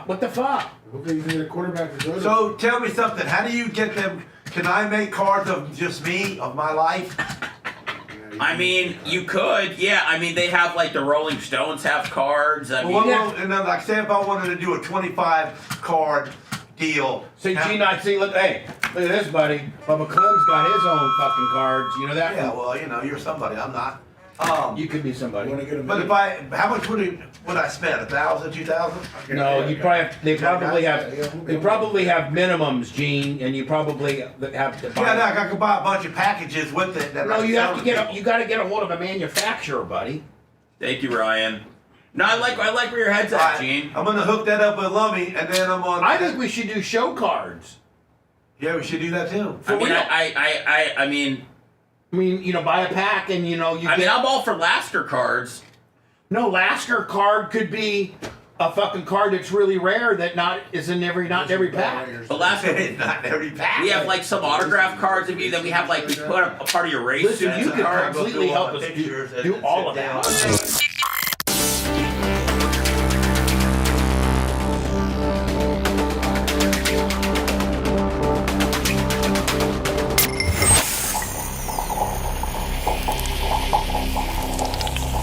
What the fuck? Okay, you need a quarterback to go to. So tell me something. How do you get them? Can I make cards of just me, of my life? I mean, you could. Yeah, I mean, they have, like, the Rolling Stones have cards. I mean, And then, like, say if I wanted to do a 25-card deal. See, look at this, buddy. Bubba Clem's got his own fucking cards. You know that? Yeah, well, you know, you're somebody. I'm not. You could be somebody. But how much would I spend? $1,000, $2,000? No, you probably they probably have minimums, Gene, and you probably have to buy. Yeah, I could buy a bunch of packages with it. No, you have to you got to get a hold of a manufacturer, buddy. Thank you, Ryan. No, I like where your head's at, Gene. I'm gonna hook that up with Lummy, and then I'm on. I think we should do show cards. Yeah, we should do that too. I mean, you know, buy a pack and you know you. I'm all for Lasker cards. No, Lasker card could be a fucking card that's really rare that not in every pack. But Lasker, not in every pack. We have like some autograph cards of you that we have like we put a part of your race. Listen, you could completely help us do all of that.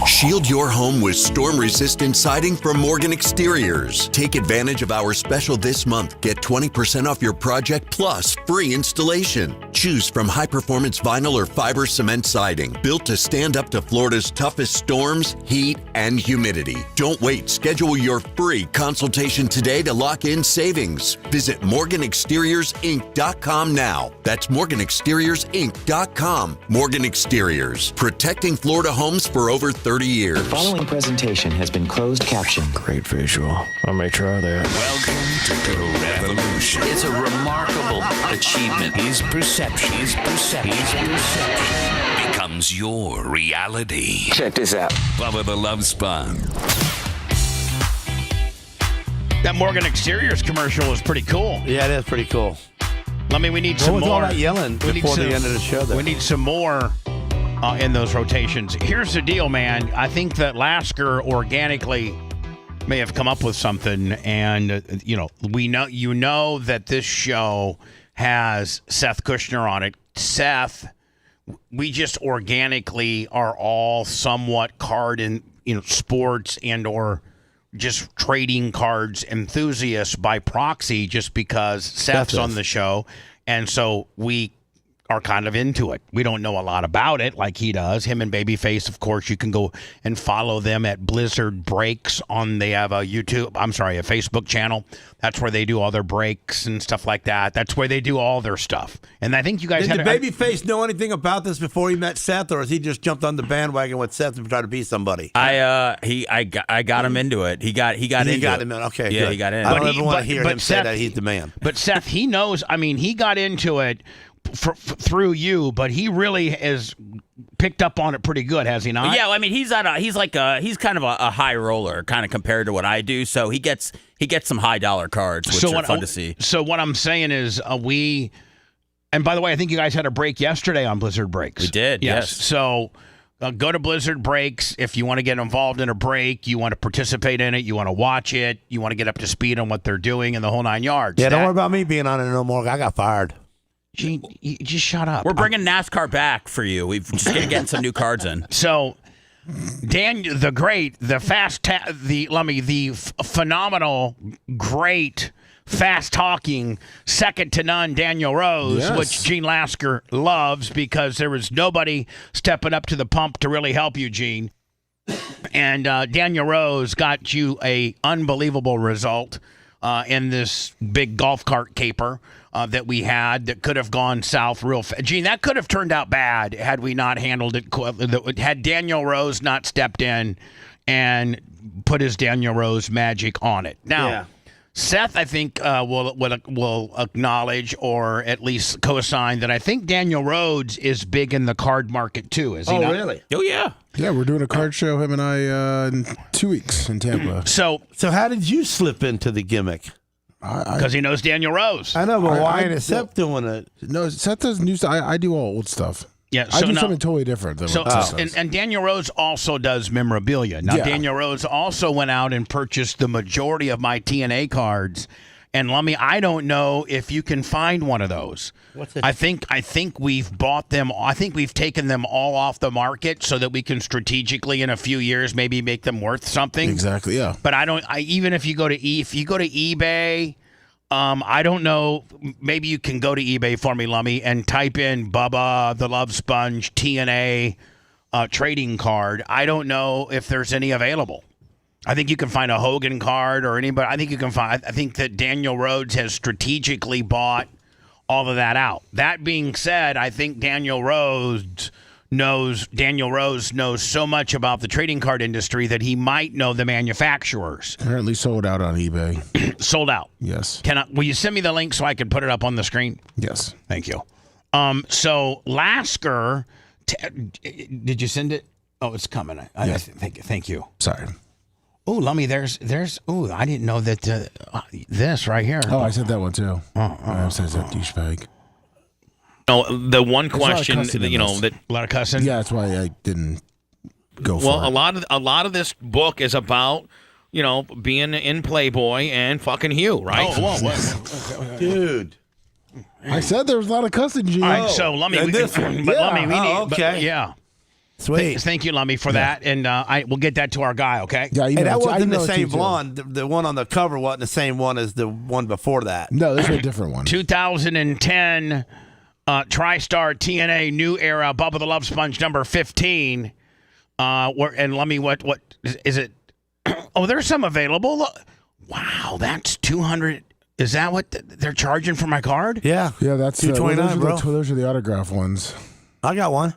Shield your home with storm-resistant siding from Morgan Exteriors. Take advantage of our special this month. Get 20% off your project plus free installation. Choose from high-performance vinyl or fiber cement siding, built to stand up to Florida's toughest storms, heat, and humidity. Don't wait. Schedule your free consultation today to lock in savings. Visit MorganExteriorsInc.com now. That's MorganExteriorsInc.com. Morgan Exteriors, protecting Florida homes for over 30 years. The following presentation has been closed captioned. Great visual. I'll make sure that. Welcome to the revolution. It's a remarkable achievement. His perception becomes your reality. Check this out. Bubba the Love Sponge. That Morgan Exteriors commercial is pretty cool. Yeah, it is pretty cool. We need some more. What was all that yelling before the end of the show there? We need some more in those rotations. Here's the deal, man. I think that Lasker organically may have come up with something, and we know that this show has Seth Kushner on it. Seth, we just organically are all somewhat card and sports and or just trading cards enthusiasts by proxy, just because Seth's on the show, and so we are kind of into it. We don't know a lot about it like he does. Him and Babyface, of course, you can go and follow them at Blizzard Breaks they have a Facebook channel. That's where they do all their breaks and stuff like that. That's where they do all their stuff. And I think you guys did Babyface know anything about this before he met Seth, or has he just jumped on the bandwagon with Seth and tried to be somebody? I got him into it. He got into him in. Okay, yeah, good. He got in. I don't ever want to hear him say that he's the man. But Seth, he knows. I mean, he got into it through you, but he really has picked up on it pretty good, has he not? Yeah, I mean, he's kind of a high roller, kind of compared to what I do. So he gets some high dollar cards, which are fun to see. So what I'm saying is, and by the way, I think you guys had a break yesterday on Blizzard Breaks. We did, yes. So go to Blizzard Breaks if you want to get involved in a break, you want to participate in it, you want to watch it, you want to get up to speed on what they're doing and the whole 9 yards. Yeah, don't worry about me being on it no more. I got fired. Gene, you just shut up. We're bringing NASCAR back for you. We've just getting some new cards in. So, Dan, the great, the phenomenal, great, fast-talking, second to none Daniel Rose, yes, which Gene Lasker loves because there was nobody stepping up to the pump to really help you, Gene. And Daniel Rose got you a unbelievable result in this big golf cart caper that we had that could have gone south real fast. Gene, that could have turned out bad had we not handled it. Had Daniel Rose not stepped in and put his Daniel Rose magic on it. Now, Seth, I think, will acknowledge or at least co-sign that I think Daniel Rhodes is big in the card market too. Is he not? Really? Oh, yeah. Yeah, we're doing a card show, him and I, in 2 weeks in Tampa. So how did you slip into the gimmick? Because he knows Daniel Rose. I know, but why ain't Seth doing it? No, Seth does new stuff. I do all old stuff. Yeah, I do something totally different than what Seth does. And Daniel Rose also does memorabilia. Now, Daniel Rose also went out and purchased the majority of my TNA cards. And Lummy, I don't know if you can find one of those. What's it? I think we've bought them. I think we've taken them all off the market so that we can strategically, in a few years, maybe make them worth something. Exactly. Yeah. But even if you go to eBay, I don't know. Maybe you can go to eBay for me, Lummy, and type in Bubba the Love Sponge TNA trading card. I don't know if there's any available. I think you can find a Hogan card or anybody. I think that Daniel Rhodes has strategically bought all of that out. That being said, I think Daniel Rhodes knows so much about the trading card industry that he might know the manufacturers. Currently sold out on eBay. Sold out. Yes. Will you send me the link so I can put it up on the screen? Yes. Thank you. So Lasker, did you send it? Oh, it's coming. Yes. Thank you. Sorry. Oh, Lummy, there's. Oh, I didn't know that. This right here. Oh, I said that one too. I said that douchebag. No, the one question, that a lot of cussing. Yeah, that's why I didn't go for it. Well, a lot of this book is about, being in Playboy and fucking Hugh, right? Oh, whoa. Dude. I said there was a lot of cussing, G. All right, so Lummy, and this one. Lummy, we need. Okay. Yeah. Sweet. Thank you, Lummy, for that, and we'll get that to our guy. Okay. Yeah, And that wasn't the same blonde. The one on the cover wasn't the same one as the one before that. No, this is a different one. 2010 TriStar TNA New Era Bubba the Love Sponge number 15. And Lummy, what is it? Oh, there's some available. Wow, that's 200. Is that what they're charging for my card? Yeah. Yeah, that's $229, bro. Those are the autograph ones. I got one.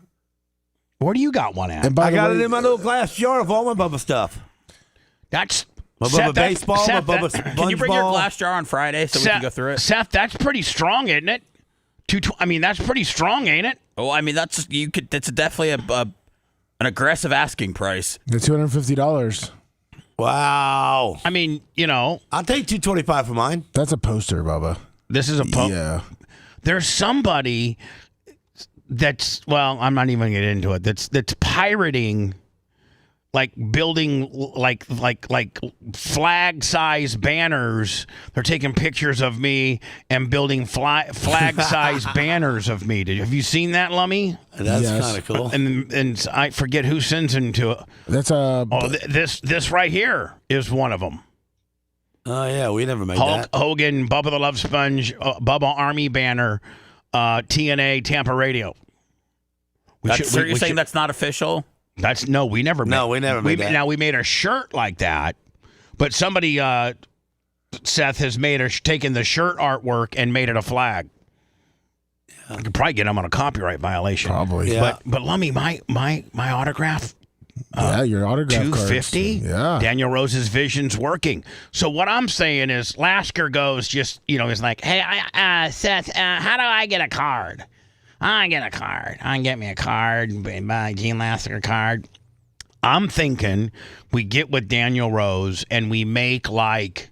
Where do you got one at? And I got it in my little glass jar of all my Bubba stuff. That's my Bubba baseball, my Bubba sponge Can you bring your ball. glass jar on Friday so we can go through it? Seth, that's pretty strong, isn't it? That's pretty strong, ain't it? Oh, I mean, that's definitely an aggressive asking price. The $250. Wow. I mean, I'll take $225 for mine. That's a poster, Bubba. This is a poster. Yeah. There's somebody that's, well, I'm not even going to get into it. That's pirating, like building like flag size banners. They're taking pictures of me and building flag size banners of me. Have you seen that, Lummy? That's kind of cool. And I forget who sends them to it. That's this right here is one of them. Oh yeah, we never made Hulk that. Hogan, Bubba the Love Sponge, Bubba Army banner, TNA Tampa Radio. You're saying that's not official? We never made. No, we never made that. Now we made a shirt like that, but somebody, Seth, has taken the shirt artwork and made it a flag. I could probably get him on a copyright violation. Probably. Yeah. But Lummy, my autograph. Your autograph $250. Yeah. Daniel Rose's vision's working. So what I'm saying is, Lasker goes is like, hey, Seth, how do I get a card? I get a card. I can get me a card, buy a Gene Lasker card. I'm thinking we get with Daniel Rose and we make like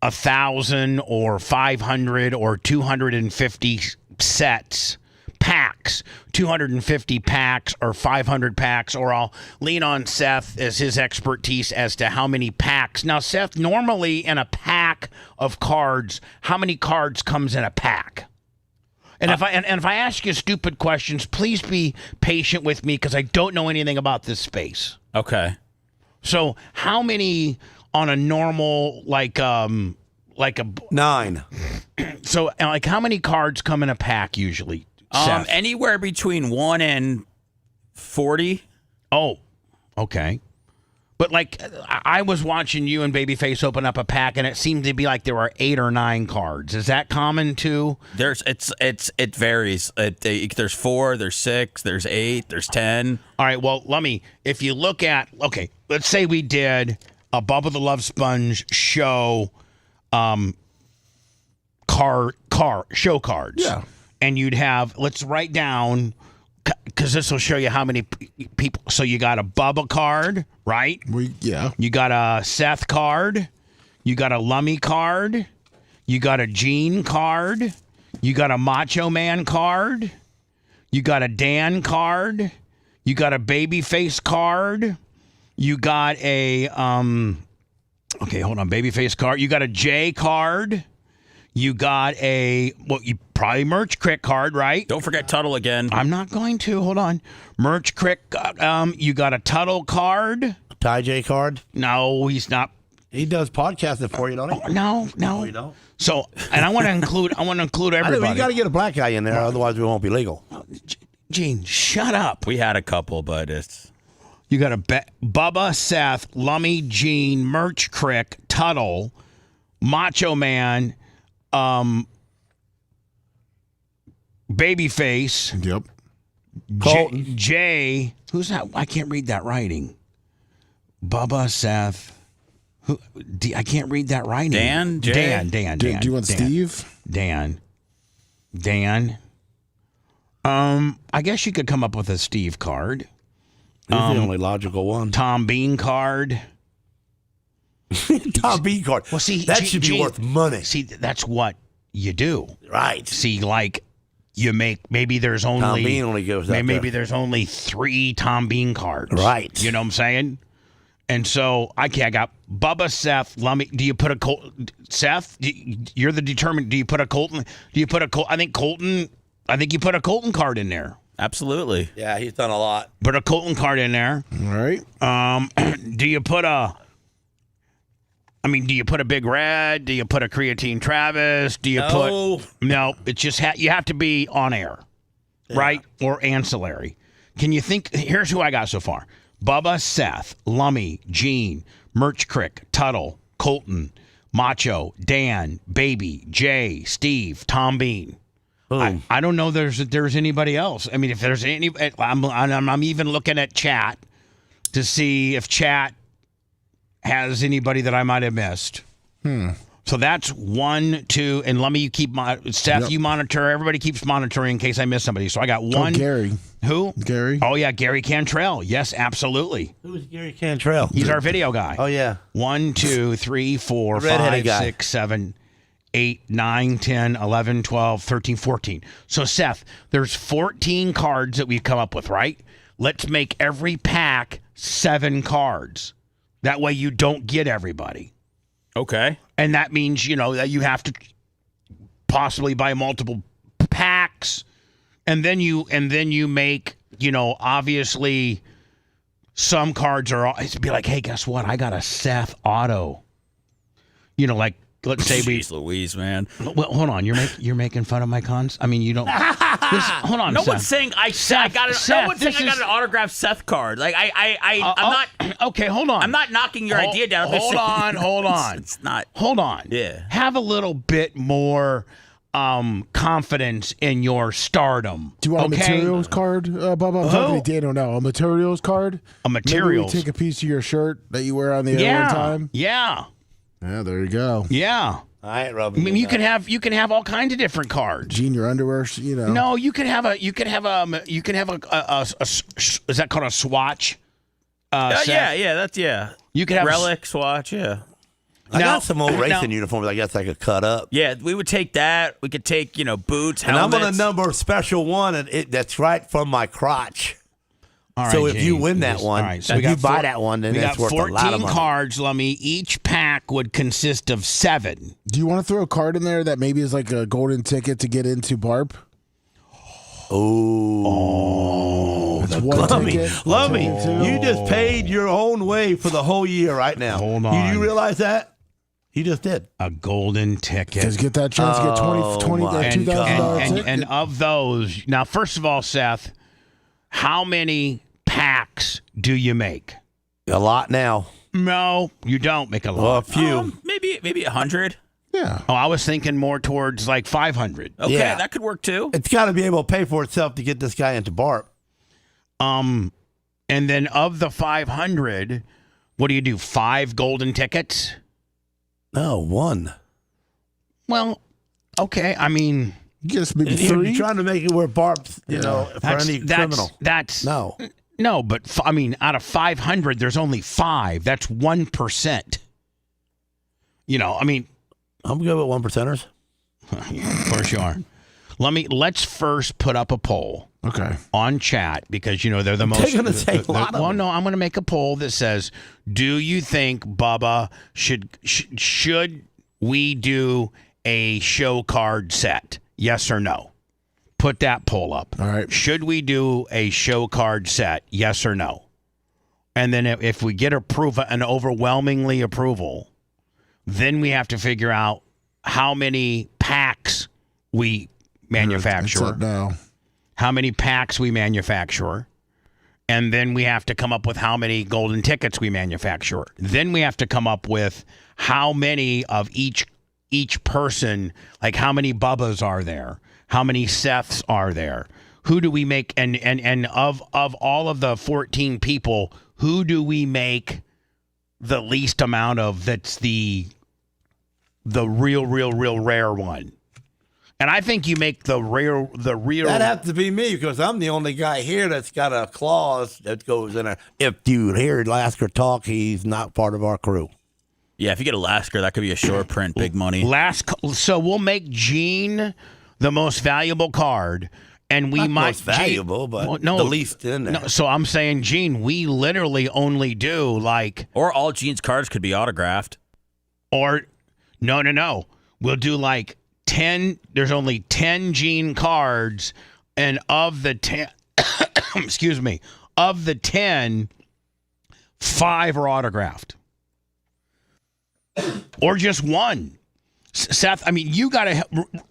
1,000 or 500 or 250 sets. Packs, 250 packs or 500 packs, or I'll lean on Seth as his expertise as to how many packs. Now, Seth, normally in a pack of cards, how many cards comes in a pack? And if I ask you stupid questions, please be patient with me because I don't know anything about this space. Okay. So, how many on a normal like a 9? So, like, how many cards come in a pack usually? Anywhere between 1 and 40. Oh, okay. But like, I was watching you and Babyface open up a pack, and it seemed to be like there were 8 or 9 cards. Is that common too? It varies. There's 4, there's 6, there's 8, there's 10. All right. Well, Lummy, if you look at let's say we did a Bubba the Love Sponge show, show cards. Yeah. And you'd have, let's write down, because this will show you how many people. So you got a Bubba card, right? You got a Seth card. You got a Lummy card. You got a Gene card. You got a Macho Man card. You got a Dan card. You got a Babyface card. You got a, Babyface card. You got a J card. You got you probably Merch Crick card, right? Don't forget Tuddle again. I'm not going to. Hold on. Merch Crick, you got a Tuddle card. Ty J card? No, he's not. He does podcasting for you, don't he? No. No, you don't. So, and I want to include everybody. You got to get a black guy in there, otherwise we won't be legal. Gene, shut up. We had a couple, but it's. You got Bubba, Seth, Lummy, Gene, Merch Crick, Tuddle, Macho Man, Babyface. Yep. Jay. Who's that? I can't read that writing. Bubba, Seth. Who? I can't read that writing. Dan? Jay? Dan. Do you want Steve? Dan. I guess you could come up with a Steve card. He's the only logical one. Tom Bean card. Tom Bean card. Well, see, that should be worth money. See, that's what you do. Right. See, like, you make, maybe there's only. Tom Bean only goes out maybe there. there's only 3 Tom Bean cards. Right. You know what I'm saying? And so, I got Bubba, Seth, Lummy. Do you put a Colton? Seth, you're the determined. Do you put a Colton? I think Colton. I think you put a Colton card in there. Absolutely. Yeah, he's done a lot. Put a Colton card in there. All right. Do you put a Big Red? Do you put a Creatine Travis? Do you put no? It's just you have to be on air, right? Or ancillary. Can you think? Here's who I got so far: Bubba, Seth, Lummy, Gene, Merch Crick, Tuddle, Colton, Macho, Dan, Baby, Jay, Steve, Tom Bean. I don't know there's anybody else. I mean, if there's any, I'm even looking at chat to see if chat has anybody that I might have missed. So that's 1, 2, and let me Seth, you monitor. Everybody keeps monitoring in case I miss somebody. So I got 1. Gary. Who? Gary. Oh yeah, Gary Cantrell. Yes, absolutely. Who's Gary Cantrell? He's our video guy. Oh yeah. 1, 2, 3, 4, 5, 6, 7, 8, 9, 10, 11, 12, 13, 14. So, Seth, there's 14 cards that we've come up with, right? Let's make every pack 7 cards. That way you don't get everybody. Okay. And that means, that you have to possibly buy multiple packs. And then you make, obviously some cards are, it's be like, hey, guess what? I got a Seth auto. Like, let's say Jeez Louise, man. Well, hold on. You're making fun of my cons. I mean, you don't. Hold on. No Seth. one's saying I got an autographed Seth card. Like I'm not. Okay, hold on. I'm not knocking your idea down. Hold on. It's not. Hold on. Yeah. Have a little bit more confidence in your stardom. Do you want a materials card, Bubba? I'm talking to Dan now. A materials card. A materials. Maybe we take a piece of your shirt that you wear on the air one time. Yeah. Yeah, there you go. Yeah. I ain't rubbing. I mean, you can have all kinds of different cards. Gene, your underwear, No, you can have a is that called a swatch? Yeah. You can have relic swatch. Yeah. I got some old racing uniforms. I guess I could cut up. Yeah, we would take that. We could take boots, helmets. And I'm on a number special one, and that's right from my crotch. All right, so if Gene, you win that one, so if you buy that one, then that's worth a lot of money. 14 cards, Lummy. Each pack would consist of 7. Do you want to throw a card in there that maybe is like a golden ticket to get into BARP? Oh, Lummy, you just paid your own way for the whole year right now. Hold on. You realize that? You just did. A golden ticket. Just get that chance to get $2,000 ticket. And of those, now, first of all, Seth, how many packs do you make? A lot now. No, you don't make a lot. Well, a few. Maybe 100. Yeah. Oh, I was thinking more towards like 500. Okay, that could work too. It's got to be able to pay for itself to get this guy into BARP. And then of the 500, what do you do? 5 golden tickets? No, 1. Well, okay. I mean, just maybe 3. You're trying to make it where BARP's, for any criminal. No, but I mean, out of 500, there's only 5. That's 1%. I mean, I'm good with 1%ers. Of course you are. Let's first put up a poll. Okay. On chat, because they're the most. They're going to take a lot of them. No, I'm going to make a poll that says, do you think Bubba should we do a show card set? Yes or no? Put that poll up. All right. Should we do a show card set? Yes or no? And then if we get an overwhelmingly approval, then we have to figure out how many packs we manufacture. It's up now. how many packs we manufacture, and then we have to come up with how many golden tickets we manufacture. Then we have to come up with how many of each person, like how many Bubbas are there, how many Seths are there, who do we make, and of all of the 14 people, who do we make the least amount of that's the real rare one? And I think you make the real. That'd have to be me because I'm the only guy here that's got a clause that goes in there. If you hear Lasker talk, he's not part of our crew. Yeah, if you get a Lasker, that could be a short print, big money. So we'll make Gene the most valuable card, and we Not might most valuable, but the least in there. No, so I'm saying, Gene, we literally only do like, or all Gene's cards could be autographed. Or no, we'll do like 10. There's only 10 Gene cards, and of the 10, excuse me, of the 10, 5 are autographed. Or just one. Seth, I mean, you gotta.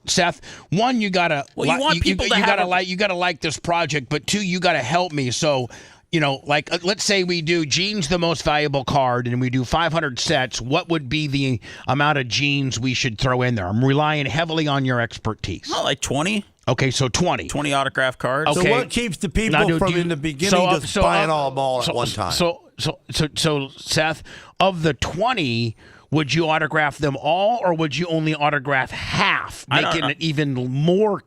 Seth, one, you gotta. Well, you want people to have you gotta like this project, but 2, you gotta help me. So, like, let's say we do Gene's the most valuable card, and we do 500 sets. What would be the amount of Genes we should throw in there? I'm relying heavily on your expertise. Oh, like 20. Okay, so 20. 20 autograph cards. Okay. So what keeps the people from in the beginning just buying all them all at one time? So Seth, of the 20. Would you autograph them all, or would you only autograph half, making it even more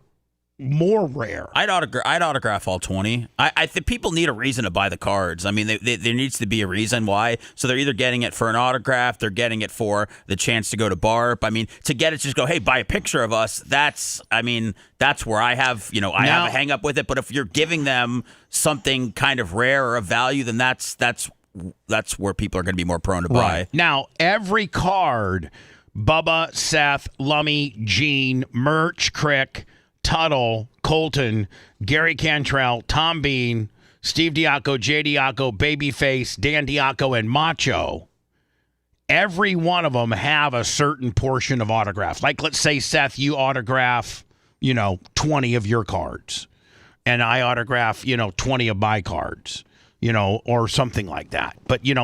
rare? I'd autograph all 20. I think people need a reason to buy the cards. I mean, there needs to be a reason why. So they're either getting it for an autograph, they're getting it for the chance to go to BARP. I mean, to get it, just go, hey, buy a picture of us. That's where I have, I have a hang up with it. But if you're giving them something kind of rare or of value, then that's where people are going to be more prone to buy. Right. Now, every card, Bubba, Seth, Lummy, Gene, Merch, Crick, Tuddle, Colton, Gary Cantrell, Tom Bean, Steve Diaco, Jay Diaco, Babyface, Dan Diaco, and Macho, every one of them have a certain portion of autograph. Like, let's say, Seth, you autograph, 20 of your cards, and I autograph, 20 of my cards. Or something like that. But we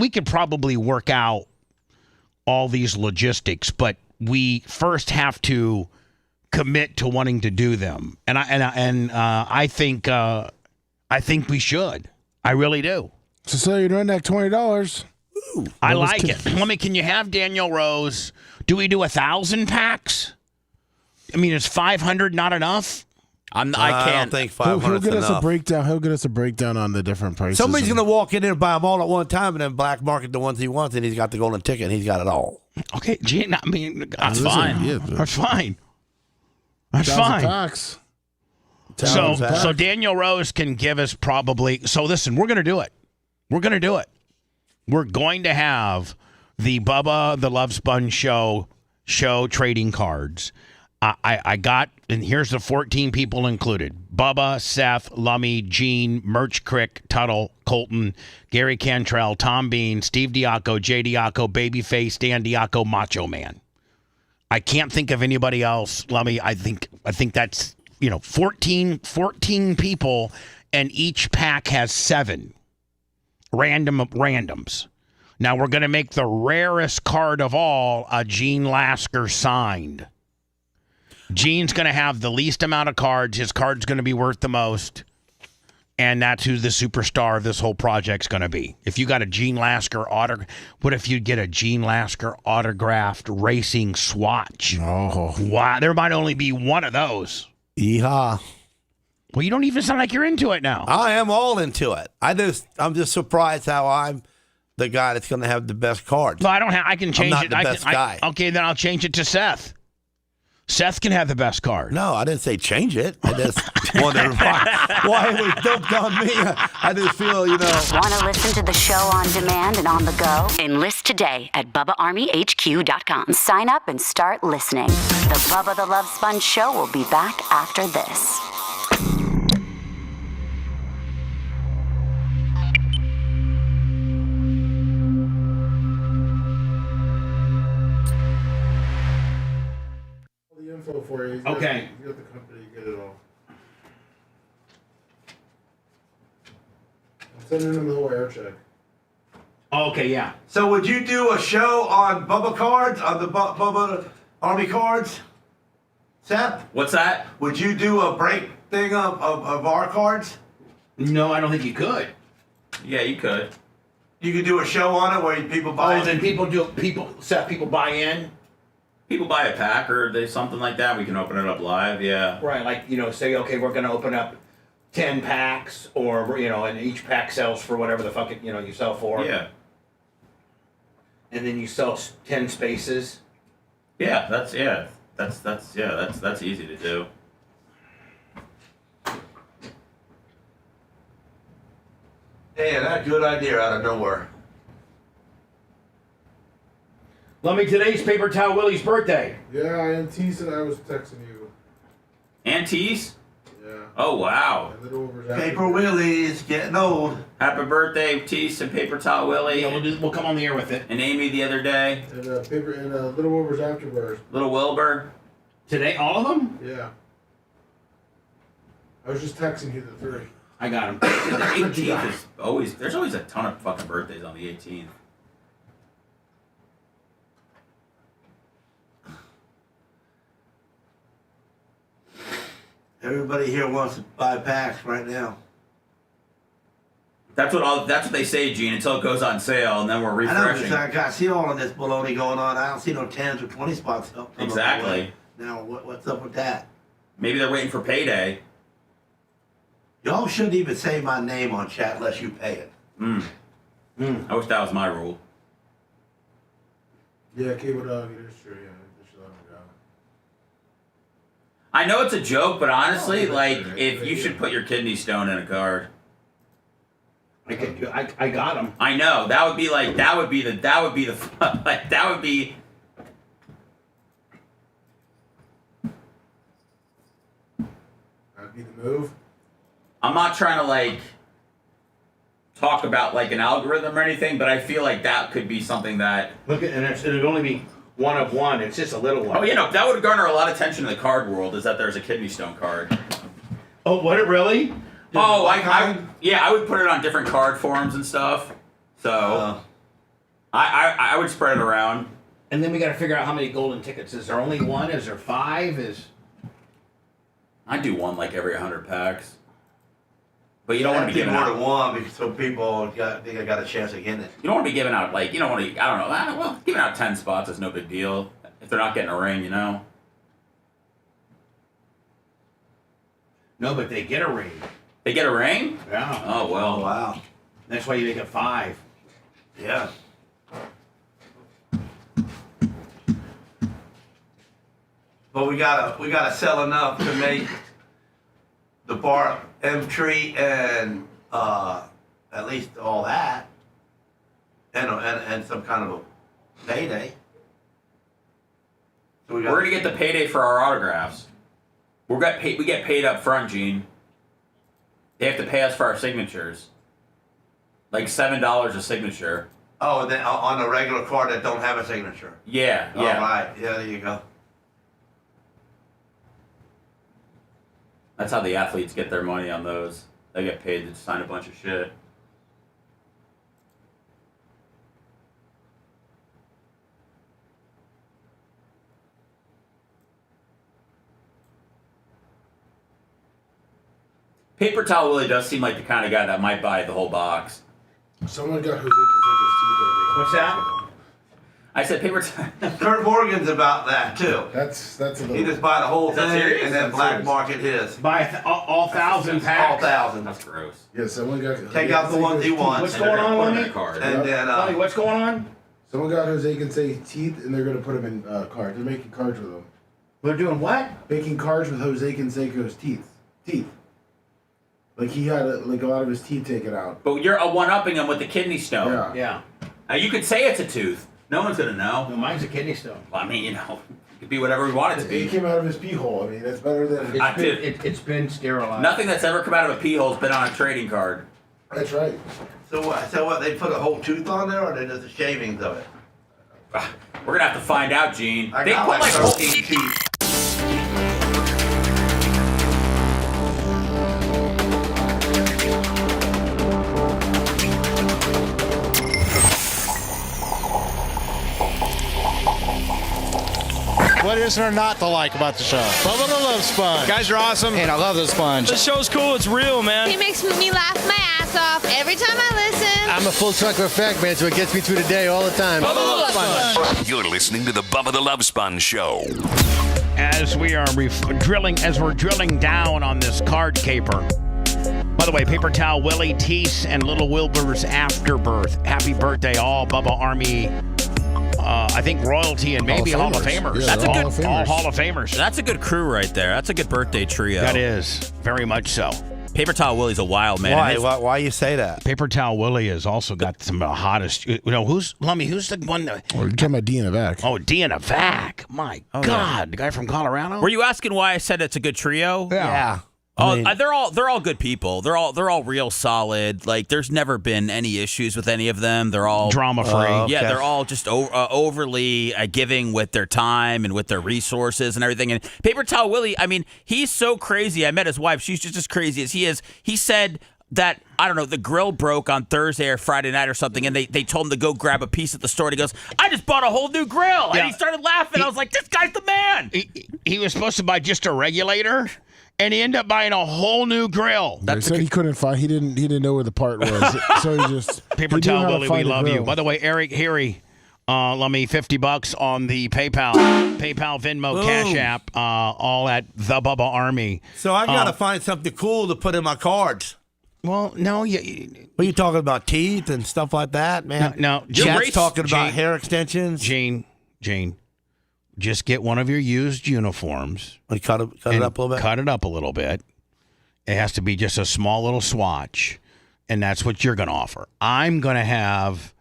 could probably work out all these logistics, but we first have to commit to wanting to do them. And I think we should. I really do. So you're doing that $20. Ooh, I like it. Let me. Can you have Daniel Rose? Do we do 1,000 packs? I mean, is 500 not enough? I can't. I don't think 500 He'll get us enough. a breakdown. He'll get us a breakdown on the different prices. Somebody's going to walk in there and buy them all at one time and then black market the ones he wants, and he's got the golden ticket and he's got it all. Okay, Gene, I mean, that's fine. That's fine. That's fine. Packs. So Daniel Rose can give us probably. So listen, we're going to do it. We're going to do it. We're going to have the Bubba the Love Sponge show trading cards. I got, and here's the 14 people included: Bubba, Seth, Lummy, Gene, Merch, Crick, Tuddle, Colton, Gary Cantrell, Tom Bean, Steve Diaco, Jay Diaco, Babyface, Dan Diaco, Macho Man. I can't think of anybody else, Lummy. I think that's 14 people, and each pack has 7 randoms. Now we're going to make the rarest card of all a Gene Lasker signed. Gene's going to have the least amount of cards. His card's going to be worth the most. And that's who the superstar of this whole project's going to be. If you got a Gene Lasker what if you get a Gene Lasker autographed racing swatch? Oh. Wow, there might only be one of those. Yeehaw. Well, you don't even sound like you're into it now. I am all into it. I'm just surprised how I'm the guy that's going to have the best cards. Well, I can change I'm not it. the best guy. Okay, then I'll change it to Seth. Seth can have the best card. No, I didn't say change it. I just wondered why it was dumped on me. I just feel, Want to listen to the show on demand and on the go? Enlist today at BubbaArmyHQ.com. Sign up and start listening. The Bubba the Love Sponge Show will be back after this. info for you. Okay. You got the company, you get it all. I'm sending him the whole air check. Okay, yeah. So would you do a show on Bubba cards, on the Bubba Army cards? Seth? What's that? Would you do a break thing of our cards? No, I don't think you could. Yeah, you could. You could do a show on it where people buy. Oh, then people buy in. People buy a pack or something like that. We can open it up live. Yeah. Right, like say okay, we're gonna open up 10 packs, or and each pack sells for whatever the fuck you sell for. Yeah. And then you sell 10 spaces. Yeah, that's easy to do. Yeah, that's a good idea out of nowhere. Lummy, today's Paper Towel Willie's birthday. Yeah, and T said I was texting you. Antis? Yeah. Oh, wow. Paper Willie's getting old. Happy birthday, Tease and Paper Towel Willie. Yeah, we'll come on the air with it. And Amy the other day. And Little Wilbur's Afterbirth. Little Wilbur. Today, all of them? Yeah. I was just texting you the 3. I got him. The 18th is always, there's always a ton of fucking birthdays on the 18th. Everybody here wants to buy packs right now. That's what they say, Gene, until it goes on sale, and then we're refreshing. I see all of this baloney going on. I don't see no 10s or 20 spots up. Exactly. Now, what's up with that? Maybe they're waiting for payday. Y'all shouldn't even say my name on chat unless you pay it. I wish that was my rule. Yeah, Cable Dog, it is true, yeah. They should let him go. I know it's a joke, but honestly, if you should put your kidney stone in a card. I got him. I know that would be the That'd be the move. I'm not trying to talk about an algorithm or anything, but I feel like that could be something that. Look at, and it'd only be one of one. It's just a little one. Oh, that would garner a lot of attention in the card world. Is that there's a kidney stone card? Oh, would it really? Oh, I would put it on different card forums and stuff. So, I would spread it around. And then we got to figure out how many golden tickets. Is there only one? Is there 5? I do one every 100 packs. But you don't want to be giving more out than one because so people think I got a chance of getting it. You don't want to be giving out you don't want to. I don't know. Well, giving out 10 spots is no big deal if they're not getting a ring, No, but they get a ring. They get a ring? Yeah. Oh well. Oh, wow. That's why you make it 5. Yeah. But we gotta sell enough to make the bar entry and at least all that, and some kind of a payday. So we're gonna get the payday for our autographs. We get paid up front, Gene. They have to pay us for our signatures. $7 a signature. Oh, and then on a regular card that don't have a signature. Yeah. All right. Yeah, there you go. That's how the athletes get their money on those. They get paid to sign a bunch of shit. Paper Towel Willie does seem like the kind of guy that might buy the whole box. Someone got Jose Canseco's What's that? I said Paper Towel. Kurt Morgan's about that too. That's a little. He just buy the whole thing and then black market his. Buy all 1,000 packs. All 1,000. That's gross. Yeah, someone got. Take out the ones he wants. What's going on, Lummy? And then Lummy, what's going on? Someone got Jose Canseco's teeth, and they're gonna put them in cards. They're making cards with them. They're doing what? Making cards with Jose Canseco's teeth. He had a lot of his teeth taken out. But you're one-upping him with the kidney stone. Yeah. You could say it's a tooth. No one's gonna know. No, mine's a kidney stone. Well, I mean, it could be whatever we want it to be. It came out of his pee hole. I mean, that's better than. It's been sterilized. Nothing that's ever come out of a pee hole has been on a trading card. That's right. So what? They put a whole tooth on there, or they just the shavings of it? We're gonna have to find out, Gene. I They got put 13 teeth. What is there not to like about the show? Bubba the Love Sponge. Guys are awesome. And I love the sponge. The show's cool. It's real, man. He makes me laugh my ass off every time I listen. I'm a full truck of fact, man, so it gets me through the day all the time. Bubba the Love Sponge. You're listening to the Bubba the Love Sponge Show. As we are we're drilling down on this card caper. By the way, Paper Towel Willie, Tease, and Little Wilbur's Afterbirth. Happy birthday, all Bubba Army. I think royalty and maybe Hall of Famers. Yeah, that's all Hall of Famers. That's a good crew right there. That's a good birthday trio. That is very much so. Paper Towel Willie's a wild man. Why you say that? Paper Towel Willie has also got some of the hottest. Who's Lummy? Who's the one that? We're talking about Deanna Vac. Oh, Deanna Vac. My God, the guy from Colorado. Were you asking why I said it's a good trio? Yeah. They're all good people. They're all real solid. Like there's never been any issues with any of them. They're all drama free. Yeah, they're all just overly giving with their time and with their resources and everything. And Paper Towel Willie, I mean, he's so crazy. I met his wife. She's just as crazy as he is. He said that, I don't know, the grill broke on Thursday or Friday night or something, and they told him to go grab a piece at the store. And he goes, I just bought a whole new grill. Yeah. And he started laughing. I was like, this guy's the man. He was supposed to buy just a regulator. And he ended up buying a whole new grill. They said he couldn't find. He didn't know where the part was, so he just Paper Towel Willie. We love you. By the way, Eric Heary, let me $50 on the PayPal, Venmo, Boom. Cash App, all at the Bubba Army. So I got to find something cool to put in my cards. Well, no, what are you talking about? Teeth and stuff like that, man? No, Chat's talking about hair extensions. Gene. Just get one of your used uniforms. And cut it up a little bit? Cut it up a little bit. It has to be just a small little swatch, and that's what you're going to offer. I'm going to have,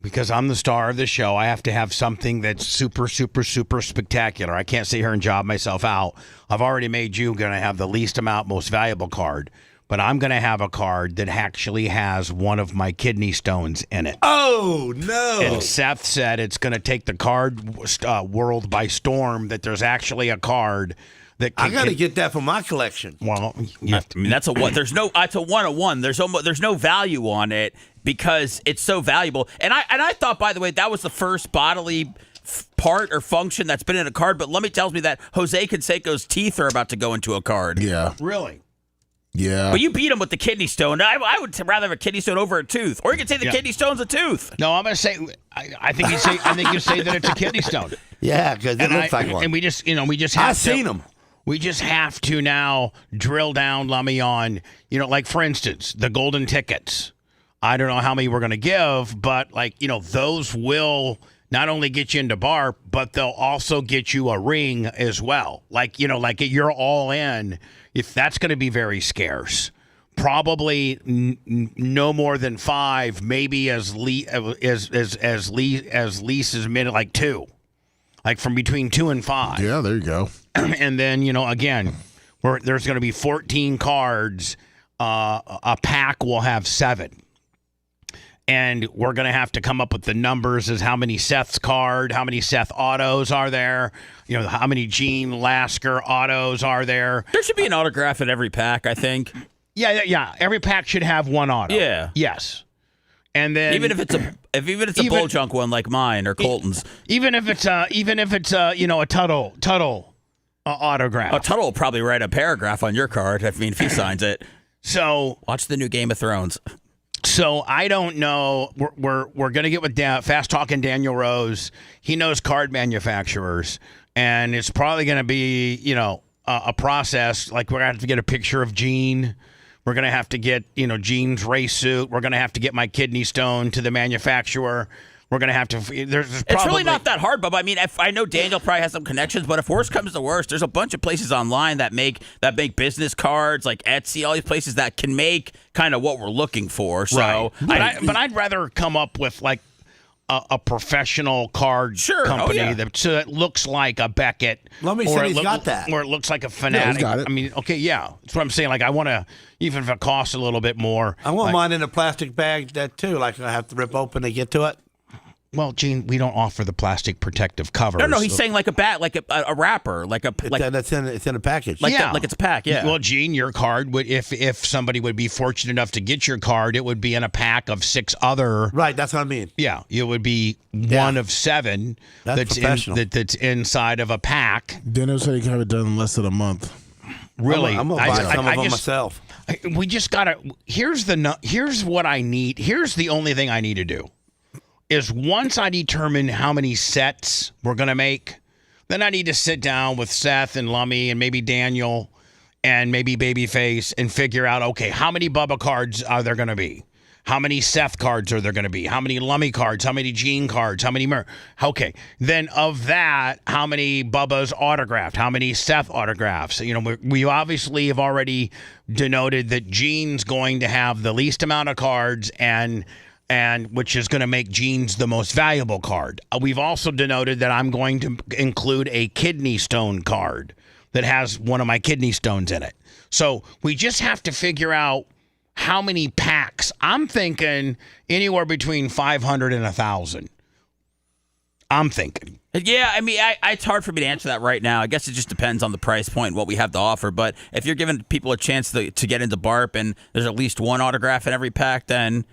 because I'm the star of the show, I have to have something that's super, super, super spectacular. I can't sit here and job myself out. I've already made you going to have the least amount, most valuable card. But I'm going to have a card that actually has one of my kidney stones in it. Oh, no. And Seth said it's going to take the card world by storm, that there's actually a card that I got to get that for my collection. Well, I mean, that's a one. It's a 101. There's no value on it because it's so valuable. And I thought, by the way, that was the first bodily part or function that's been in a card. But Lummy tells me that Jose Canseco's teeth are about to go into a card. Yeah. Really? Yeah. But you beat him with the kidney stone. I would rather have a kidney stone over a tooth. Or you could say the kidney stone's a tooth. No, I'm going to say, I think you say that it's a kidney stone. Yeah, because it looks like one. And we just have I've seen them. We just have to now drill down, Lummy, on, like, for instance, the golden tickets. I don't know how many we're going to give, but, like, those will not only get you into bar, but they'll also get you a ring as well. Like, you're all in. If that's going to be very scarce, probably no more than 5, maybe as least as minute, like 2, like from between 2 and 5. Yeah, there you go. And then again, there's going to be 14 cards. A pack will have 7. And we're going to have to come up with the numbers as how many Seth's card, how many Seth autos are there, how many Gene Lasker autos are there. There should be an autograph in every pack, I think. Yeah. Every pack should have one auto. Yeah. Yes. And then even if it's a bull junk one like mine or Colton's. Even if it's a Tuddle autograph. Oh, Tuddle will probably write a paragraph on your card. I mean, if he signs it. So watch the new Game of Thrones. So I don't know. We're gonna get with Fast Talking Daniel Rose. He knows card manufacturers, and it's probably gonna be a process. Like we're gonna have to get a picture of Gene. We're gonna have to get Gene's race suit. We're gonna have to get my kidney stone to the manufacturer. We're gonna have to. It's really not that hard, Bubba. I mean, I know Daniel probably has some connections, but if worst comes to worst, there's a bunch of places online that make business cards, like Etsy, all these places that can make kind of what we're looking for. So, right. But I'd rather come up with like a professional card company that looks like a Beckett. Lummy said he's got that. Or it looks like a Fanatic. Yeah, he's got it. I mean, okay, yeah. That's what I'm saying. Like, I want to, even if it costs a little bit more. I want mine in a plastic bag too, like I have to rip open to get to it. Well, Gene, we don't offer the plastic protective covers. No, he's saying like a bat, like a wrapper, it's in a package. like it's a pack. Yeah. Well, Gene, your card would if somebody would be fortunate enough to get your card, it would be in a pack of 6 other. Right, that's what I mean. Yeah, it would be one of 7 that's inside of a pack. Dano said he can have it done in less than a month. Really, I'm gonna buy some of them myself. We just gotta. Here's what I need. Here's the only thing I need to do. Is once I determine how many sets we're going to make, then I need to sit down with Seth and Lummy and maybe Daniel and maybe Babyface and figure out, okay, how many Bubba cards are there going to be? How many Seth cards are there going to be? How many Lummy cards? How many Gene cards? How many Okay. Then of that, how many Bubba's autographed? How many Seth autographs? You know, we obviously have already denoted that Gene's going to have the least amount of cards and which is going to make Gene's the most valuable card. We've also denoted that I'm going to include a kidney stone card that has one of my kidney stones in it. So we just have to figure out how many packs. I'm thinking anywhere between 500 and 1,000. I'm thinking. Yeah, I mean, it's hard for me to answer that right now. I guess it just depends on the price point and what we have to offer. But if you're giving people a chance to get into BARP and there's at least one autograph in every pack, then...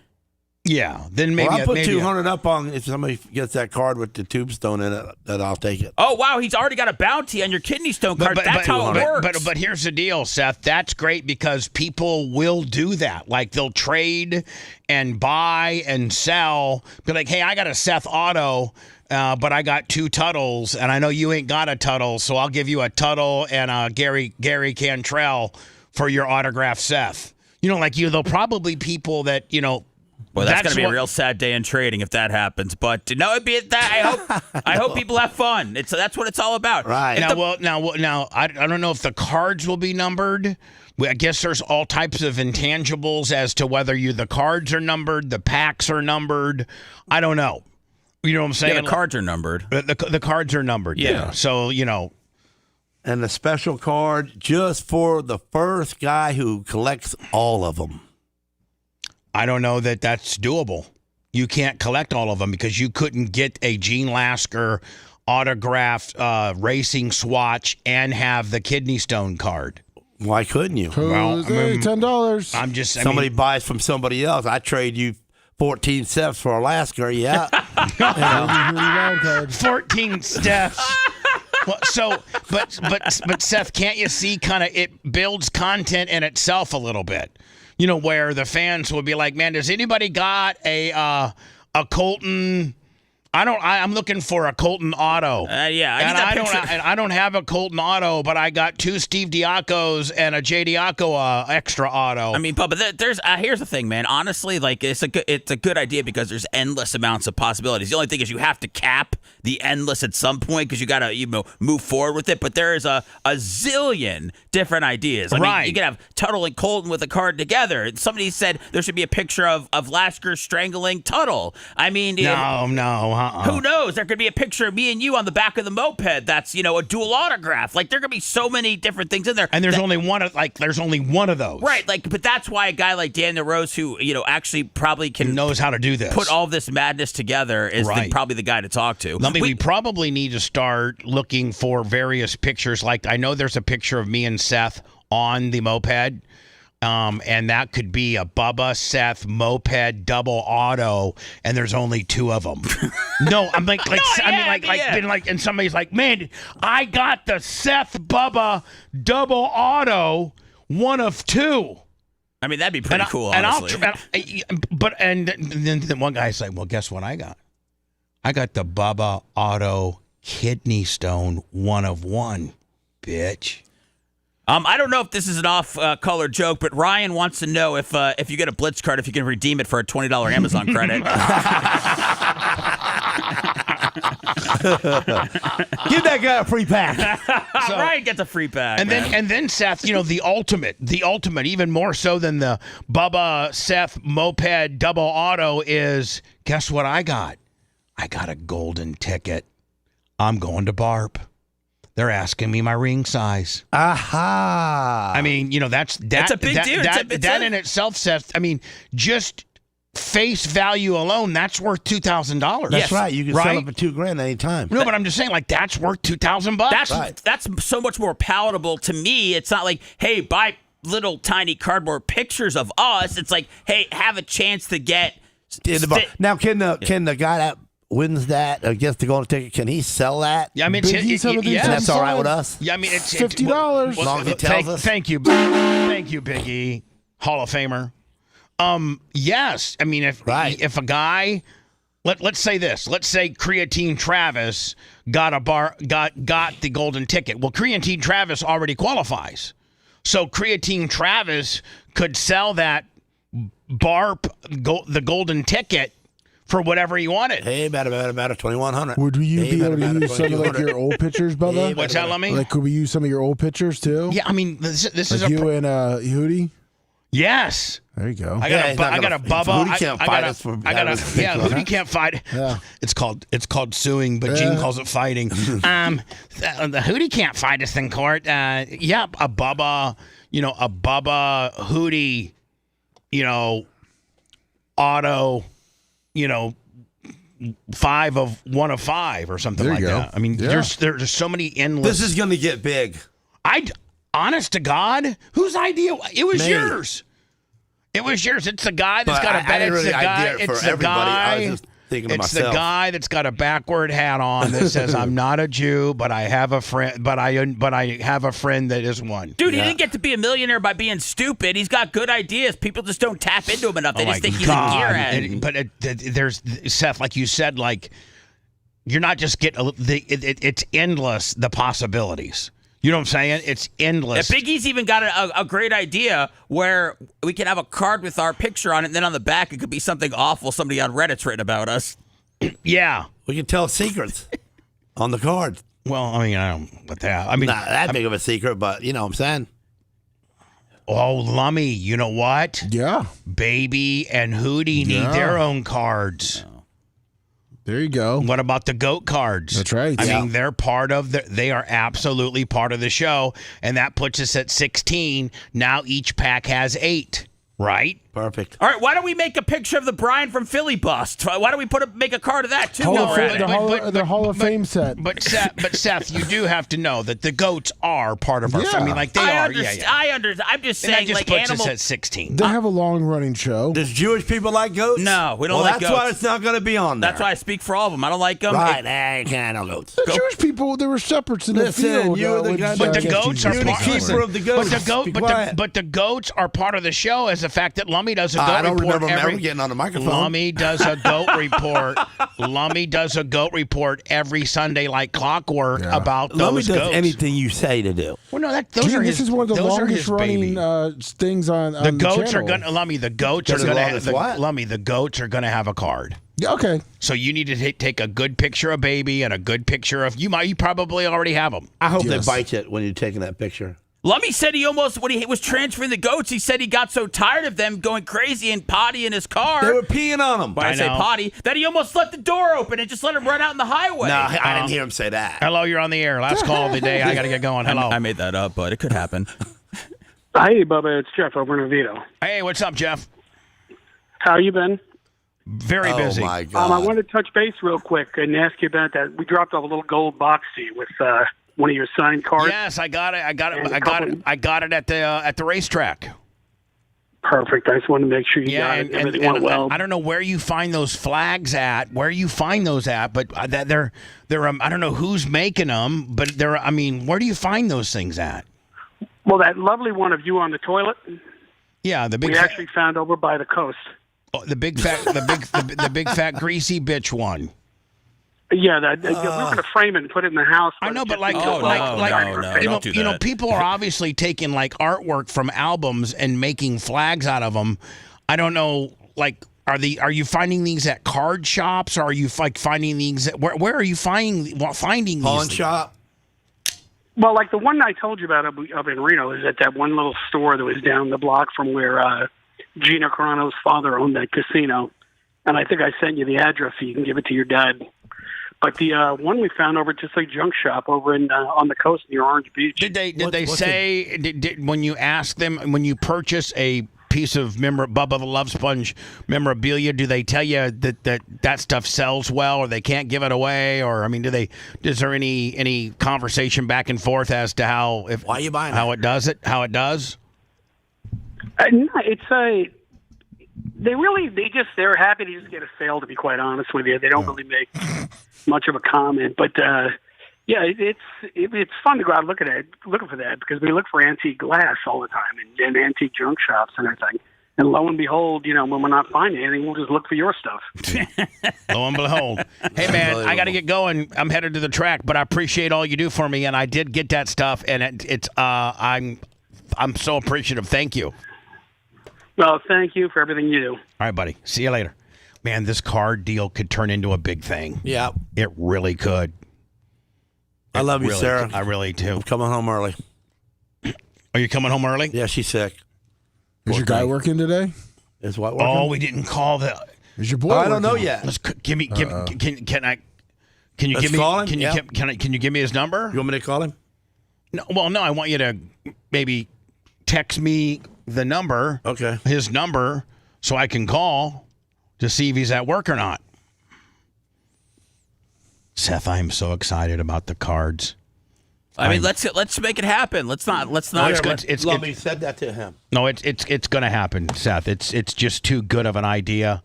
Yeah, then maybe I'll put 200 up on if somebody gets that card with the tombstone in it. That I'll take it. Oh wow, he's already got a bounty on your kidney stone card. That's how it works. But here's the deal, Seth. That's great because people will do that. Like they'll trade and buy and sell. Be like, hey, I got a Seth auto. But I got 2 Tuddles, and I know you ain't got a Tuddle, so I'll give you a Tuddle and a Gary Cantrell for your autograph, Seth. You know, like there'll probably people that Well, that's going to be a real sad day in trading if that happens. But no, it'd be that. I hope people have fun. That's what it's all about. Right now, I don't know if the cards will be numbered. I guess there's all types of intangibles as to whether the cards are numbered, the packs are numbered. I don't know. You know what I'm saying? Yeah, the cards are numbered. The cards are numbered. Yeah. So and the special card just for the first guy who collects all of them. I don't know that that's doable. You can't collect all of them because you couldn't get a Gene Lasker autographed racing swatch and have the kidney stone card. Why couldn't you? Well, $10. I'm just somebody buys from somebody else. I trade you 14 steps for a Lasker. Yeah. 14 steps. Well, but Seth, can't you see kind of it builds content in itself a little bit? You know, where the fans will be like, man, does anybody got a Colton? I'm looking for a Colton auto. I don't have a Colton auto, but I got 2 Steve Diacos and a J Diaco extra auto. I mean, Bubba, there's here's the thing, man. Honestly, like it's a good idea because there's endless amounts of possibilities. The only thing is you have to cap the endless at some point because you got to move forward with it. But there is a zillion different ideas. I mean, you could have Tuddle and Colton with a card together. Somebody said there should be a picture of Lasker strangling Tuddle. I mean, no. Who knows? There could be a picture of me and you on the back of the moped. That's a dual autograph. Like there could be so many different things in there. And there's only one of those. Right. But that's why a guy like Daniel Rose, who actually probably knows how to do this, put all this madness together, is probably the guy to talk to. We probably need to start looking for various pictures. Like I know there's a picture of me and Seth on the moped. And that could be a Bubba Seth moped double auto, and there's only 2 of them. No, I'm and somebody's like, man, I got the Seth Bubba double auto, 1 of 2. I mean, that'd be pretty cool, honestly. And then one guy's like, well, guess what I got? I got the Bubba auto kidney stone 1 of 1, bitch. I don't know if this is an off-color joke, but Ryan wants to know if you get a Blitz card, if you can redeem it for a $20 Amazon credit. Give that guy a free pack. Ryan gets a free pack. And then Seth, the ultimate, even more so than the Bubba Seth moped double auto is, guess what I got? I got a golden ticket. I'm going to BARP. They're asking me my ring size. Aha! I mean, that's a big deal. That in itself, Seth. I mean, just face value alone, that's worth $2,000. That's right. You can sell it for $2,000 anytime. No, but I'm just saying, like, that's worth $2,000. That's so much more palatable to me. It's not like, hey, buy little tiny cardboard pictures of us. It's like, hey, have a chance to get. Now, can the guy that wins that gets the golden ticket? Can he sell that? Yeah, I mean, that's all right with us. Yeah, I mean, it's $50. As long as he tells us. Thank you, Big E, Hall of Famer. Yes, I mean, if a guy, let's say this, let's say Creatine Travis got the golden ticket. Well, Creatine Travis already qualifies, so Creatine Travis could sell that the golden ticket for whatever he wanted. Hey, better, $2,100. Would you be able to use some of like your old pictures, Bubba? What's that, Lummy? Like, could we use some of your old pictures too? Yeah, I mean, this is you and Hootie. Yes. There you go. I got a Bubba. Hootie can't fight us for Hootie can't fight. Yeah. It's called suing, but Gene calls it fighting. The Hootie can't fight us in court. A Bubba, Hootie, auto, 5 of 1 of 5 or something like that. I mean, there's so many endless. This is going to get big. Honest to God, whose idea? It was yours. It was yours. It's the guy that's got a bad. It's the guy. It's the guy. It's the guy that's got a backward hat on that says, "I'm not a Jew, but I have a friend. But I have a friend that is one." Dude, he didn't get to be a millionaire by being stupid. He's got good ideas. People just don't tap into him enough. They just think he's a gearhead. But there's Seth, like you said, like you're not just getting it's endless the possibilities. You know what I'm saying? It's endless. Big E's even got a great idea where we can have a card with our picture on it, and then on the back it could be something awful somebody on Reddit's written about us. Yeah. We can tell secrets on the card. Well, I mean, I don't with that. I mean, not that big of a secret, but you know what I'm saying? Oh, Lummy, you know what? Yeah. Baby and Hootie need their own cards. There you go. What about the GOAT cards? That's right. I mean, they're part of they are absolutely part of the show, and that puts us at 16. Now each pack has 8, right? Perfect. All right, why don't we make a picture of the Brian from Philly bust? Why don't we make a card of that too? The Hall of Fame set. But Seth, you do have to know that the goats are part of our. I mean, like they are. I understand. I'm just saying, and that just like puts animal. us at 16. They have a long running show. Does Jewish people like goats? No, we don't like goats. That's why it's not going to be on there. That's why I speak for all of them. I don't like them. Right, I can't have goats. The Jewish people, they were shepherds in the field. But the goats are part of the goats. But the goats are part of the show as the fact that Lummy does a goat I don't report. remember ever getting on the microphone. Lummy does a goat report. Lummy does a goat report every Sunday like clockwork about Lummy those does goats. anything you say to do. Well, no, those are his. This is one of the longest running things on the goats channel. are going to Lummy. The goats are going to have Lummy. The goats are going to have a card. Yeah, okay. So you need to take a good picture of Baby and a good picture of you. You probably already have them. I hope they bite it when you're taking that picture. Lummy said he almost, when he was transferring the goats, he said he got so tired of them going crazy and potty in his car. They were peeing on him. When I say potty, that he almost let the door open and just let him run out in the highway. No, I didn't hear him say that. Hello, you're on the air. Last call of the day. I got to get going. Hello. I made that up, but it could happen. Hey, Bubba, it's Jeff over in Oviedo. Hey, what's up, Jeff? How you been? Very busy. Oh, my God. I wanted to touch base real quick and ask you about that. We dropped off a little gold box to you with one of your signed cards. Yes, I got it. I got it at the racetrack. Perfect. I just wanted to make sure you got it. Everything went well. I don't know where you find those flags at, but they're I don't know who's making them, but they're. I mean, where do you find those things at? Well, that lovely one of you on the toilet. Yeah, the big. We actually found over by the coast. Oh, the big fat greasy bitch one. Yeah, we were going to frame it and put it in the house. I know, but no, people are obviously taking like artwork from albums and making flags out of them. I don't know, like, are you finding these at card shops, or are you like finding these at, where are you finding these? Pawn shop. Well, like the one I told you about up in Reno is at that one little store that was down the block from where Gina Carano's father owned that casino, and I think I sent you the address so you can give it to your dad. But the one we found over just a junk shop over in on the coast near Orange Beach. Did they say when you ask them, when you purchase a piece of Bubba the Love Sponge memorabilia? Do they tell you that stuff sells well, or they can't give it away, or I mean, is there any conversation back and forth as to why are you buying how it does? No, it's they're happy to just get a sale. To be quite honest with you, they don't really make much of a comment, but. Yeah, it's fun to go out looking for that, because we look for antique glass all the time and antique junk shops and everything. And lo and behold, when we're not finding anything, we'll just look for your stuff. Lo and behold. Hey, man, I got to get going. I'm headed to the track, but I appreciate all you do for me, and I did get that stuff, and I'm so appreciative. Thank you. Well, thank you for everything you do. All right, buddy. See you later. Man, this card deal could turn into a big thing. Yeah. It really could. I love you, Sarah. I really do. I'm coming home early. Are you coming home early? Yeah, she's sick. Is your guy working today? Is what working? Oh, we didn't call the. Is your boy? I don't know yet. Can you give me his number? You want me to call him? No. Well, no. I want you to maybe text me the number. Okay. His number, so I can call to see if he's at work or not. Seth, I am so excited about the cards. I mean, let's make it happen. Let's not. Lummy said that to him. No, it's going to happen, Seth. It's just too good of an idea.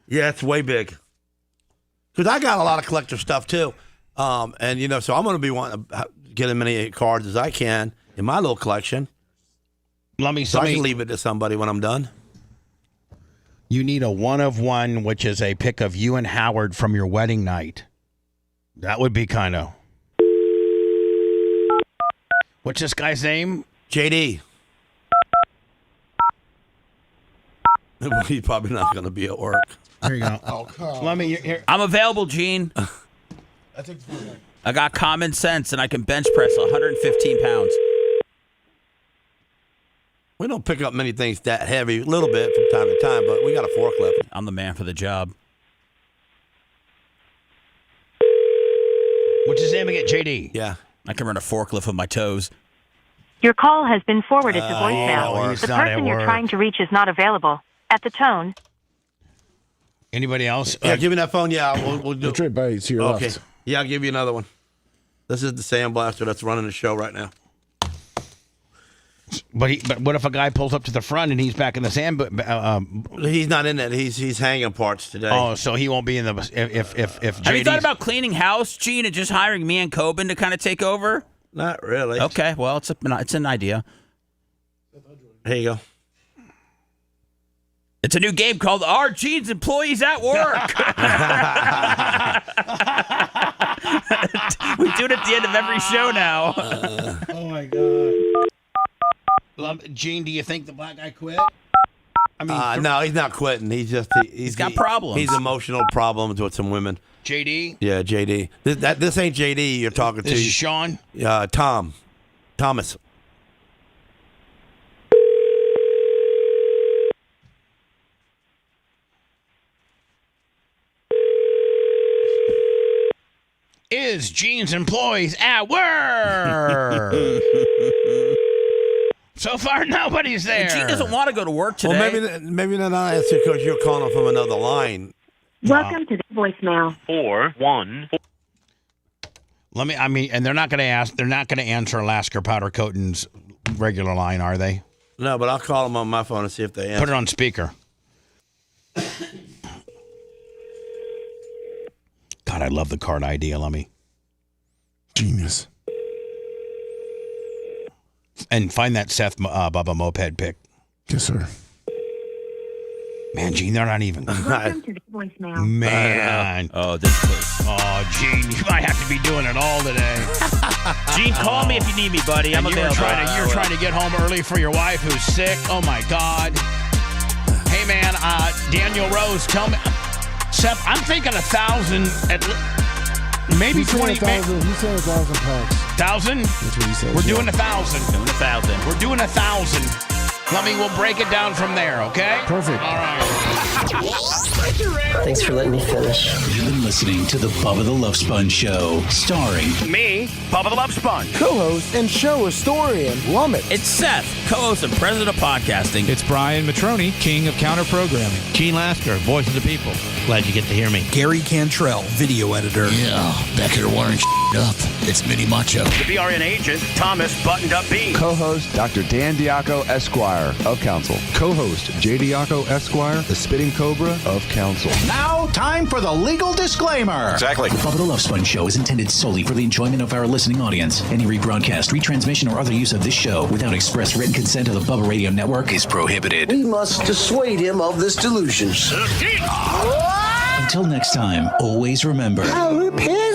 Yeah, it's way big. Because I got a lot of collector stuff too, and so I'm going to be wanting to get as many cards as I can in my little collection. So I can leave it to somebody when I'm done. You need a 1 of 1, which is a pic of you and Howard from your wedding night. That would be kind of. What's this guy's name? JD. He's probably not going to be at work. There you go. Let me. I'm available, Gene. I got common sense, and I can bench press 115 pounds. We don't pick up many things that heavy, a little bit from time to time, but we got a forklift. I'm the man for the job. What's his name again? JD. Yeah. I can run a forklift with my toes. Your call has been forwarded to voicemail. The person you're trying to reach is not available. At the tone. Anybody else? Yeah, give me that phone. Yeah, we'll do it. Trade by to your left. Yeah, I'll give you another one. This is the sandblaster that's running the show right now. But what if a guy pulls up to the front and he's back in the sand? He's not in it. He's hanging parts today. Oh, so he won't be in the if JD's... Have you thought about cleaning house, Gene, and just hiring me and Coben to kind of take over? Not really. Okay, well, it's an idea. Here you go. It's a new game called Our Gene's Employees at Work. We do it at the end of every show now. Oh my God. Gene, do you think the black guy quit? I mean, no, he's not quitting. He's just he's got problems. He's emotional problems with some women. JD? Yeah, JD. This ain't JD you're talking to. This is Sean? Thomas. Is Gene's employees at work? So far, nobody's there. Gene doesn't want to go to work today. Well, maybe not answer because you're calling from another line. Welcome to the voicemail. 4-1. And they're not going to answer Lasker Powder Coating's regular line, are they? No, but I'll call them on my phone and see if they answer. Put it on speaker. God, I love the card idea, Lummy. Genius. And find that Seth Bubba moped pic. Yes, sir. Man, Gene, they're not even. Welcome to the voicemail. Man. Oh, this place. Oh, Gene, you might have to be doing it all today. Gene, call me if you need me, buddy. I'm available. You're trying to get home early for your wife who's sick. Oh, my God. Hey, man, Daniel Rose, tell me. Seth, I'm thinking 1,000 at maybe 20. He said 1,000 packs. 1,000? That's what he said. We're doing 1,000. Doing 1,000. We're doing 1,000. Lummy, we'll break it down from there, okay? Perfect. All right. Thanks for letting me finish. You've been listening to the Bubba the Love Sponge Show, starring me, Bubba the Love Sponge, co-host and show historian, Lummy. It's Seth, co-host and president of podcasting. It's Brian Motroni, king of counter programming. Gene Lasker, voice of the people. Glad you get to hear me. Gary Cantrell, video editor. Yeah, back here wiring up. It's Mini Macho. The BRN agent, Thomas Buttoned Up B. Co-host, Dr. Dan Diaco, Esquire, of Council. Co-host, J. Diaco, Esquire, the Spitting Cobra of Council. Now, time for the legal disclaimer. Exactly. The Bubba the Love Sponge Show is intended solely for the enjoyment of our listening audience. Any rebroadcast, retransmission, or other use of this show without express written consent of the Bubba Radio Network is prohibited. We must dissuade him of this delusion. Until next time, always remember. I repent.